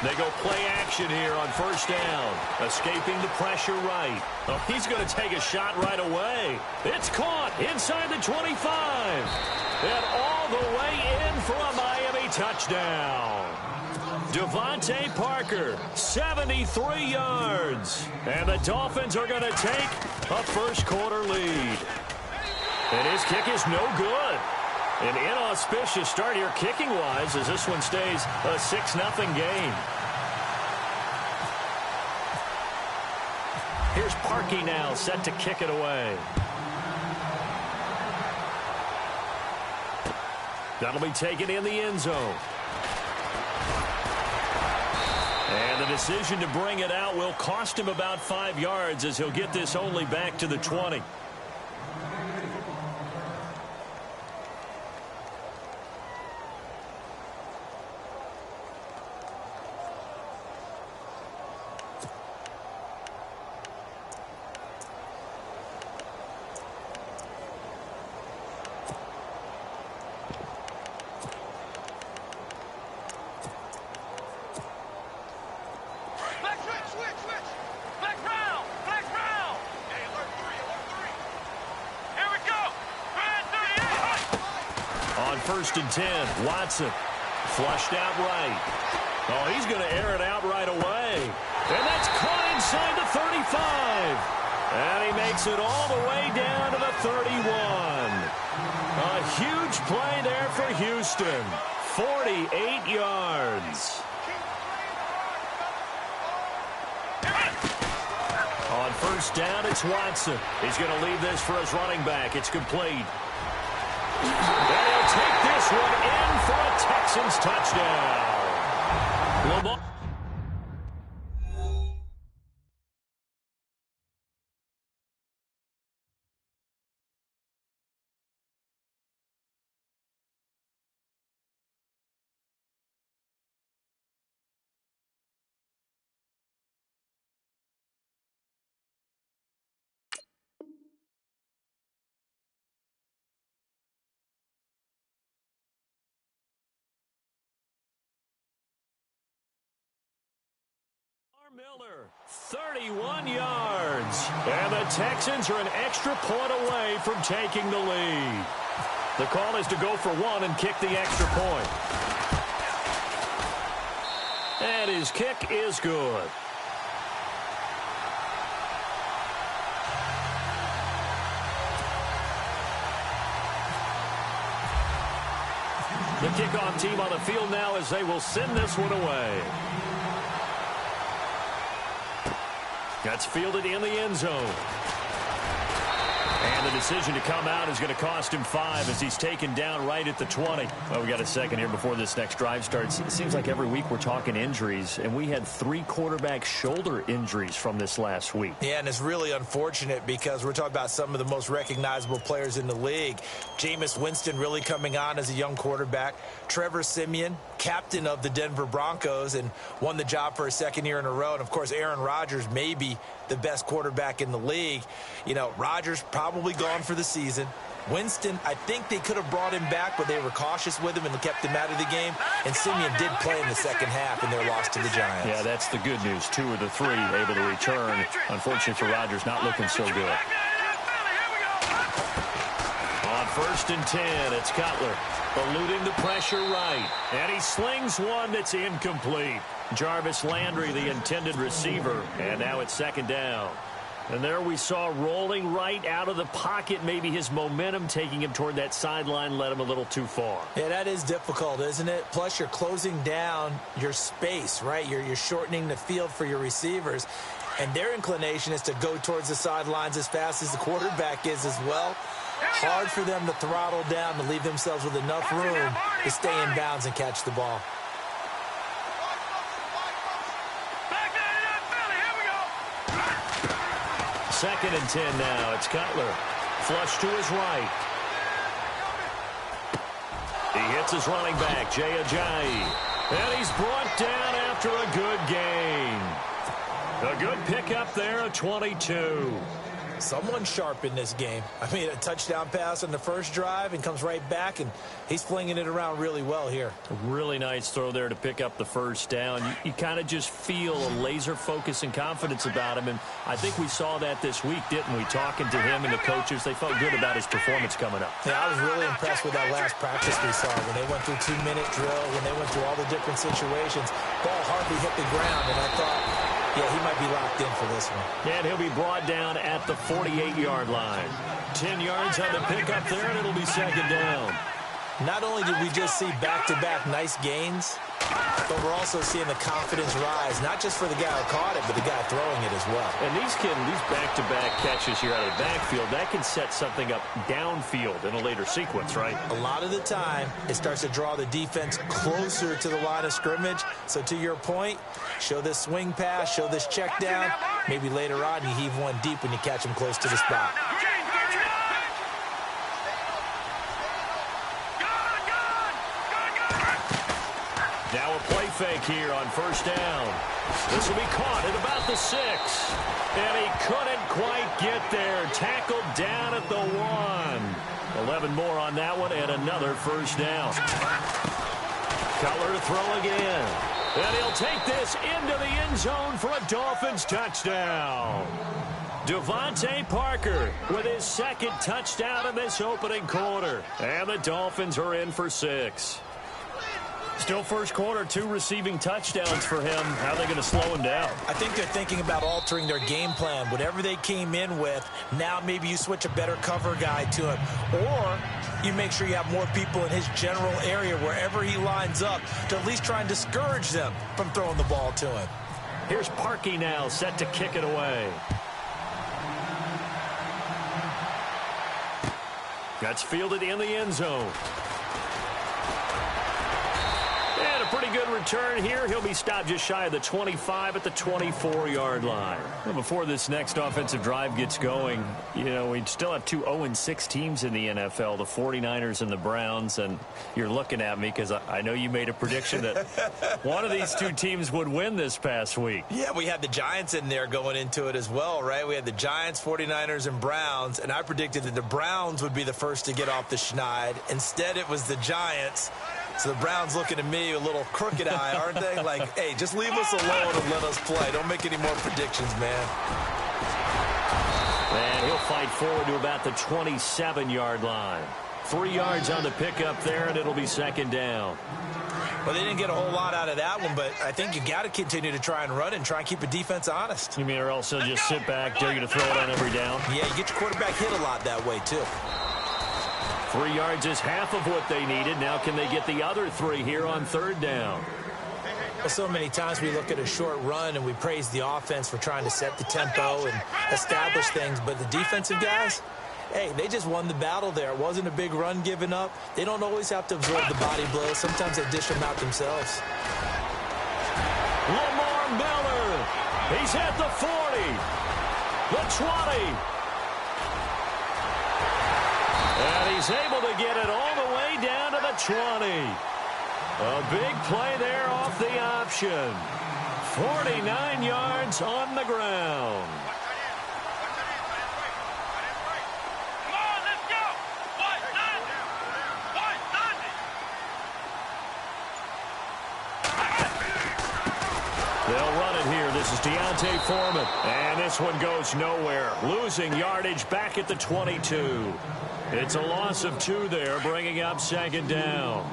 They go play action here on first down. Escaping the pressure right. Oh, he's going to take a shot right away. It's caught inside the 25. And all the way in for a Miami touchdown. Devontae Parker, 73 yards. And the Dolphins are going to take a first quarter lead. And his kick is no good. An inauspicious start here kicking-wise as this one stays a 6-0 game. Here's Parkey now set to kick it away. That'll be taken in the end zone. And the decision to bring it out will cost him about 5 yards as he'll get this only back to the 20. First and 10. Watson flushed out right. Oh, he's going to air it out right away. And that's caught inside the 35. And he makes it all the way down to the 31. A huge play there for Houston. 48 yards. On first down, it's Watson. He's going to leave this for his running back. It's complete. They'll take this one in for a Texans touchdown. Lamar. Miller, 31 yards. And the Texans are an extra point away from taking the lead. The call is to go for one and kick the extra point. And his kick is good. The kickoff team on the field now as they will send this one away. That's fielded in the end zone. And And the decision to come out is going to cost him 5 as he's taken down right at the 20. Well, we got a second here before this next drive starts. It seems like every week we're talking injuries, and we had 3 quarterback shoulder injuries from this last week. Yeah, and it's really unfortunate because we're talking about some of the most recognizable players in the league. Jameis Winston really coming on as a young quarterback. Trevor Siemian, captain of the Denver Broncos, and won the job for a second year in a row. And, of course, Aaron Rodgers may be the best quarterback in the league. You know, Rodgers probably gone for the season. Winston, I think they could have brought him back, but they were cautious with him and kept him out of the game. And Siemian did play in the second half in their loss to the Giants. Yeah, that's the good news. 2 of the 3 able to return. Unfortunately for Rodgers, not looking so good. On 1st and 10, it's Cutler eluding the pressure right. And he slings one that's incomplete. Jarvis Landry, the intended receiver. And now it's 2nd down. And there we saw rolling right out of the pocket. Maybe his momentum taking him toward that sideline led him a little too far. Yeah, that is difficult, isn't it? Plus, you're closing down your space, right? You're shortening the field for your receivers. And their inclination is to go towards the sidelines as fast as the quarterback is as well. Hard for them to throttle down to leave themselves with enough room to stay in bounds and catch the ball. Second and 10 now. It's Cutler. Flush to his right. He hits his running back, Jay Ajayi. And he's brought down after a good gain. A good pickup there, a 22. Someone sharp in this game. I mean, a touchdown pass on the first drive and comes right back, and he's flinging it around really well here. A really nice throw there to pick up the first down. You kind of just feel a laser focus and confidence about him, and I think we saw that this week, didn't we? Talking to him and the coaches, they felt good about his performance coming up. Yeah, I was really impressed with that last practice we saw when they went through 2-minute drill, when they went through all the different situations. Ball hardly hit the ground, and I thought, yeah, he might be locked in for this one. And he'll be brought down at the 48-yard line. 10 yards on the pickup there, and it'll be 2nd down. Not only did we just see back-to-back nice gains, but we're also seeing the confidence rise, not just for the guy who caught it, but the guy throwing it as well. And these back-to-back catches here out of the backfield, that can set something up downfield in a later sequence, right? A lot of the time, it starts to draw the defense closer to the line of scrimmage. So to your point, show this swing pass, show this check down. Maybe later on, you heave one deep when you catch him close to the spot. Now a play fake here on 1st down. This will be caught at about the 6. And he couldn't quite get there. Tackled down at the 1. 11 more on that one and another 1st down. Cutler to throw again. And he'll take this into the end zone for a Dolphins touchdown. Devontae Parker with his 2nd touchdown in this opening quarter. And the Dolphins are in for 6. Still first quarter, 2 receiving touchdowns for him. How are they going to slow him down? I think they're thinking about altering their game plan. Whatever they came in with, now maybe you switch a better cover guy to him. Or you make sure you have more people in his general area wherever he lines up to at least try and discourage them from throwing the ball to him. Here's Parkey now, set to kick it away. That's fielded in the end zone. And a pretty good return here. He'll be stopped just shy of the 25 at the 24-yard line. Well, before this next offensive drive gets going, you know, we still have 2 0-6 teams in the NFL, the 49ers and the Browns. And you're looking at me because I know you made a prediction that one of these 2 teams would win this past week. Yeah, we had the Giants in there going into it as well, right? We had the Giants, 49ers, and Browns. And I predicted that the Browns would be the first to get off the schneid. Instead, it was the Giants. So the Browns looking at me a little crooked eye, aren't they? Like, hey, just leave us alone and let us play. Don't make any more predictions, man. And he'll fight forward to about the 27-yard line. 3 yards on the pickup there, and it'll be 2nd down. Well, they didn't get a whole lot out of that one, but I think you got to continue to try and run and try and keep a defense honest. You mean or else they'll just sit back, dare you to throw it on every down? Yeah, you get your quarterback hit a lot that way, too. 3 yards is half of what they needed. Now can they get the other 3 here on 3rd down? Well, so many times we look at a short run and we praise the offense for trying to set the tempo and establish things, but the defensive guys, Hey, they just won the battle there. It wasn't a big run given up. They don't always have to absorb the body blows. Sometimes they dish them out themselves. Lamar Miller. He's at the 40, the 20. And he's able to get it all the way down to the 20. A big play there off the option. 49 yards on the ground. They'll run it here. This is Deontay Foreman. And this one goes nowhere. Losing yardage back at the 22. It's a loss of 2 there, bringing up second down.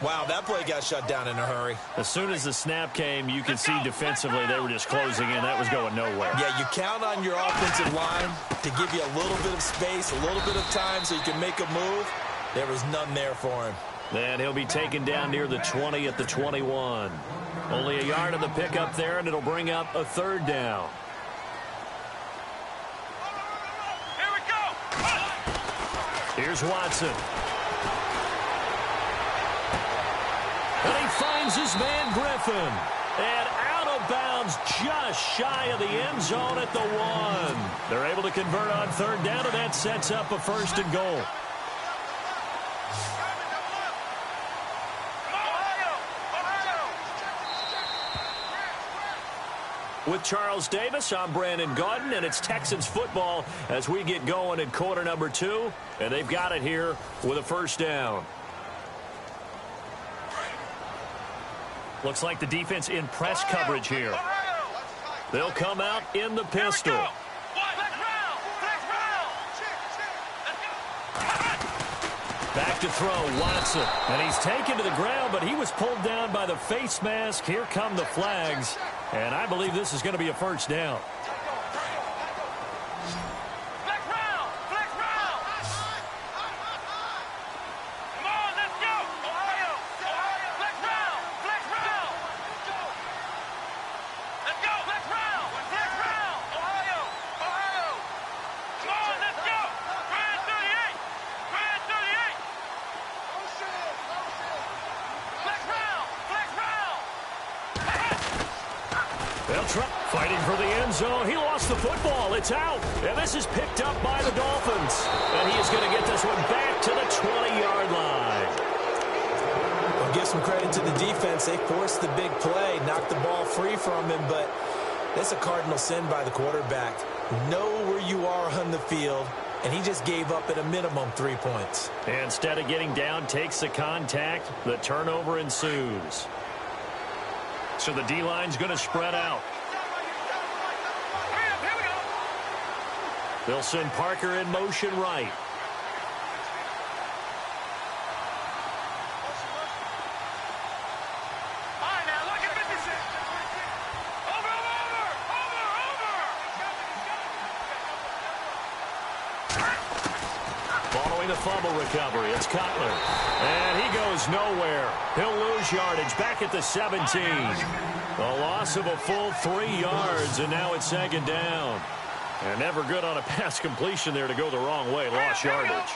Wow, that play got shut down in a hurry. As soon as the snap came, you could see defensively they were just closing in. That was going nowhere. Yeah, you count on your offensive line to give you a little bit of space, a little bit of time so you can make a move. There was none there for him. Then he'll be taken down near the 20 at the 21. Only a yard of the pickup there, and it'll bring up a third down. Here we go. Here's Watson. And he finds his man Griffin. And out of bounds just shy of the end zone at the 1. They're able to convert on third down, and that sets up a first and goal. With Charles Davis, I'm Brandon Gaudin, and it's Texans football as we get going in quarter number 2. And they've got it here with a first down. Looks like the defense in press coverage here. They'll come out in the pistol. Back to throw, Watson. And he's taken to the ground, but he was pulled down by the face mask. Here come the flags. And I believe this is going to be a first down. Fighting for the end zone. He lost the football. It's out. And this is picked up by the Dolphins. And he is going to get this one back to the 20-yard line. I'll give some credit to the defense. They forced the big play, knocked the ball free from him, but that's a cardinal sin by the quarterback. Know where you are on the field, and he just gave up at a minimum 3 points. And instead of getting down, takes the contact. The turnover ensues. So the D-line's going to spread out. They'll send Parker in motion right. Following the fumble recovery, it's Cutler. And he goes nowhere. He'll lose yardage back at the 17. A loss of a full 3 yards, and now it's second down. And never good on a pass completion there to go the wrong way. Lost yardage.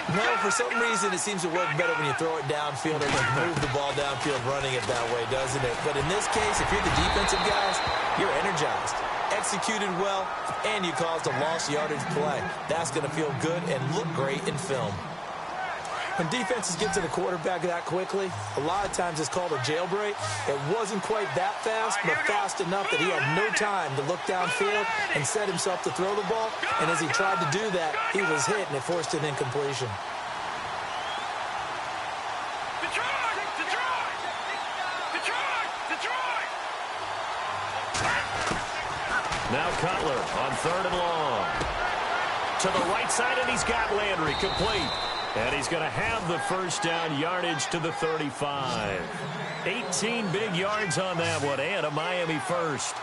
No, for some reason it seems to work better when you throw it downfield or like move the ball downfield running it that way, doesn't it? But in this case, if you're the defensive guys, you're energized, executed well, and you caused a lost yardage play. That's going to feel good and look great in film. When defenses get to the quarterback that quickly, a lot of times it's called a jailbreak. It wasn't quite that fast, but fast enough that he had no time to look downfield and set himself to throw the ball. And as he tried to do that, he was hit, and it forced an incompletion. Now Cutler on third and long. To the right side, and he's got Landry complete. And he's going to have the first down, yardage to the 35. 18 big yards on that one, and a Miami first.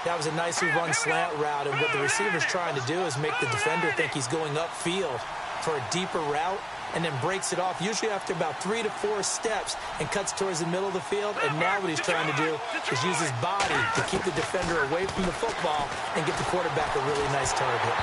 That was a nicely run slant route, and what the receiver's trying to do is make the defender think he's going upfield for a deeper route, and then breaks it off, usually after about 3 to 4 steps, and cuts towards the middle of the field. And now what he's trying to do is use his body to keep the defender away from the football and get the quarterback a really nice target.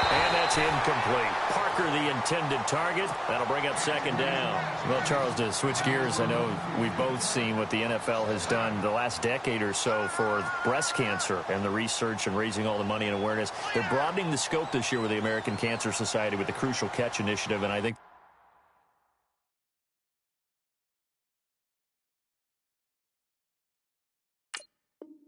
And that's incomplete. Parker, the intended target. That'll bring up second down. Well, Charles, to switch gears, I know we've both seen what the NFL has done the last decade or so for breast cancer and the research and raising all the money and awareness. They're broadening the scope this year with the American Cancer Society with the Crucial Catch Initiative, and I think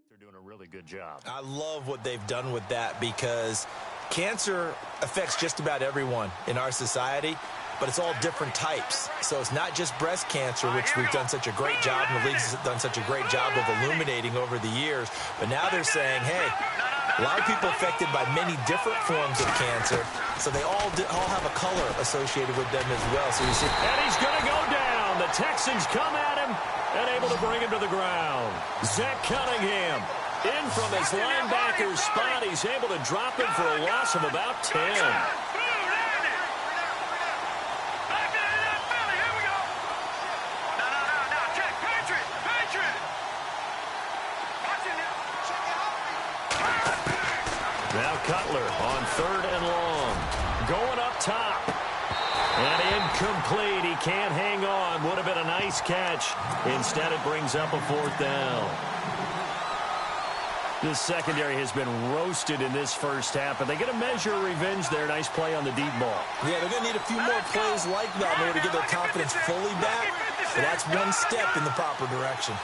they're doing a really good job. I love what they've done with that because cancer affects just about everyone in our society, but it's all different types. So it's not just breast cancer, which we've done such a great job, and the league's done such a great job of illuminating over the years. But now they're saying, hey, a lot of people affected by many different forms of cancer, so they all have a color associated with them as well. So you see, and he's going to go down. The Texans come at him and able to bring him to the ground. Zach Cunningham in from his linebacker's spot. He's able to drop him for a loss of about 10. Now Cutler on 3rd and long. Going up top. And incomplete. He can't hang on. Would have been a nice catch. Instead, it brings up a 4th down. This secondary has been roasted in this first half, but they get a measure of revenge there. Nice play on the deep ball. Yeah, they're going to need a few more plays like that in order to get their confidence fully back. But that's one step in the proper direction.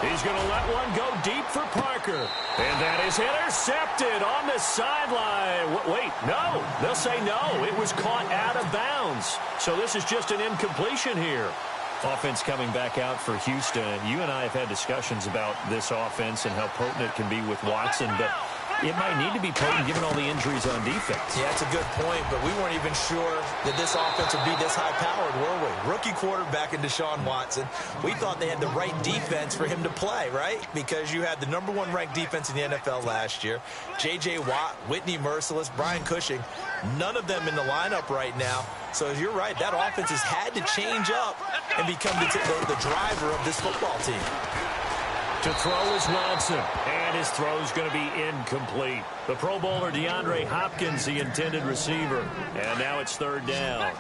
He's going to let one go deep for Parker. And that is intercepted on the sideline. Wait, no. They'll say no. It was caught out of bounds. So this is just an incompletion here. Offense coming back out for Houston. You and I have had discussions about this offense and how potent it can be with Watson, but it might need to be potent given all the injuries on defense. Yeah, that's a good point, but we weren't even sure that this offense would be this high-powered, were we? Rookie quarterback in Deshaun Watson. We thought they had the right defense for him to play, right? Because you had the #1 ranked defense in the NFL last year. J.J. Watt, Whitney Merciless, Brian Cushing, none of them in the lineup right now. So you're right, that offense has had to change up and become the driver of this football team. To throw is Watson, and his throw is going to be incomplete. The Pro Bowler DeAndre Hopkins, the intended receiver, and now it's 3rd down.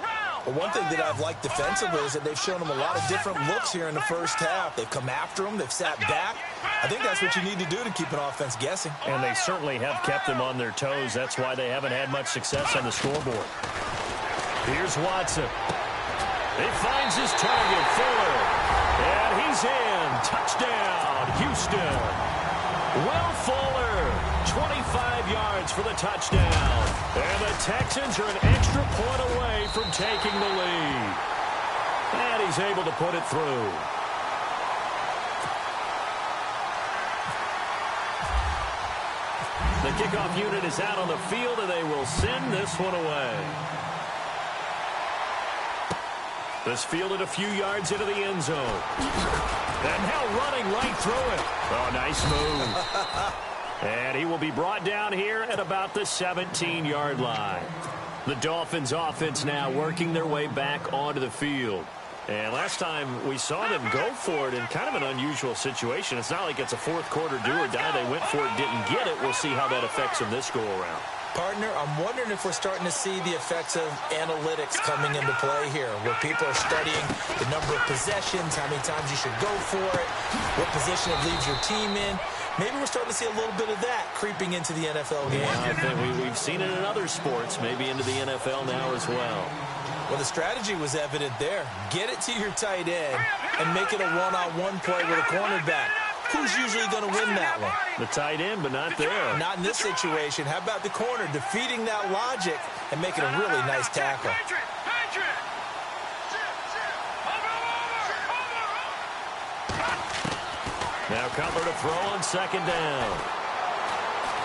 Well, one thing that I've liked defensively is that they've shown them a lot of different looks here in the first half. They've come after them. They've sat back. I think that's what you need to do to keep an offense guessing. And they certainly have kept them on their toes. That's why they haven't had much success on the scoreboard. Here's Watson. He finds his target, Fuller. And he's in. Touchdown, Houston. Will Fuller, 25 yards for the touchdown. And the Texans are an extra point away from taking the lead. And he's able to put it through. The kickoff unit is out on the field, and they will send this one away. This fielded a few yards into the end zone. And now running right through it. Oh, nice move. And he will be brought down here at about the 17-yard line. The Dolphins offense now working their way back onto the field. And last time we saw them go for it in kind of an unusual situation. It's not like it's a fourth quarter do or die. They went for it, didn't get it. We'll see how that affects them this go-around. Partner, I'm wondering if we're starting to see the effects of analytics coming into play here, where people are studying the number of possessions, how many times you should go for it, what position it leaves your team in. Maybe we're starting to see a little bit of that creeping into the NFL game. Yeah, I think we've seen it in other sports, maybe into the NFL now as well. Well, the strategy was evident there. Get it to your tight end and make it a one-on-one play with a cornerback. Who's usually going to win that one? The tight end, but not there. Not in this situation. How about the corner defeating that logic and making a really nice tackle? Now Cutler to throw on 2nd down.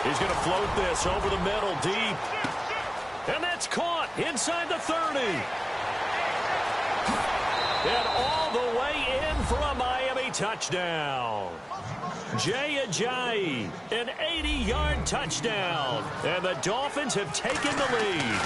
He's going to float this over the middle deep. And that's caught inside the 30. And all the way in for a Miami touchdown. Jay Ajayi, an 80-yard touchdown. And the Dolphins have taken the lead.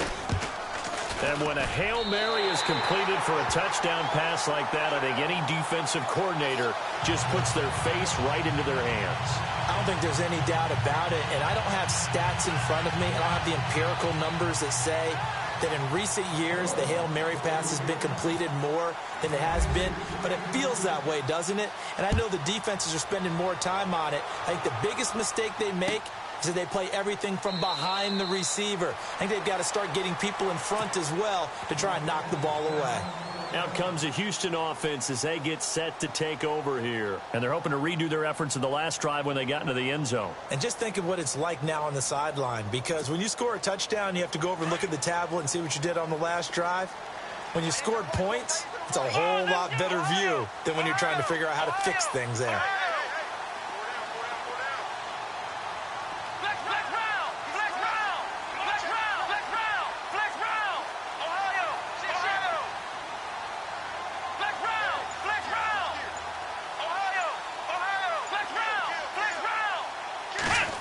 And when a Hail Mary is completed for a touchdown pass like that, I think any defensive coordinator just puts their face right into their hands. I don't think there's any doubt about it, and I don't have stats in front of me. I don't have the empirical numbers that say that in recent years the Hail Mary pass has been completed more than it has been, but it feels that way, doesn't it? And I know the defenses are spending more time on it. I think the biggest mistake they make is that they play everything from behind the receiver. I think they've got to start getting people in front as well to try and knock the ball away. Out comes the Houston offense as they get set to take over here. And they're hoping to redo their efforts in the last drive when they got into the end zone. And just think of what it's like now on the sideline, because when you score a touchdown, you have to go over and look at the tablet and see what you did on the last drive. When you scored points, it's a whole lot better view than when you're trying to figure out how to fix things there.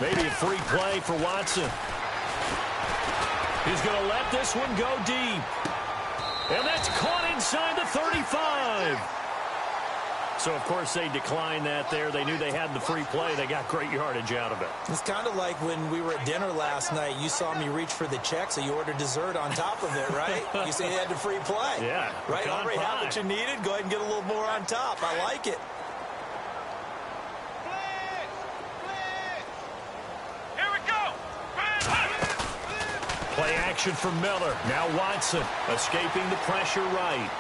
Maybe a free play for Watson. He's going to let this one go deep. And that's caught inside the 35. So, of course, they declined that there. They knew they had the free play. They got great yardage out of it. It's kind of like when we were at dinner last night. You saw me reach for the check, so you ordered dessert on top of it, right? You say you had the free play. Yeah. Right? Already had what you needed. Go ahead and get a little more on top. I like it. Play action for Miller. Now Watson escaping the pressure right.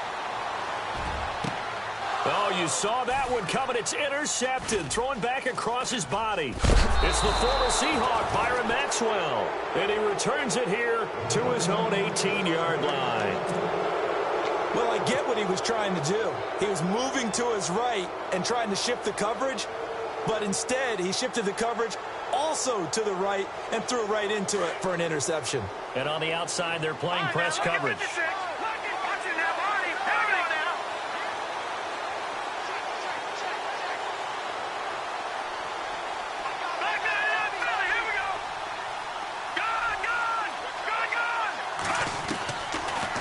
Oh, you saw that one coming. It's intercepted. Throwing back across his body. It's the former Seahawk, Byron Maxwell. And he returns it here to his own 18-yard line. Well, I get what he was trying to do. He was moving to his right and trying to shift the coverage. But instead, he shifted the coverage also to the right and threw right into it for an interception. And on the outside, they're playing press coverage.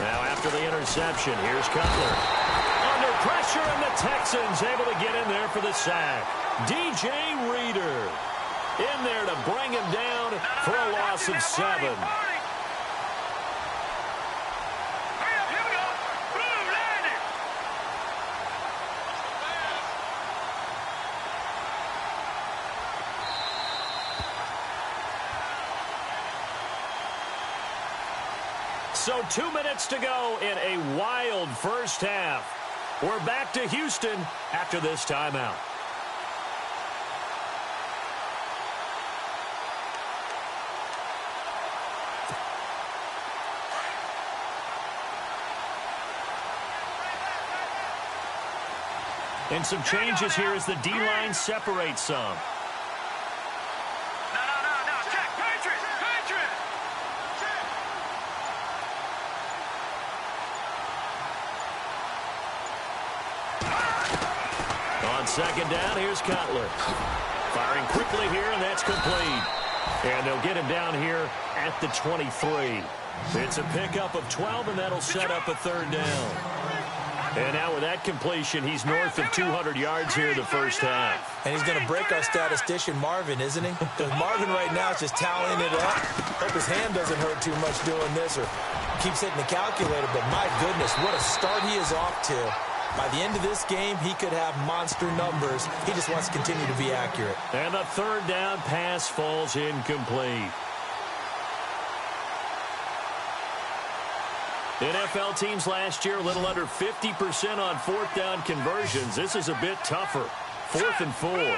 Now after the interception, here's Cutler. Under pressure, and the Texans able to get in there for the sack. DJ Reader in there to bring him down for a loss of 7. So 2 minutes to go in a wild first half. We're back to Houston after this timeout. And some changes here as the D-line separates some. On second down, here's Cutler. Firing quickly here, and that's complete. And they'll get him down here at the 23. It's a pickup of 12, and that'll set up a third down. And now with that completion, he's north of 200 yards here in the first half. And he's going to break our statistician, Marvin, isn't he? Because Marvin right now is just tallying it up. Hope his hand doesn't hurt too much doing this or keeps hitting the calculator. But my goodness, what a start he is off to. By the end of this game, he could have monster numbers. He just wants to continue to be accurate. And the third down pass falls incomplete. NFL teams last year a little under 50% on fourth down conversions. This is a bit tougher. 4th and 4.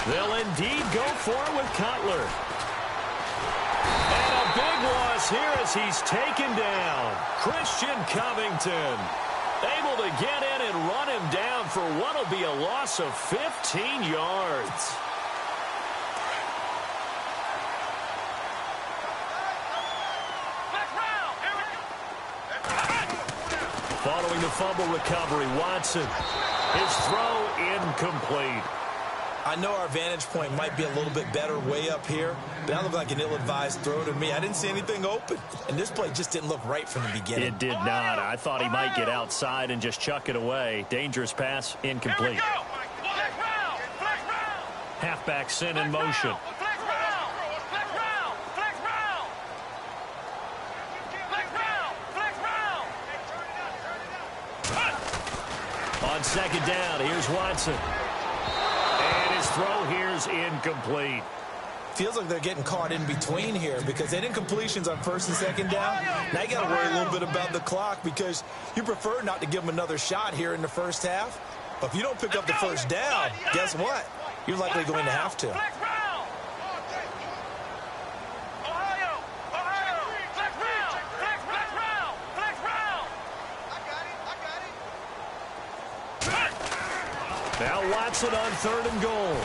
They'll indeed go for it with Cutler. And a big loss loss here as he's taken down. Christian Covington able to get in and run him down for what will be a loss of 15 yards. Following the fumble recovery, Watson. His throw incomplete. I know our vantage point might be a little bit better way up here, but that looked like an ill-advised throw to me. I didn't see anything open, and this play just didn't look right from the beginning. It did not. I thought he might get outside and just chuck it away. Dangerous pass, incomplete. Halfback sent in motion. On second down, here's Watson. And his throw here's incomplete. Feels like they're getting caught in between here because they didn't incompletions on first and second down. Now you got to worry a little bit about the clock because you prefer not to give them another shot here in the first half. But if you don't pick up the first down, guess what? You're likely going to have to. Now Watson on 3rd and goal.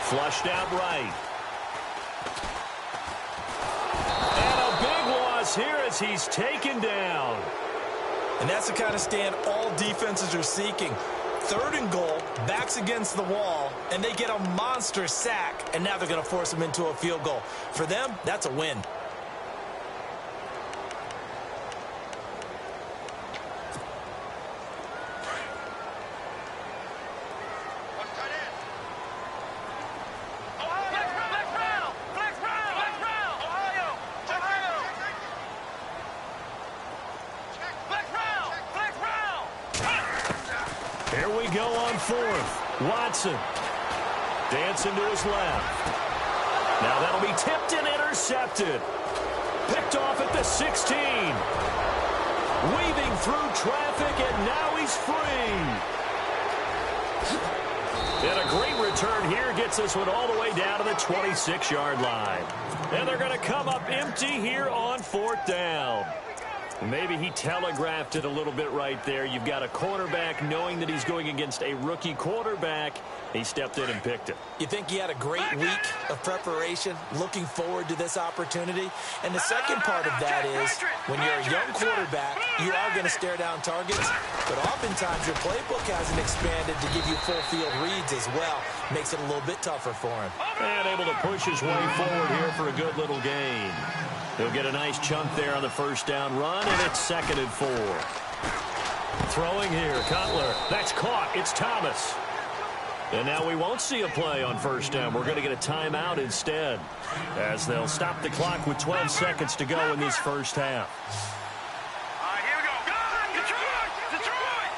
Flushed out right. And a big loss here as he's taken down. And that's the kind of stand all defenses are seeking. 3rd and goal, backs against the wall, and they get a monster sack. And now they're going to force them into a field goal. For them, that's a win. Here we go on 4th. Watson dancing to his left. Now that'll be tipped and intercepted. Picked off at the 16. Weaving through traffic, and now he's free. And a great return here gets this one all the way down to the 26-yard line. And they're going to come up empty here on 4th down. Maybe he telegraphed it a little bit right there. You've got a cornerback knowing that he's going against a rookie quarterback. He stepped in and picked it. You think he had a great week of preparation, looking forward to this opportunity? And the second part of that is, when you're a young quarterback, you are going to stare down targets, but oftentimes your playbook hasn't expanded to give you full field reads as well. Makes it a little bit tougher for him. And able to push his way forward here for a good little gain. He'll get a nice chunk there on the first down run, and it's 2nd and 4. Throwing here, Cutler. That's caught. It's Thomas. And now we won't see a play on first down. We're going to get a timeout instead, as they'll stop the clock with 12 seconds to go in this first half. All right, here we go. Go on, Detroit! Detroit!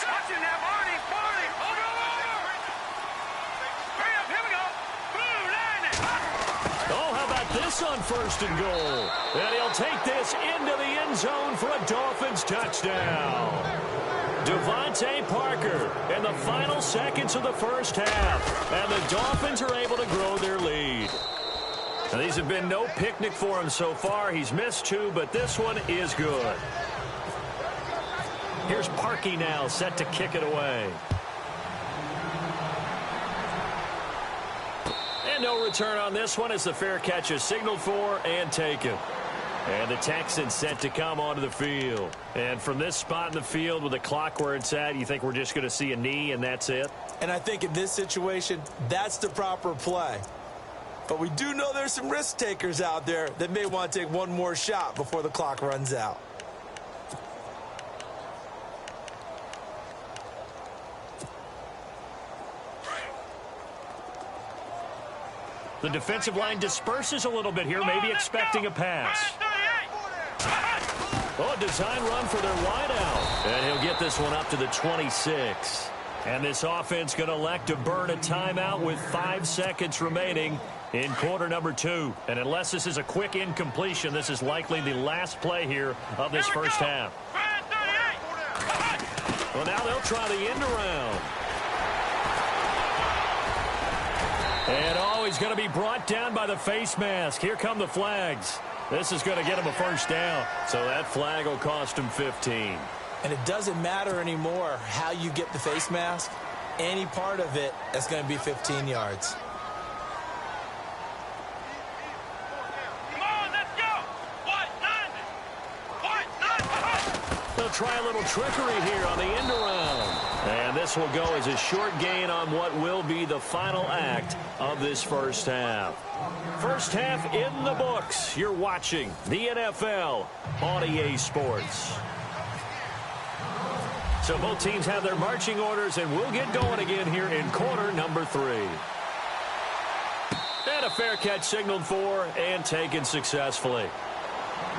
Watching that, Marty! Marty! Over! Hurry up, here we go! Boom, line it! Oh, how about this on 1st and goal? And he'll take this into the end zone for a Dolphins touchdown. Devontae Parker in the final seconds of the first half. And the Dolphins are able to grow their lead. Now, these have been no picnic for him so far. He's missed 2, but this one is good. Here's Parkey now, set to kick it away. And no return on this one as the fair catch is signaled for and taken. And the Texans set to come onto the field. And from this spot in the field with the clock where it's at, you think we're just going to see a knee and that's it? And I think in this situation, that's the proper play. But we do know there's some risk takers out there that may want to take one more shot before the clock runs out. The defensive line disperses a little bit here, maybe expecting a pass. Oh, a design run for their wideout. And he'll get this one up to the 26. And this offense going to elect to burn a timeout with 5 seconds remaining in quarter number 2. And unless this is a quick incompletion, this is likely the last play here of this first half. Well, now they'll try the end around. And he's going to be brought down by the face mask. Here come the flags. This is going to get him a first down. So that flag will cost him 15. And it doesn't matter anymore how you get the face mask. Any part of it, that's going to be 15 yards. Come on, let's go. They'll try a little trickery here on the end around. And this will go as a short gain on what will be the final act of this first half. First half in the books. You're watching the NFL on EA Sports. So both teams have their marching orders, and we'll get going again here in quarter number 3. And a fair catch signaled for and taken successfully.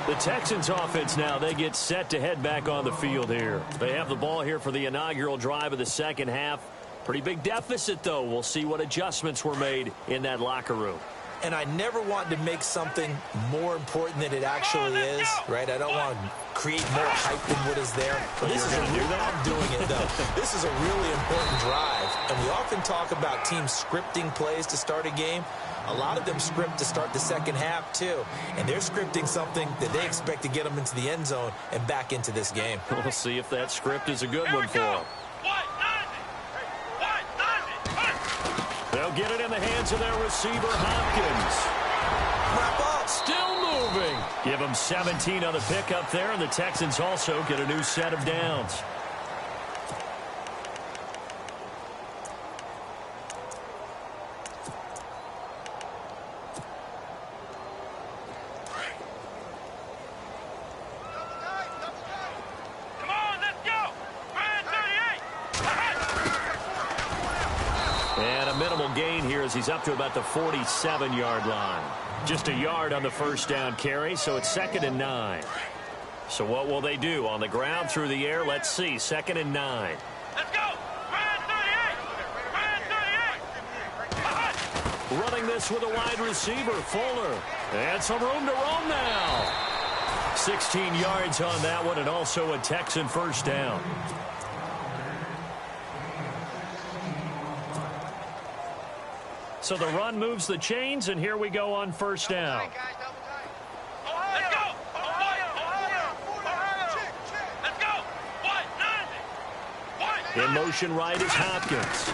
The Texans offense now, they get set to head back on the field here. They have the ball here for the inaugural drive of the second half. Pretty big deficit, though. We'll see what adjustments were made in that locker room. And I never want to make something more important than it actually is, right? I don't want to create more hype than what is there. But this is I'm doing it, though. This is a really important drive. And we often talk about teams scripting plays to start a game. A lot of them script to start the second half, too. And they're scripting something that they expect to get them into the end zone and back into this game. We'll see if that script is a good one for them. They'll get it in the hands of their receiver, Hopkins. Still moving. Give them 17 on the pickup there, and the Texans also get a new set of downs. Gain here as he's up to about the 47-yard line. Just a yard on the first down carry, so it's 2nd and 9. So what will they do? On the ground, through the air? Let's see. 2nd and 9. Let's go. Ryan 38. Running this with a wide receiver, Fuller. And some room to roam now. 16 yards on that one, and also a Texan first down. So the run moves the chains, and here we go on first down. Let's go. In motion right is Hopkins.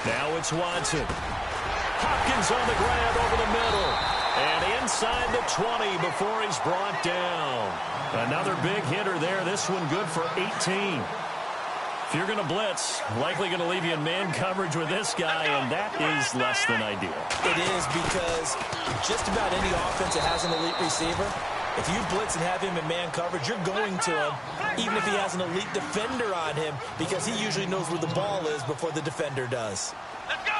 Now it's Watson. Hopkins on the grab over the middle. And inside the 20 before he's brought down. Another big hitter there. This one good for 18. If you're going to blitz, likely going to leave you in man coverage with this guy, and that is less than ideal. It is, because just about any offense that has an elite receiver, if you blitz and have him in man coverage, you're going to him, even if he has an elite defender on him, because he usually knows where the ball is before the defender does. Let's go.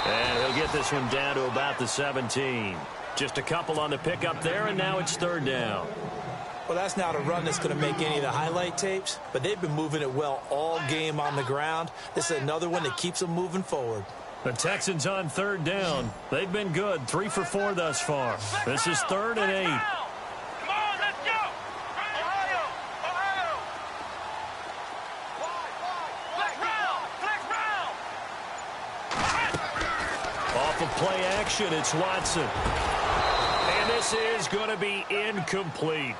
And he'll get this one down to about the 17. Just a couple on the pickup there, and now it's 3rd down. Well, that's not a run that's going to make any of the highlight tapes, but they've been moving it well all game on the ground. This is another one that keeps them moving forward. The Texans on 3rd down. They've been good, 3 for 4 thus far. This is 3rd and 8. Come on, let's go. Ohio. Flex round. Off of play action, it's Watson. And this is going to be incomplete.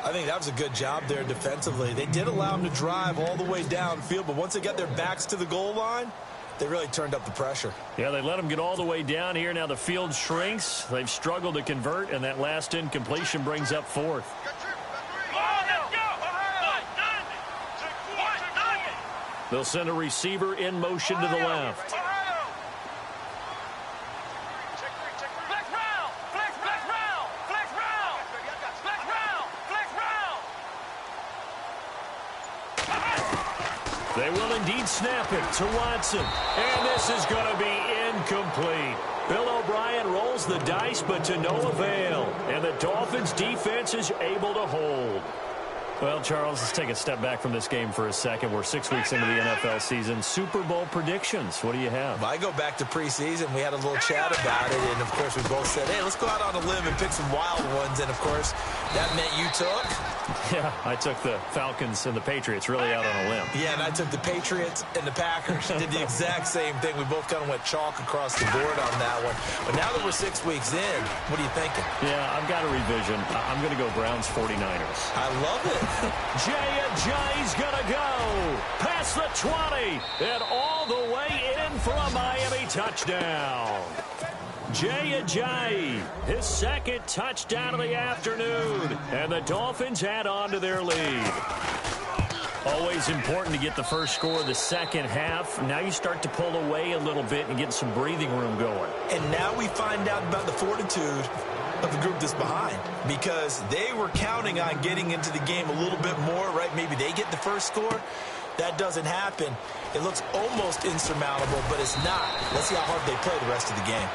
I think that was a good job there defensively. They did allow them to drive all the way downfield, but once they got their backs to the goal line, they really turned up the pressure. Yeah, they let them get all the way down here. Now the field shrinks. They've struggled to convert, and that last incompletion brings up 4th. They'll send a receiver in motion to the left. They will indeed snap it to Watson. And this is going to be incomplete. Bill O'Brien rolls the dice, but to no avail. And the Dolphins' defense is able to hold. Well, Charles, let's take a step back from this game for a second. We're 6 weeks into the NFL season. Super Bowl predictions. What do you have? Well, I go back to preseason. We had a little chat about it, and, of course, we both said, hey, let's go out on a limb and pick some wild ones. And, of course, that meant you took? Yeah, I took the Falcons and the Patriots really out on a limb. Yeah, and I took the Patriots and the Packers. Did the exact same thing. We both kind of went chalk across the board on that one. But now that we're 6 weeks in, what are you thinking? Yeah, I've got a revision. I'm going to go Browns 49ers. I love it. Jay's going to go past the 20 and all the way in for a Miami touchdown. Jay, his second touchdown of the afternoon, and the Dolphins add on to their lead. Always important to get the first score of the second half. Now you start to pull away a little bit and get some breathing room going. And now we find out about the fortitude of the group that's behind, because they were counting on getting into the game a little bit more, right? Maybe they get the first score. That doesn't happen. It looks almost insurmountable, but it's not. Let's see how hard they play the rest of the game.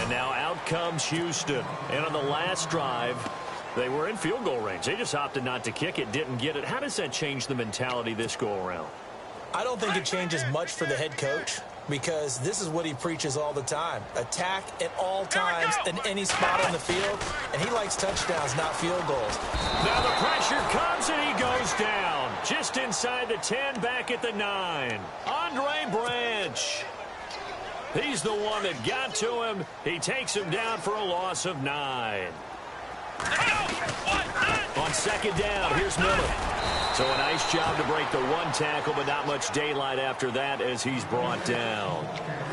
And now out comes Houston. And on the last drive, they were in field goal range. They just opted not to kick it, didn't get it. How does that change the mentality this go-around? I don't think it changes much for the head coach, because this is what he preaches all the time. Attack at all times in any spot on the field, and he likes touchdowns, not field goals. Now the pressure comes, and he goes down. Just inside the 10, back at the 9. Andre Branch. He's the one that got to him. He takes him down for a loss of 9. On second down, here's Miller. So a nice job to break the one tackle, but not much daylight after that as he's brought down.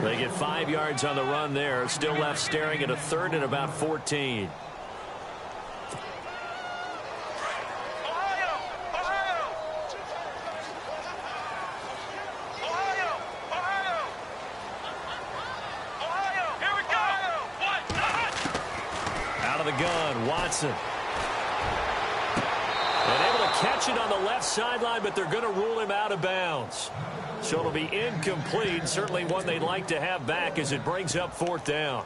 They get 5 yards on the run there. Still left staring at a third and about 14. Watson. And able to catch it on the left sideline, but they're going to rule him out of bounds. So it'll be incomplete. Certainly one they'd like to have back as it brings up 4th down.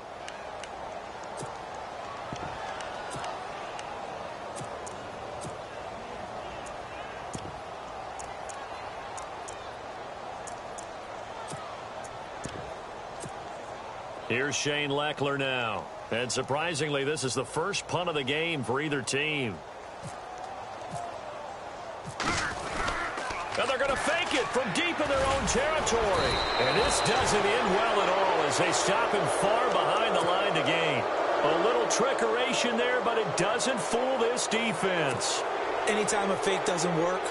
Here's Shane Leckler now. And surprisingly, this is the first punt of the game for either team. And they're going to fake it from deep in their own territory. And this doesn't end well at all as they stop him far behind the line to gain. A little trickeration there, but it doesn't fool this defense. Anytime a fake doesn't work,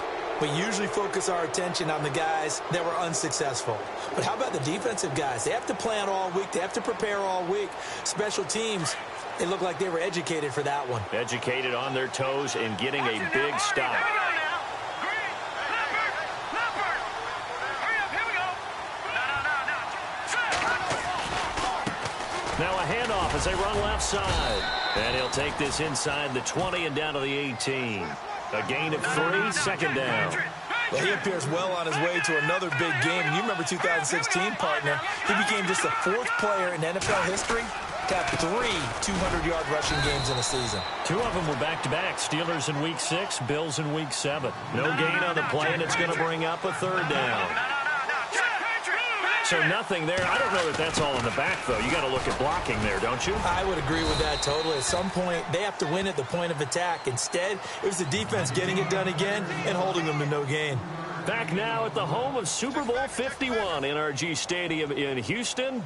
we usually focus our attention on the guys that were unsuccessful. But how about the defensive guys? They have to plan all week. They have to prepare all week. Special teams, they look like they were educated for that one. Educated on their toes and getting a big stop. Now a handoff as they run left side. And he'll take this inside the 20 and down to the 18. A gain of 3, second down. Well, he appears well on his way to another big game. You remember 2016, partner. He became just the 4th player in NFL history to have 3 200-yard rushing games in a season. 2 of them were back-to-back. Steelers in Week 6, Bills in Week 7. No gain on the play, and it's going to bring up a 3rd down. So nothing there. I don't know that that's all in the back, though. You got to look at blocking there, don't you? I would agree with that totally. At some point, they have to win at the point of attack. Instead, it was the defense getting it done again and holding them to no gain. Back now at the home of Super Bowl 51, NRG Stadium in Houston.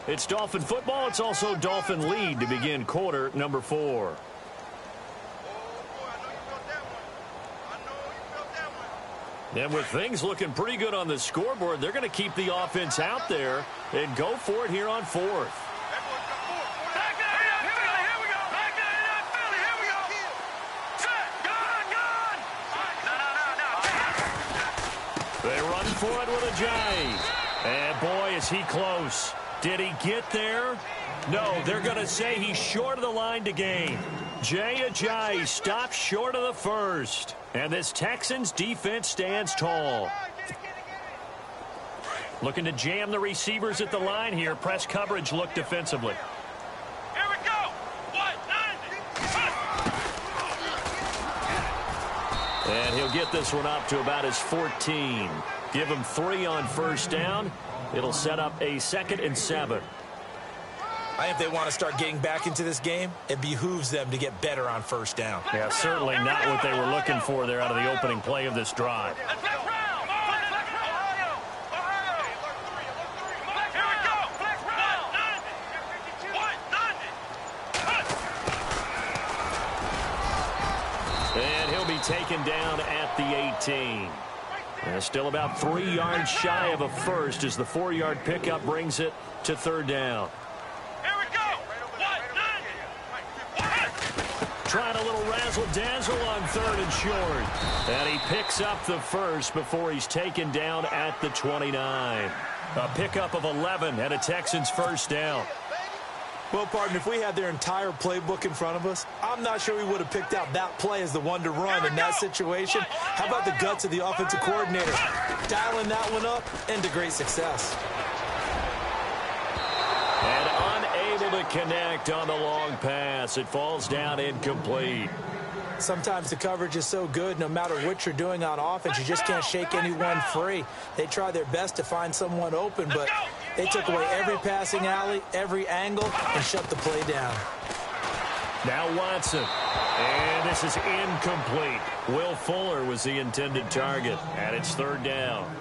It's Dolphin football. It's also Dolphin lead to begin quarter number 4. And with things looking pretty good on the scoreboard, they're going to keep the offense out there and go for it here on 4th. They run for it with a J. And boy, is he close. Did he get there? No, they're going to say he's short of the line to gain. Jay Ajayi stops short of the first. And this Texans defense stands tall. Looking to jam the receivers at the line here. Press coverage look defensively. Here we go. And he'll get this one up to about his 14. Give him 3 on first down. It'll set up a 2nd and 7. I think if they want to start getting back into this game, it behooves them to get better on first down. Yeah, certainly not what they were looking for there out of the opening play of this drive. And he'll be taken down at the 18. And still about 3 yards shy of a first as the 4-yard pickup brings it to 3rd down. Trying a little razzle-dazzle on 3rd and short. And he picks up the first before he's taken down at the 29. A pickup of 11 and a Texans first down. Well, partner, if we had their entire playbook in front of us, I'm not sure we would have picked out that play as the one to run in that situation. How about the guts of the offensive coordinator? Dialing that one up into great success. And unable to connect on the long pass. It falls down incomplete. Sometimes the coverage is so good, no matter what you're doing on offense, you just can't shake anyone free. They try their best to find someone open, but they took away every passing alley, every angle, and shut the play down. Now Watson. And this is incomplete. Will Fuller was the intended target, and it's 3rd down.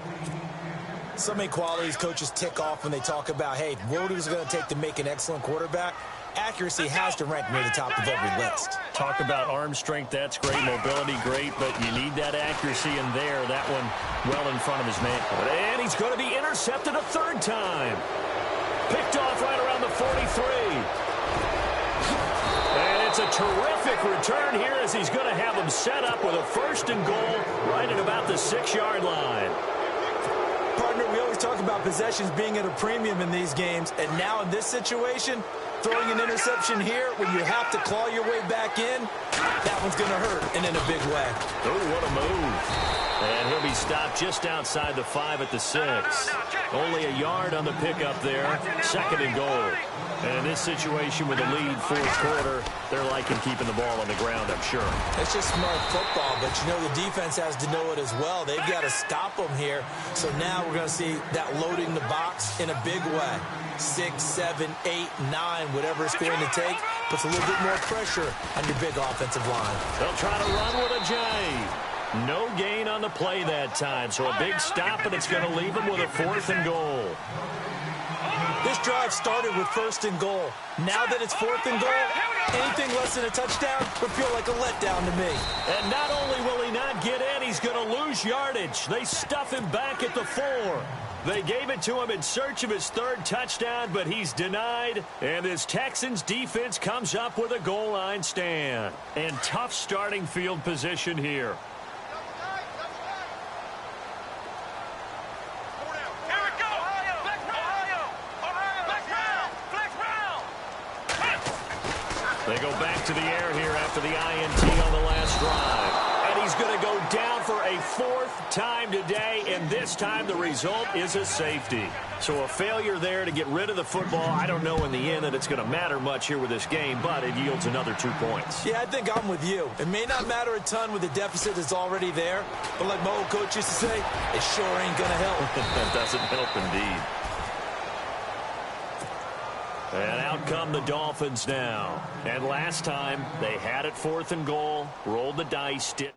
So many qualities coaches tick off when they talk about, hey, what is it going to take to make an excellent quarterback? Accuracy has to rank near the top of every list. Talk about arm strength, that's great. Mobility, great, but you need that accuracy in there. That one well in front of his man. And he's going to be intercepted a 3rd time. Picked off right around the 43. And it's a terrific return here as he's going to have him set up with a 1st and goal right at about the 6-yard line. Partner, we always talk about possessions being at a premium in these games, and now in this situation, throwing an interception here when you have to claw your way back in, that one's going to hurt, and in a big way. Oh, what a move. And he'll be stopped just outside the 5 at the 6. Only a yard on the pickup there. 2nd and goal. And in this situation with a lead 4th quarter, they're liking keeping the ball on the ground, I'm sure. It's just smart football, but you know the defense has to know it as well. They've got to stop them here. So now we're going to see that loading the box in a big way. 6, 7, 8, 9, whatever it's going to take, puts a little bit more pressure on your big offensive line. They'll try to run with a J. No gain on the play that time, so a big stop, and it's going to leave them with a 4th and goal. This drive started with 1st and goal. Now that it's 4th and goal, anything less than a touchdown would feel like a letdown to me. And not only will he not get in, he's going to lose yardage. They stuff him back at the 4. They gave it to him in search of his 3rd touchdown, but he's denied. And this Texans defense comes up with a goal line stand. And tough starting field position here. They go back to the air here after the INT on the last drive. And he's going to go down for a 4th time today, and this time the result is a safety. So a failure there to get rid of the football. I don't know in the end that it's going to matter much here with this game, but it yields another 2 points. Yeah, I think I'm with you. It may not matter a ton with the deficit that's already there, but like my old coach used to say, it sure ain't going to help. That doesn't help indeed. And out come the Dolphins now. And last time, they had it 4th and goal, rolled the dice, did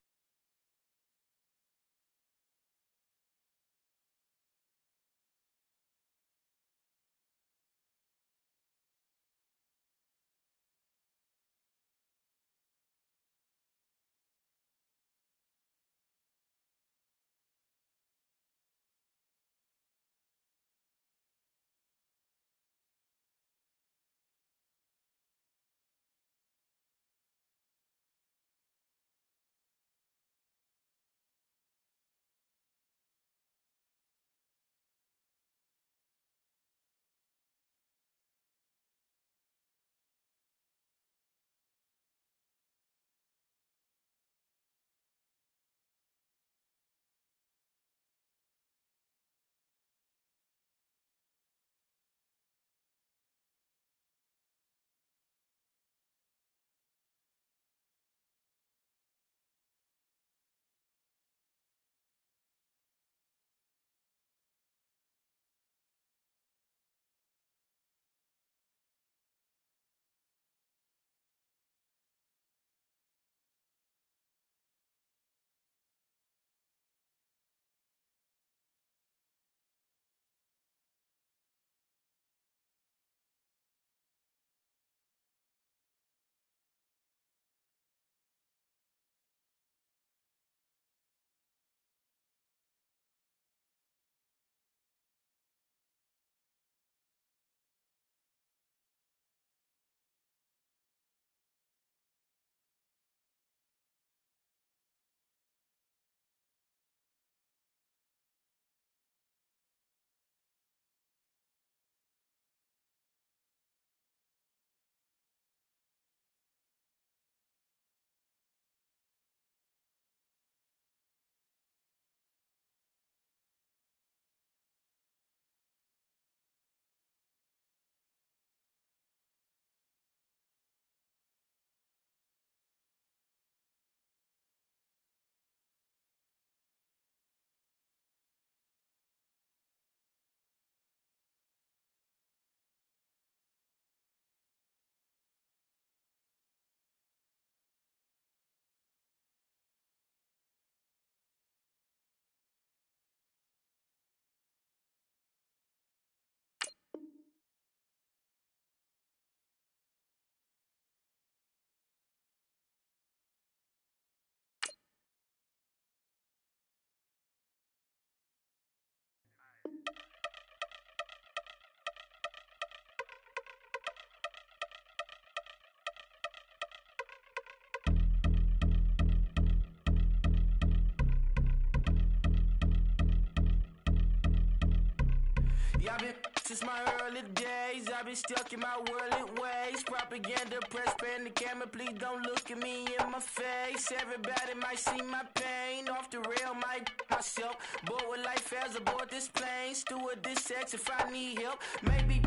Y'all been since my early days. I've been stuck in my worldly ways. Propaganda, press, pan the camera. Please don't look at me in my face. Everybody might see my pain. Off the rail, might myself. Bored with life as aboard this plane. Steward this sex if I need help. Maybe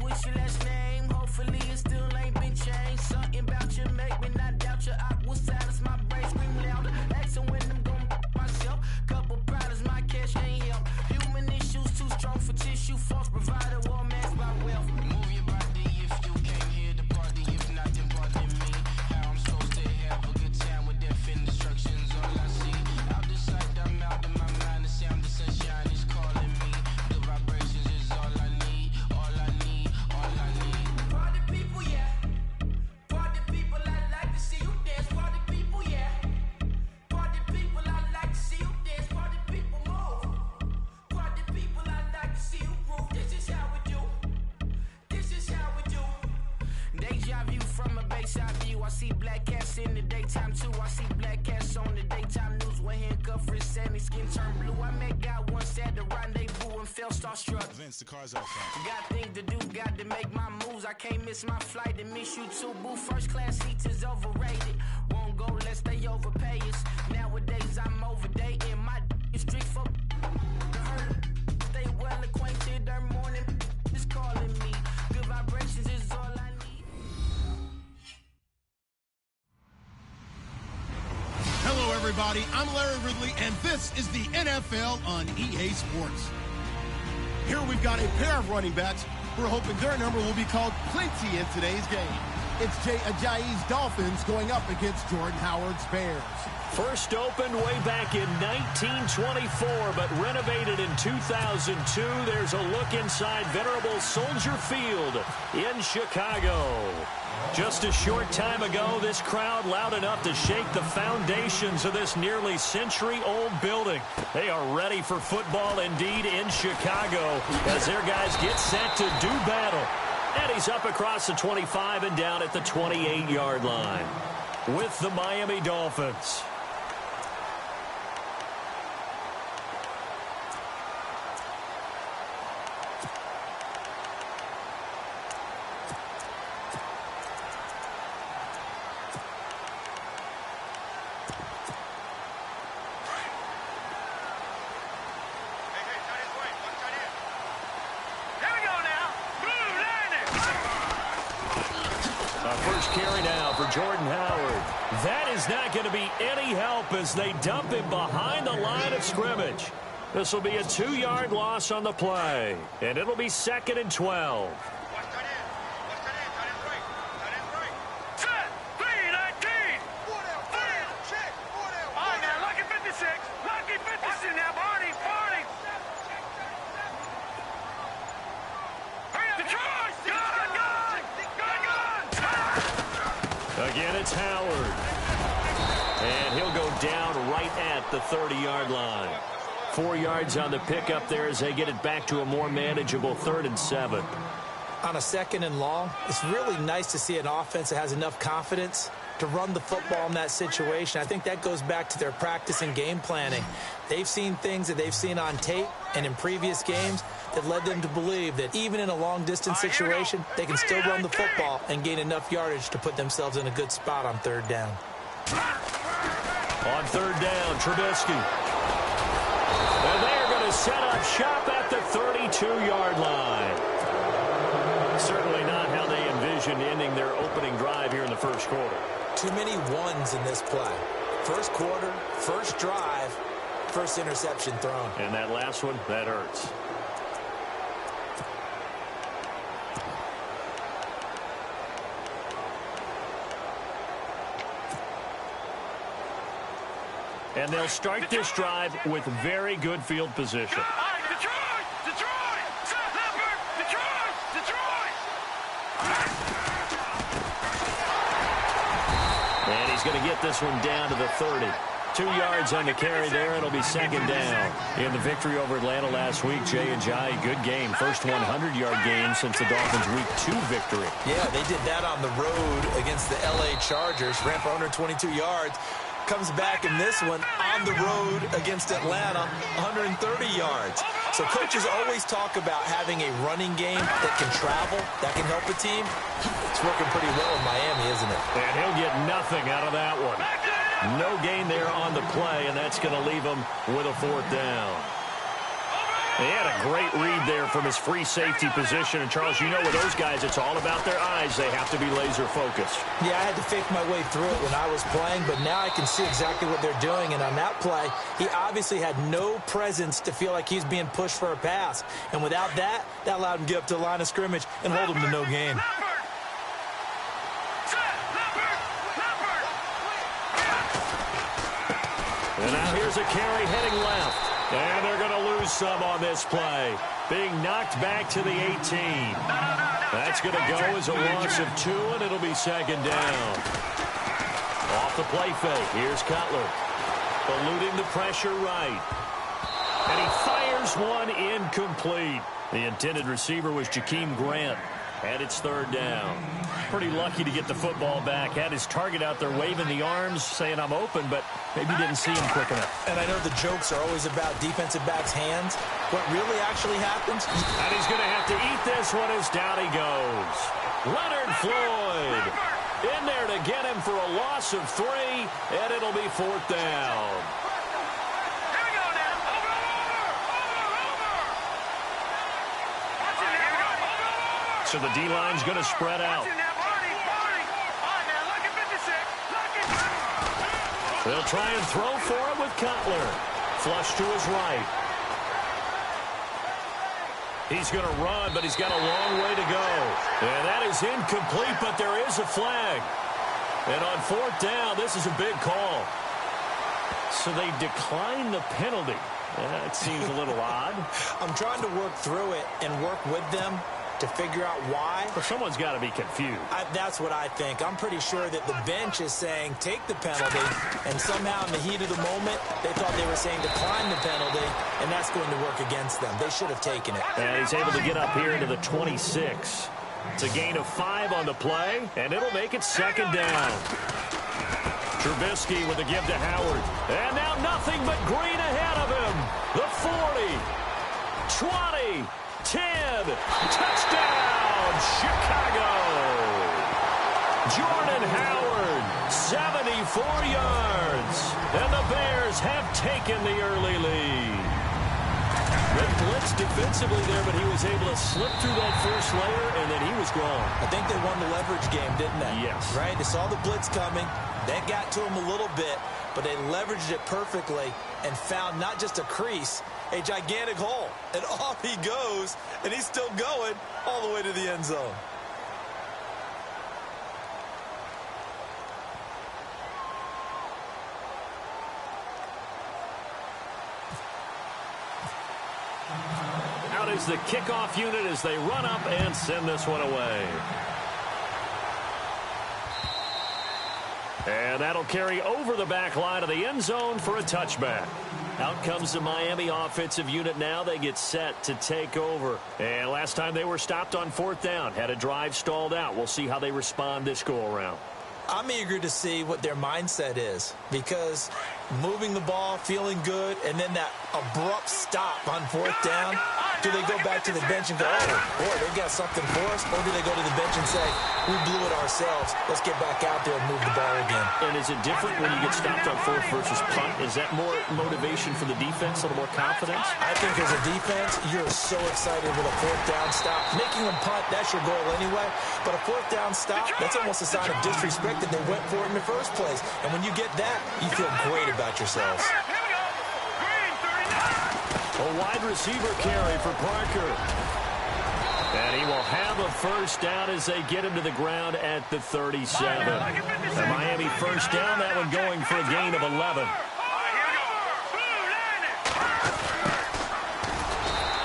what's your last name? Hopefully it still ain't been changed. Something about you make me not doubt you. I will silence my brain, scream louder. Asking when I'm gon' myself. Couple problems, my cash ain't help. Human issues too strong for tissue. False provider, war man's by wealth. Move your body if you came here to party. If not, then pardon me. How I'm supposed to have a good time with death and destruction's all I see. Out the sight, I'm out of my mind. The sound of sunshine is calling me. The vibrations is all I need. All I need, all I need. Party people, yeah. Party people, I like to see you dance. Party people, yeah. Party people, I like to see you dance. Party people, move. Party people, I like to see you groove. This is how we do. This is how we do. Deja view from a bayside view. I see black cats in the daytime too. I see black cats on the daytime news. When handcuffed, wrist and his skin turned blue. I met God once at the rendezvous and felt starstruck. Vince, the car's outside. Got things to do, got to make my moves. I can't miss my flight and miss you too. Boo, first class seats is overrated. Won't go unless they overpay us. Nowadays I'm overdating. My is strict for the hurt. Stay well acquainted. Their morning is calling me. Good vibrations is all I need. Hello, everybody. I'm Larry Ridley, and this is the NFL on EA Sports. Here we've got a pair of running backs. We're hoping their number will be called plenty in today's game. It's Jay Ajayi's Dolphins going up against Jordan Howard's Bears. First opened way back in 1924, but renovated in 2002. There's a look inside venerable Soldier Field in Chicago. Just a short time ago, this crowd loud enough to shake the foundations of this nearly century-old building. They are ready for football indeed in Chicago as their guys get set to do battle. And he's up across the 25 and down at the 28-yard line with the Miami Dolphins. Carry now for Jordan Howard. That is not going to be any help as they dump him behind the line of scrimmage. This will be a 2-yard loss on the play, and it'll be 2nd and 12. Again, it's Howard. And he'll go down right at the 30-yard line. 4 yards on the pickup there as they get it back to a more manageable 3rd and 7. On a 2nd and long, it's really nice to see an offense that has enough confidence to run the football in that situation. I think that goes back to their practice and game planning. They've seen things that they've seen on tape and in previous games that led them to believe that even in a long-distance situation, they can still run the football and gain enough yardage to put themselves in a good spot on 3rd down. On 3rd down, Trubisky. And they're going to set up shop at the 32-yard line. Certainly not how they envisioned ending their opening drive here in the first quarter. Too many ones in this play. First quarter, first drive, first interception thrown. And that last one, that hurts. And they'll start this drive with very good field position. And he's going to get this one down to the 30. 2 yards on the carry there. It'll be 2nd down. In the victory over Atlanta last week, Jay Ajayi, good game. First 100-yard game since the Dolphins' Week 2 victory. Yeah, they did that on the road against the L.A. Chargers. Ran for 122 yards. Comes back in this one on the road against Atlanta, 130 yards. So coaches always talk about having a running game that can travel, that can help a team. It's working pretty well in Miami, isn't it? And he'll get nothing out of that one. No gain there on the play, and that's going to leave him with a 4th down. He had a great read there from his free safety position. And, Charles, you know with those guys, it's all about their eyes. They have to be laser-focused. Yeah, I had to fake my way through it when I was playing, but now I can see exactly what they're doing. And on that play, he obviously had no presence to feel like he's being pushed for a pass. And without that, that allowed him to get up to the line of scrimmage and hold him to no gain. And now here's a carry heading left. And they're going to lose some on this play. Being knocked back to the 18. That's going to go as a loss of 2, and it'll be 2nd down. Off the play fake. Here's Cutler. Eluding the pressure right. And he fires one incomplete. The intended receiver was Jakeem Grant. And it's 3rd down. Pretty lucky to get the football back. Had his target out there waving the arms, saying I'm open, but maybe didn't see him quick enough. And I know the jokes are always about defensive backs' hands. What really actually happens? And he's going to have to eat this one as down he goes. Leonard Floyd in there to get him for a loss of 3, and it'll be 4th down. So the D-line's going to spread out. They'll try and throw for it with Cutler. Flush to his right. He's going to run, but he's got a long way to go. And that is incomplete, but there is a flag. And on 4th down, this is a big call. So they decline the penalty. That seems a little odd. I'm trying to work through it and work with them to figure out why. But someone's got to be confused. That's what I think. I'm pretty sure that the bench is saying take the penalty, and somehow in the heat of the moment, they thought they were saying decline the penalty, and that's going to work against them. They should have taken it. And he's able to get up here into the 26. It's a gain of 5 on the play, and it'll make it 2nd down. Trubisky with a give to Howard. And now nothing but green ahead of him. The 40, 20, 10, touchdown, Chicago. Jordan Howard, 74 yards. And the Bears have taken the early lead. They blitzed defensively there, but he was able to slip through that first layer, and then he was gone. I think they won the leverage game, didn't they? Yes. Right? They saw the blitz coming. That got to him a little bit, but they leveraged it perfectly and found not just a crease, a gigantic hole. And off he goes, and he's still going all the way to the end zone. Out is the kickoff unit as they run up and send this one away. And that'll carry over the back line of the end zone for a touchback. Out comes the Miami offensive unit now. They get set to take over. And last time they were stopped on 4th down, had a drive stalled out. We'll see how they respond this go-around. I'm eager to see what their mindset is, because moving the ball, feeling good, and then that abrupt stop on 4th down, do they go back to the bench and go, oh, boy, they've got something for us, or do they go to the bench and say, we blew it ourselves, let's get back out there and move the ball again? And is it different when you get stopped on 4th versus punt? Is that more motivation for the defense, a little more confidence? I think as a defense, you're so excited with a 4th down stop. Making them punt, that's your goal anyway, but a 4th down stop, that's almost a sign of disrespect that they went for it in the first place. And when you get that, you feel great about yourselves. A wide receiver carry for Parker. And he will have a first down as they get him to the ground at the 37. The Miami first down, that one going for a gain of 11.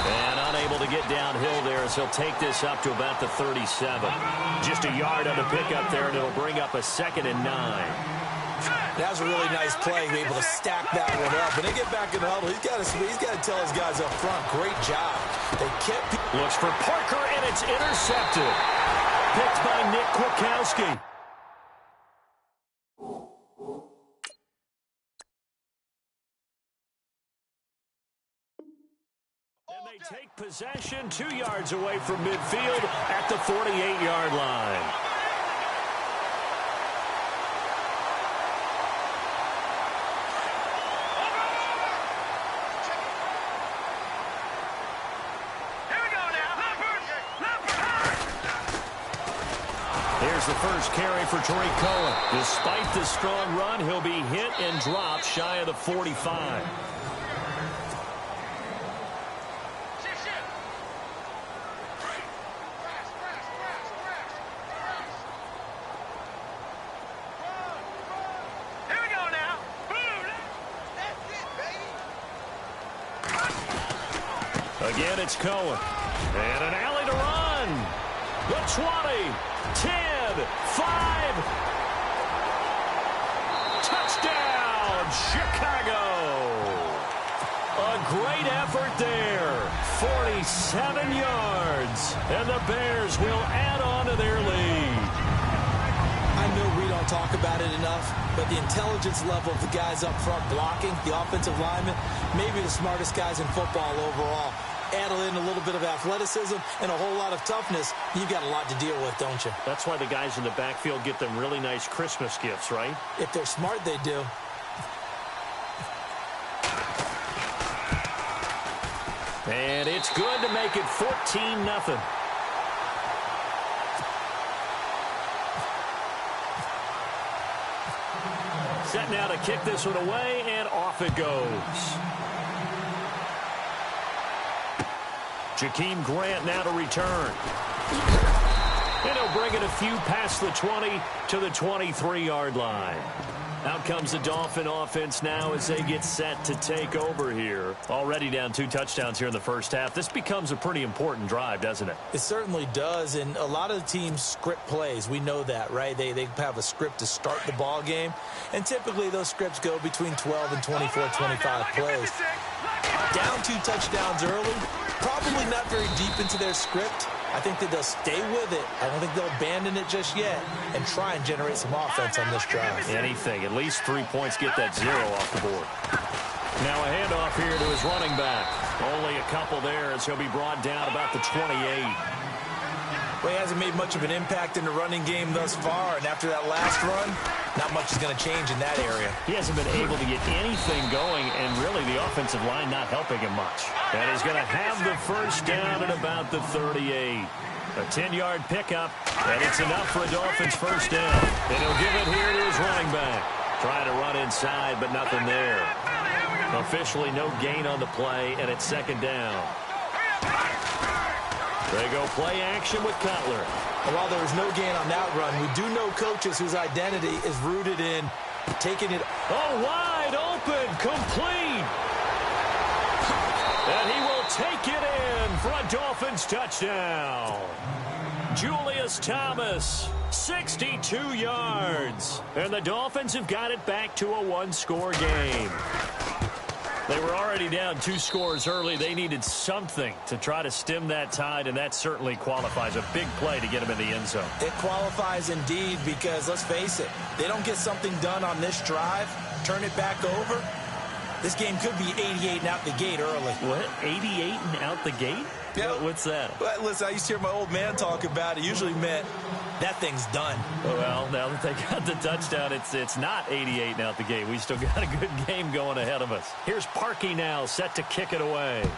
And unable to get downhill there as he'll take this up to about the 37. Just a yard on the pickup there, and it'll bring up a 2nd and 9. That was a really nice play, be able to stack that one up. When they get back in the huddle, he's got to tell his guys up front, great job. They kept... Looks for Parker, and it's intercepted. Picked by Nick Kwiatkowski. And they take possession 2 yards away from midfield at the 48-yard line. Here's the first carry for Tariq Cohen. Despite the strong run, he'll be hit and dropped shy of the 45. Again, it's Cohen. And an alley to run. The 20, 10, 5. Touchdown, Chicago. A great effort there. 47 yards. And the Bears will add on to their lead. I know we don't talk about it enough, but the intelligence level of the guys up front blocking, the offensive linemen, maybe the smartest guys in football overall. Add in a little bit of athleticism and a whole lot of toughness, you've got a lot to deal with, don't you? That's why the guys in the backfield get them really nice Christmas gifts, right? If they're smart, they do. And it's good to make it 14-0. Set now to kick this one away, and off it goes. Jakeem Grant now to return. And he'll bring it a few past the 20 to the 23-yard line. Out comes the Dolphin offense now as they get set to take over here. Already down 2 touchdowns here in the first half. This becomes a pretty important drive, doesn't it? It certainly does, and a lot of the teams script plays. We know that, right? They have a script to start the ball game, and typically those scripts go between 12 and 24, 25 plays. Down 2 touchdowns early, probably not very deep into their script. I think that they'll stay with it. I don't think they'll abandon it just yet and try and generate some offense on this drive. Anything. At least 3 points, get that 0 off the board. Now a handoff here to his running back. Only a couple there as he'll be brought down about the 28. Well, he hasn't made much of an impact in the running game thus far, and after that last run, not much is going to change in that area. He hasn't been able to get anything going, and really the offensive line not helping him much. And he's going to have the first down at about the 38. A 10-yard pickup, and it's enough for a Dolphins first down. And he'll give it here to his running back. Trying to run inside, but nothing there. Officially no gain on the play, and it's second down. They go play action with Cutler. And while there was no gain on that run, we do know coaches whose identity is rooted in taking it. Oh, wide open, complete. And he will take it in for a Dolphins touchdown. Julius Thomas, 62 yards. And the Dolphins have got it back to a 1-score game. They were already down 2 scores early. They needed something to try to stem that tide, and that certainly qualifies. A big play to get them in the end zone. It qualifies indeed because, let's face it, they don't get something done on this drive, turn it back over, this game could be 88 and out the gate early. What? 88 and out the gate? Yeah. What's that? Well, listen, I used to hear my old man talk about it. Usually meant that thing's done. Well, now that they got the touchdown, it's not 88 and out the gate. We still got a good game going ahead of us. Here's Parkey now, set to kick it away.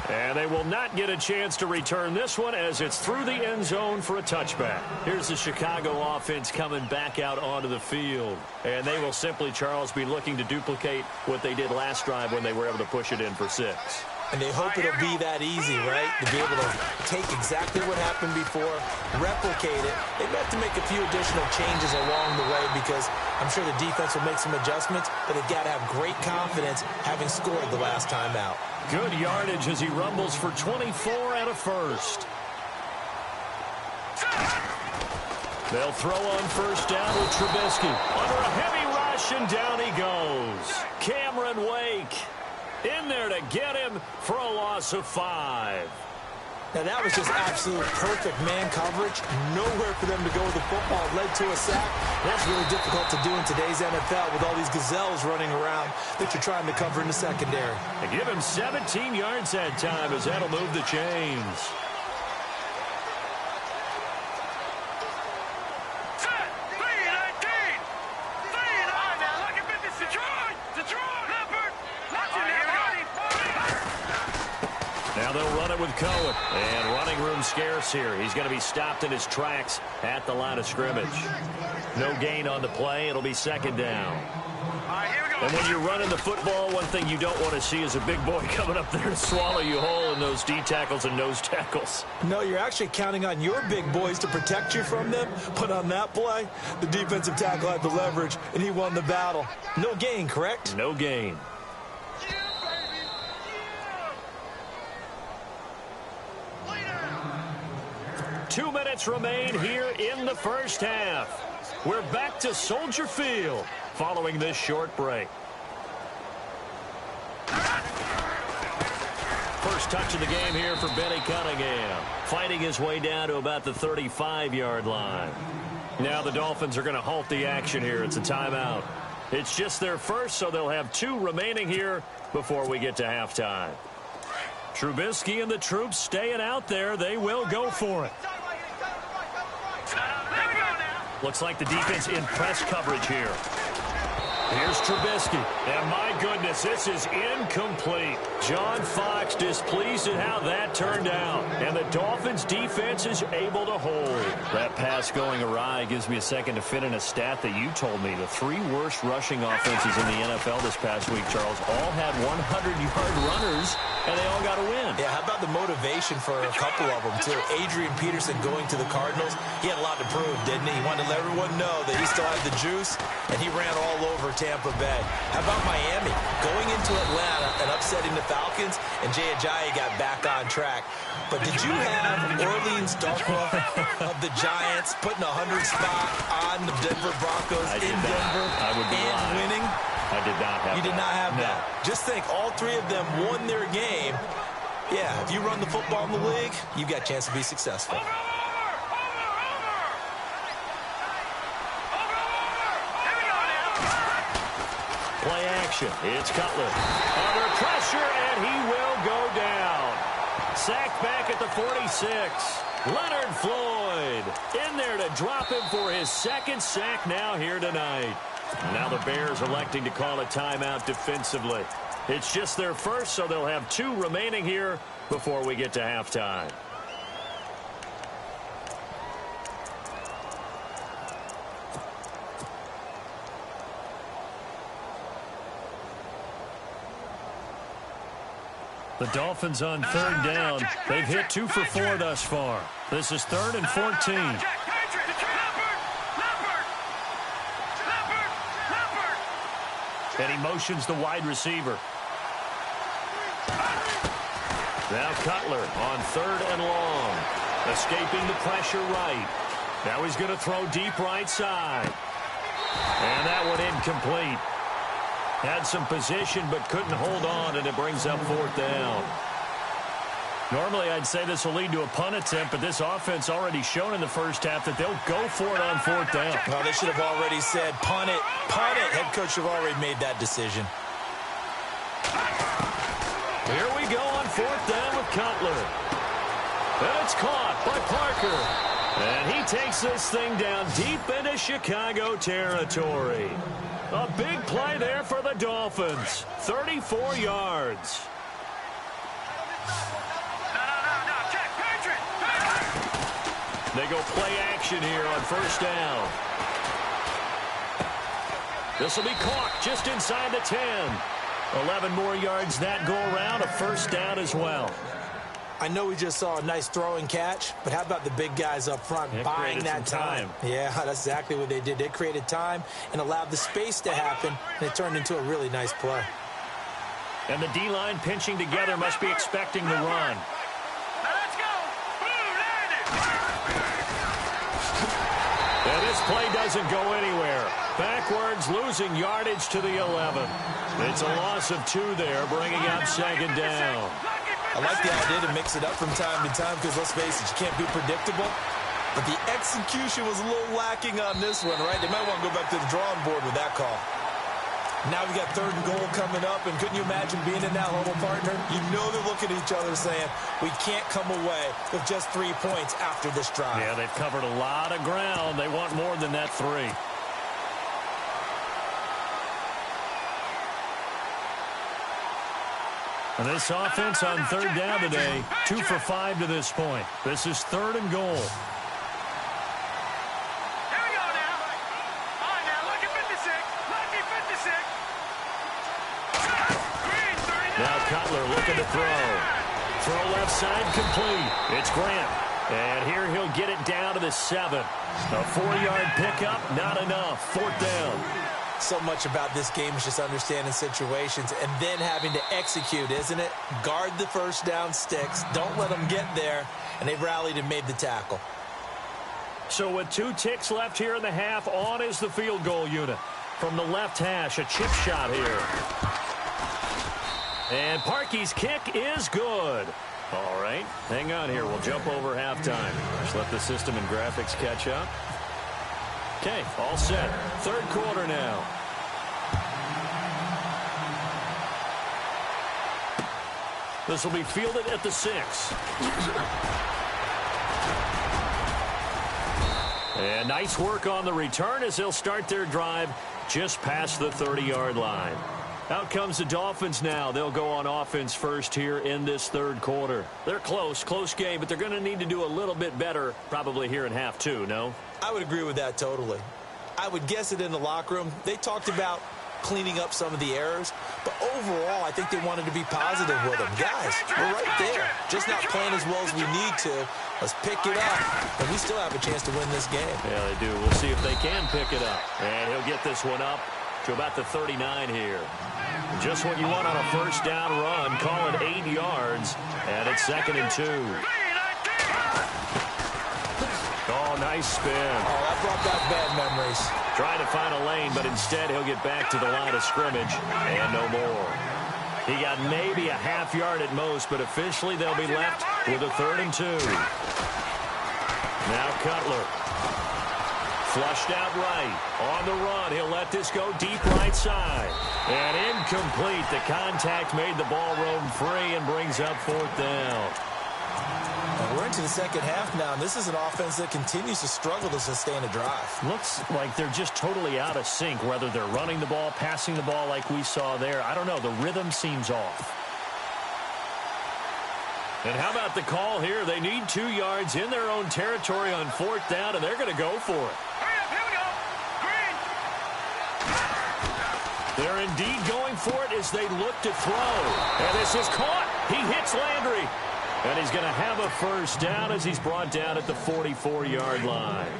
And they will not get a chance to return this one as it's through the end zone for a touchback. Here's the Chicago offense coming back out onto the field. And they will simply, Charles, be looking to duplicate what they did last drive when they were able to push it in for 6. And they hope it'll be that easy, right? To be able to take exactly what happened before, replicate it. They may have to make a few additional changes along the way because I'm sure the defense will make some adjustments, but they've got to have great confidence having scored the last time out. Good yardage as he rumbles for 24 and a first. They'll throw on first down with Trubisky. Under a heavy rush, and down he goes. Cameron Wake in there to get him for a loss of 5. Now, that was just absolute perfect man coverage. Nowhere for them to go with the football. It led to a sack. That's really difficult to do in today's NFL with all these gazelles running around that you're trying to cover in the secondary. And give him 17 yards that time as that'll move the chains. Now they'll run it with Cohen. And running room scarce here. He's going to be stopped in his tracks at the line of scrimmage. No gain on the play. It'll be second down. And when you're running the football, one thing you don't want to see is a big boy coming up there to swallow you whole in those D tackles and nose tackles. No, you're actually counting on your big boys to protect you from them. But on that play, the defensive tackle had the leverage, and he won the battle. No gain, correct? No gain. Two minutes remain here in the first half. We're back to Soldier Field following this short break. First touch of the game here for Benny Cunningham. Fighting his way down to about the 35-yard line. Now the Dolphins are going to halt the action here. It's a timeout. It's just their first, so they'll have two remaining here before we get to halftime. Trubisky and the troops staying out there. They will go for it. Looks like the defense in press coverage here. Here's Trubisky. And my goodness, this is incomplete. John Fox displeased at how that turned out. And the Dolphins defense is able to hold. That pass going awry gives me a second to fit in a stat that you told me. The three worst rushing offenses in the NFL this past week, Charles, all had 100-yard runners, and they all got a win. Yeah, how about the motivation for a couple of them, too? Adrian Peterson going to the Cardinals, he had a lot to prove, didn't he? He wanted to let everyone know that he still had the juice, and he ran all over Tampa Bay. How about Miami going into Atlanta and upsetting the Falcons, and Jay Ajayi got back on track. But did you have Orleans Darkwa of the Giants putting a 100 spot on the Denver Broncos in Denver and winning? I did not have that. You did not have that. Just think, all three of them won their game. Yeah, if you run the football in the league, you've got a chance to be successful. Play action. It's Cutler. Under pressure, and he will go down. Sacked back at the 46. Leonard Floyd in there to drop him for his second sack now here tonight. Now the Bears electing to call a timeout defensively. It's just their first, so they'll have two remaining here before we get to halftime. The Dolphins on third down. They've hit 2 for 4 thus far. This is 3rd and 14. And he motions the wide receiver. Now Cutler on 3rd and long. Escaping the pressure right. Now he's going to throw deep right side. And that one incomplete. Had some position but couldn't hold on, and it brings up 4th down. Normally I'd say this will lead to a punt attempt, but this offense already shown in the first half that they'll go for it on 4th down. Well, they should have already said punt it, punt it. Head coach should have already made that decision. Here we go on 4th down with Cutler. And it's caught by Parker. And he takes this thing down deep into Chicago territory. A big play there for the Dolphins. 34 yards. They go play action here on 1st down. This will be caught just inside the 10. 11 more yards that go around, a 1st down as well. I know we just saw a nice throwing catch, but how about the big guys up front buying that time? Yeah, that's exactly what they did. They created time and allowed the space to happen, and it turned into a really nice play. And the D-line pinching together must be expecting the run. And this play doesn't go anywhere. Backwards, losing yardage to the 11. It's a loss of 2 there, bringing up 2nd down. I like the idea to mix it up from time to time because, let's face it, you can't be predictable. But the execution was a little lacking on this one, right? They might want to go back to the drawing board with that call. Now we got 3rd and goal coming up, and couldn't you imagine being in that huddle, partner? You know they're looking at each other saying, we can't come away with just 3 points after this drive. Yeah, they've covered a lot of ground. They want more than that 3. And this offense on 3rd down today, 2 for 5 to this point. This is 3rd and goal. Now Cutler looking to throw. Throw left side complete. It's Grant. And here he'll get it down to the 7. A 4-yard pickup, not enough. 4th down. So much about this game is just understanding situations and then having to execute, isn't it? Guard the first down sticks. Don't let them get there. And they rallied and made the tackle. So with 2 ticks left here in the half, on is the field goal unit. From the left hash, a chip shot here. And Parkey's kick is good. All right, hang on here. We'll jump over halftime. Just let the system and graphics catch up. Okay, all set. 3rd quarter now. This will be fielded at the 6. And nice work on the return as they'll start their drive just past the 30-yard line. Out comes the Dolphins now. They'll go on offense first here in this 3rd quarter. They're close game, but they're going to need to do a little bit better probably here in half 2, no? I would agree with that totally. I would guess it in the locker room. They talked about cleaning up some of the errors, but overall, I think they wanted to be positive with them. Guys, we're right there. Just not playing as well as we need to. Let's pick it up, and we still have a chance to win this game. Yeah, they do. We'll see if they can pick it up. And he'll get this one up to about the 39 here. Just what you want on a first down run. Call it 8 yards. And it's 2nd and 2. Oh, nice spin. Oh, that brought back bad memories. Trying to find a lane, but instead he'll get back to the line of scrimmage. And no more. He got maybe a half yard at most, but officially they'll be left with a 3rd and 2. Now Cutler. Flushed out right. On the run. He'll let this go deep right side. And incomplete. The contact made the ball roam free and brings up 4th down. And we're into the 2nd half now, and this is an offense that continues to struggle to sustain a drive. Looks like they're just totally out of sync, whether they're running the ball, passing the ball like we saw there. I don't know. The rhythm seems off. And how about the call here? They need 2 yards in their own territory on 4th down, and they're going to go for it. They're indeed going for it as they look to throw. And this is caught. He hits Landry. And he's going to have a first down as he's brought down at the 44-yard line.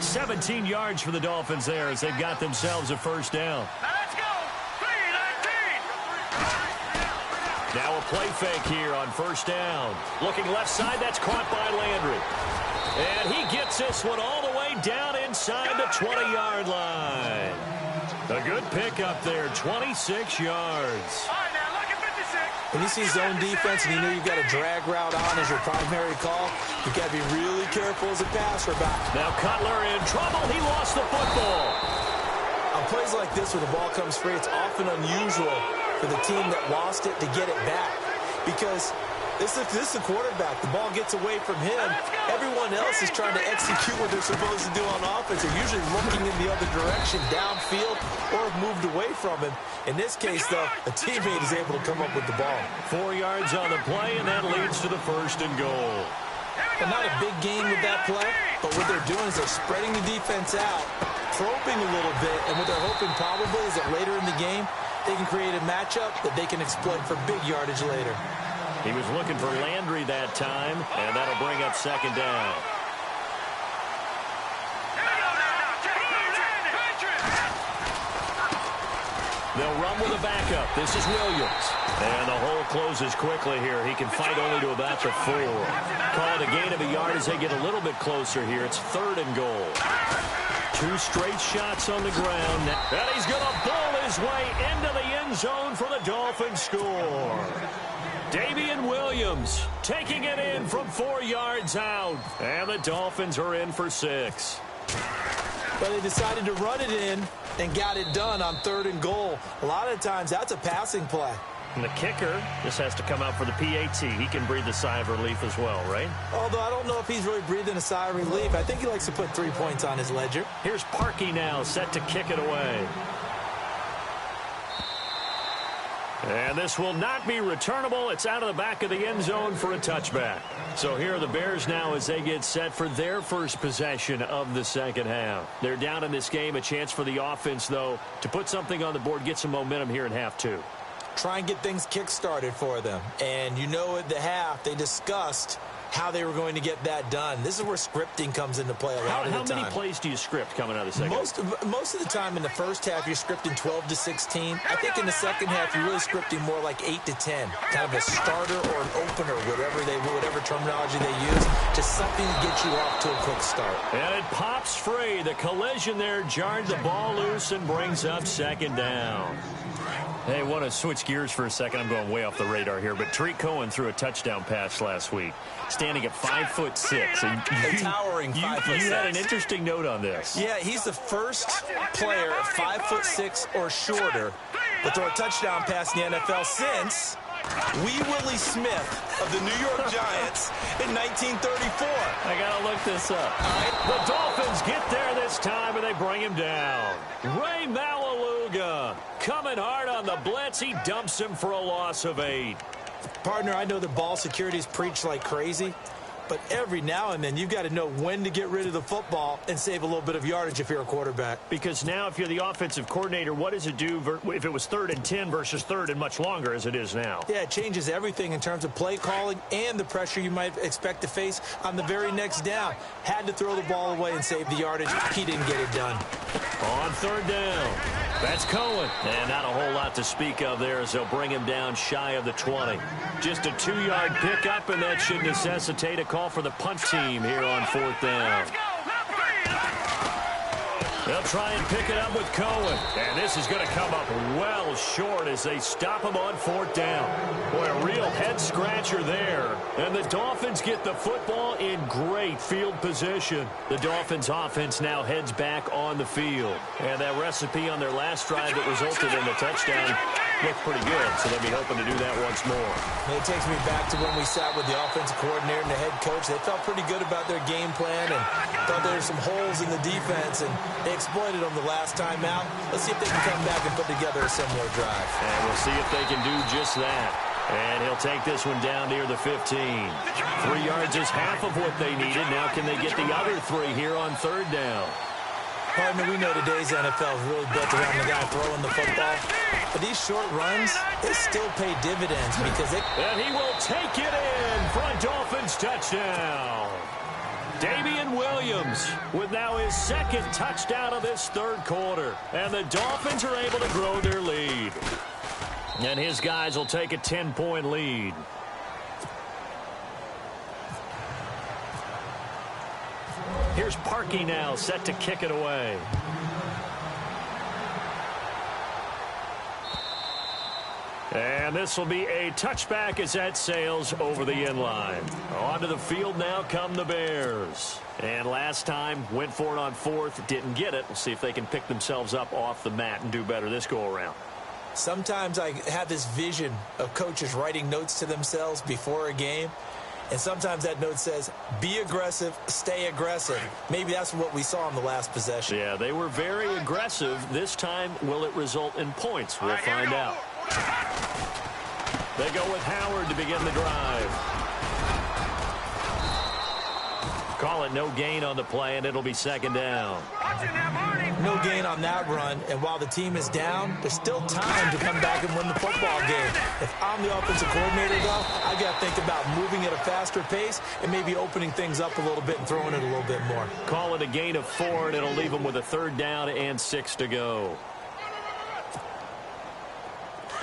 17 yards for the Dolphins there as they've got themselves a first down. Let's go. 3-19. Now a play fake here on first down. Looking left side, that's caught by Landry. And he gets this one all the way down inside the 20-yard line. A good pickup there, 26 yards. When you see zone defense and you know you've got a drag route on as your primary call, you've got to be really careful as a passer back. Now Cutler in trouble. He lost the football. On plays like this where the ball comes free, it's often unusual for the team that lost it to get it back. Because this is the quarterback. The ball gets away from him. Everyone else is trying to execute what they're supposed to do on offense. They're usually looking in the other direction, downfield, or have moved away from him. In this case, though, a teammate is able to come up with the ball. 4 yards on the play, and that leads to the 1st and goal. And not a big gain with that play, but what they're doing is they're spreading the defense out, probing a little bit, and what they're hoping probably is that later in the game, they can create a matchup that they can exploit for big yardage later. He was looking for Landry that time, and that'll bring up 2nd down. They'll run with a backup. This is Williams. And the hole closes quickly here. He can fight only to about the 4. Call it a gain of a yard as they get a little bit closer here. It's 3rd and goal. 2 straight shots on the ground. And he's going to bowl his way into the end zone for the Dolphins score. Damian Williams taking it in from 4 yards out. And the Dolphins are in for 6. But they decided to run it in and got it done on 3rd and goal. A lot of times, that's a passing play. And the kicker just has to come out for the PAT. He can breathe a sigh of relief as well, right? Although I don't know if he's really breathing a sigh of relief. I think he likes to put 3 points on his ledger. Here's Parkey now, set to kick it away. And this will not be returnable. It's out of the back of the end zone for a touchback. So here are the Bears now as they get set for their first possession of the second half. They're down in this game. A chance for the offense, though, to put something on the board, get some momentum here in half 2. Try and get things kick-started for them. And you know at the half, they discussed how they were going to get that done. This is where scripting comes into play a lot of the time. How many plays do you script coming out of the second half? Most of the time in the first half, you're scripting 12 to 16. I think in the second half, you're really scripting more like 8 to 10. Kind of a starter or an opener, whatever terminology they use, just something to get you off to a quick start. And it pops free. The collision there jarred the ball loose and brings up second down. Hey, I want to switch gears for a second. I'm going way off the radar here, but Tariq Cohen threw a touchdown pass last week, standing at 5'6". And a towering 5'6". You had an interesting note on this. Yeah, he's the first player 5'6" or shorter to throw a touchdown pass in the NFL since Wee Willie Smith of the New York Giants in 1934. I got to look this up. The Dolphins get there this time, and they bring him down. Ray Malaluga coming hard on the blitz. He dumps him for a loss of 8. Partner, I know the ball security is preached like crazy, but every now and then you've got to know when to get rid of the football and save a little bit of yardage if you're a quarterback. Because now if you're the offensive coordinator, what does it do if it was 3rd and 10 versus 3rd and much longer as it is now? Yeah, it changes everything in terms of play calling and the pressure you might expect to face on the very next down. Had to throw the ball away and save the yardage. He didn't get it done. On 3rd down, that's Cohen. And not a whole lot to speak of there as they'll bring him down shy of the 20. Just a 2-yard pickup, and that should necessitate a call for the punt team here on 4th down. They'll try and pick it up with Cohen. And this is going to come up well short as they stop him on 4th down. Boy, a real head-scratcher there. And the Dolphins get the football in great field position. The Dolphins' offense now heads back on the field. And that recipe on their last drive that resulted in the touchdown looked pretty good, so they'll be hoping to do that once more. It takes me back to when we sat with the offensive coordinator and the head coach. They felt pretty good about their game plan and thought there were some holes in the defense, and they exploited them the last time out. Let's see if they can come back and put together a similar drive. And we'll see if they can do just that. And he'll take this one down near the 15. 3 yards is half of what they needed. Now can they get the other 3 here on 3rd down? Pardon me, we know today's NFL is really built around the guy throwing the football. But these short runs, they still pay dividends because they... And he will take it in for a Dolphins touchdown. Damian Williams with now his 2nd touchdown of this 3rd quarter. And the Dolphins are able to grow their lead. And his guys will take a 10-point lead. Here's Parkey now, set to kick it away. And this will be a touchback as that sails over the end line. Onto the field now come the Bears. And last time, went for it on 4th, didn't get it. We'll see if they can pick themselves up off the mat and do better this go-around. Sometimes I have this vision of coaches writing notes to themselves before a game. And sometimes that note says, be aggressive, stay aggressive. Maybe that's what we saw in the last possession. Yeah, they were very aggressive. This time, will it result in points? We'll find out. They go with Howard to begin the drive. Call it no gain on the play, and it'll be 2nd down. No gain on that run, and while the team is down, there's still time to come back and win the football game. If I'm the offensive coordinator, though, I got to think about moving at a faster pace and maybe opening things up a little bit and throwing it a little bit more. Call it a gain of 4, and it'll leave them with a 3rd down and 6 to go.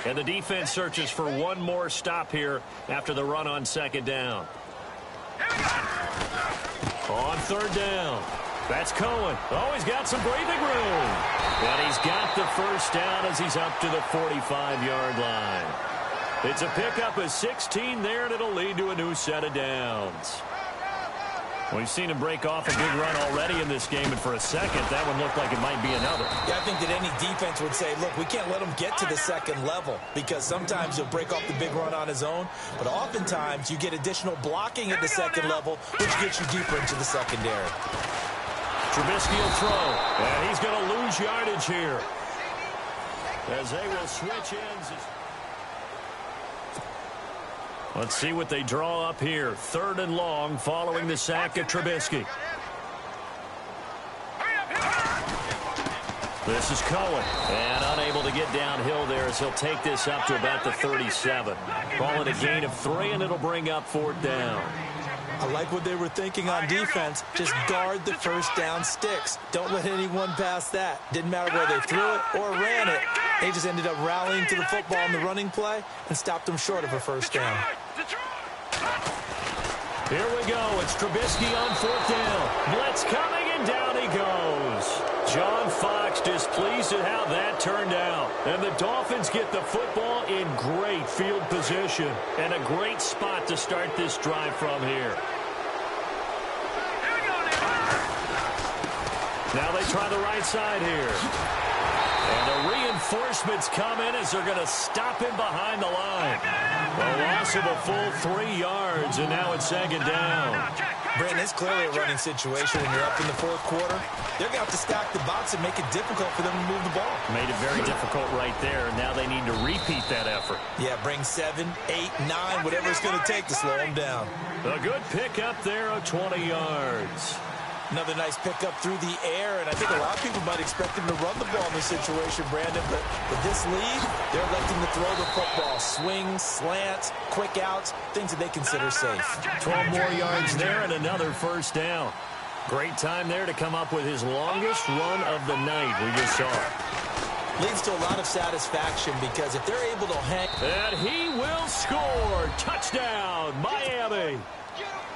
And the defense searches for one more stop here after the run on 2nd down. On 3rd down, that's Cohen. Oh, he's got some breathing room. And he's got the 1st down as he's up to the 45-yard line. It's a pickup of 16 there, and it'll lead to a new set of downs. We've seen him break off a big run already in this game, and for a second, that one looked like it might be another. Yeah, I think that any defense would say, look, we can't let him get to the second level, because sometimes he'll break off the big run on his own, but oftentimes you get additional blocking at the second level, which gets you deeper into the secondary. Trubisky will throw, and he's going to lose yardage here as they will switch ends. Let's see what they draw up here. 3rd and long following the sack of Trubisky. This is Cohen, and unable to get downhill there as he'll take this up to about the 37. Call it a gain of 3, and it'll bring up 4th down. I like what they were thinking on defense. Just guard the first down sticks. Don't let anyone pass that. Didn't matter whether they threw it or ran it. They just ended up rallying to the football in the running play and stopped them short of a first down. Here we go. It's Trubisky on 4th down. Blitz coming, and down he goes. John Fox displeased at how that turned out. And the Dolphins get the football in great field position and a great spot to start this drive from here. Now they try the right side here. And the reinforcements come in as they're going to stop him behind the line. A loss of a full 3 yards, and now it's 2nd down. Brandon, it's clearly a running situation when you're up in the 4th quarter. They're going to have to stack the box and make it difficult for them to move the ball. Made it very difficult right there. Now they need to repeat that effort. Yeah, bring 7, 8, 9, whatever it's going to take to slow them down. A good pickup there of 20 yards. Another nice pickup through the air, and I think a lot of people might expect him to run the ball in this situation, Brandon, but with this lead, they're electing to throw the football. Swings, slants, quick outs, things that they consider safe. 12 more yards there and another first down. Great time there to come up with his longest run of the night we just saw. Leads to a lot of satisfaction because if they're able to hang... And he will score. Touchdown, Miami.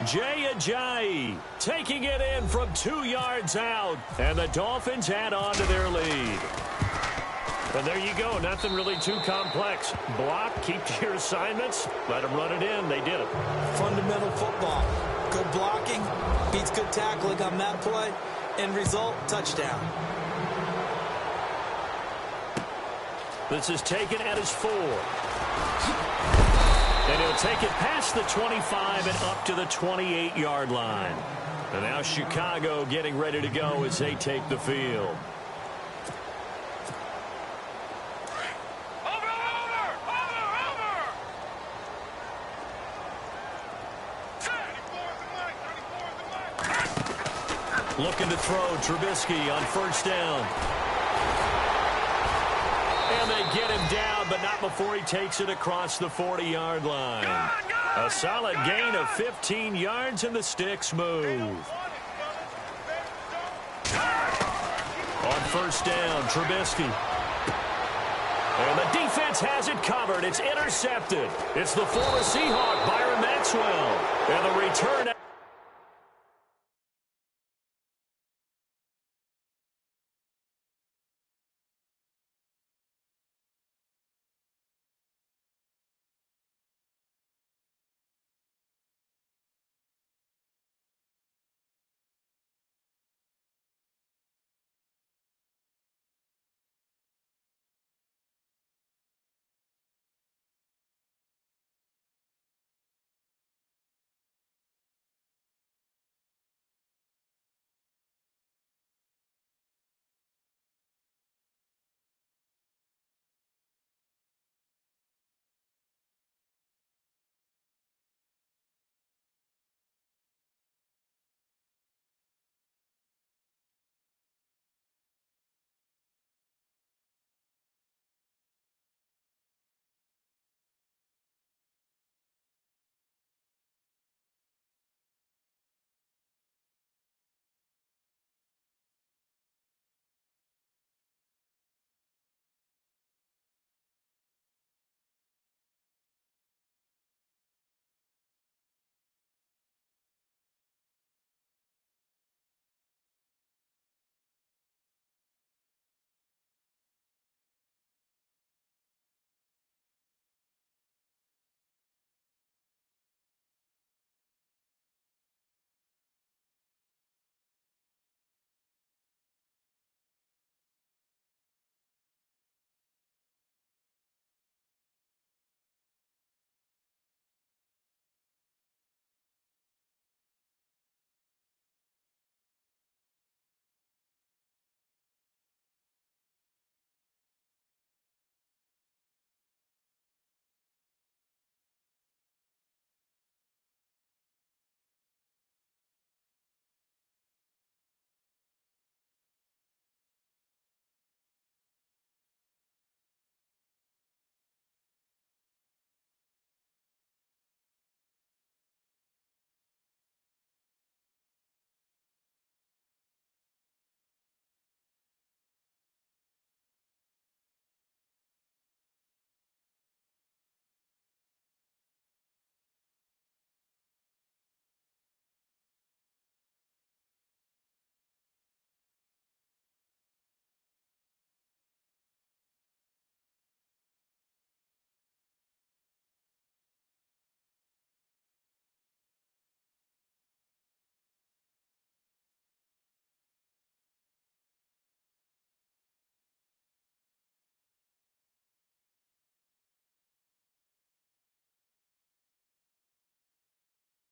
Jay Ajayi taking it in from 2 yards out, and the Dolphins add on to their lead. And there you go, nothing really too complex. Block, keep to your assignments, let them run it in. They did it. Fundamental football. Good blocking, beats good tackling on that play. End result, touchdown. This is taken at his 4. And he'll take it past the 25 and up to the 28-yard line. And now Chicago getting ready to go as they take the field. Looking to throw Trubisky on 1st down. And they get him down, but not before he takes it across the 40-yard line. A solid gain of 15 yards, and the sticks move. On 1st down, Trubisky. And the defense has it covered. It's intercepted. It's the former Seahawk, Byron Maxwell. And the return...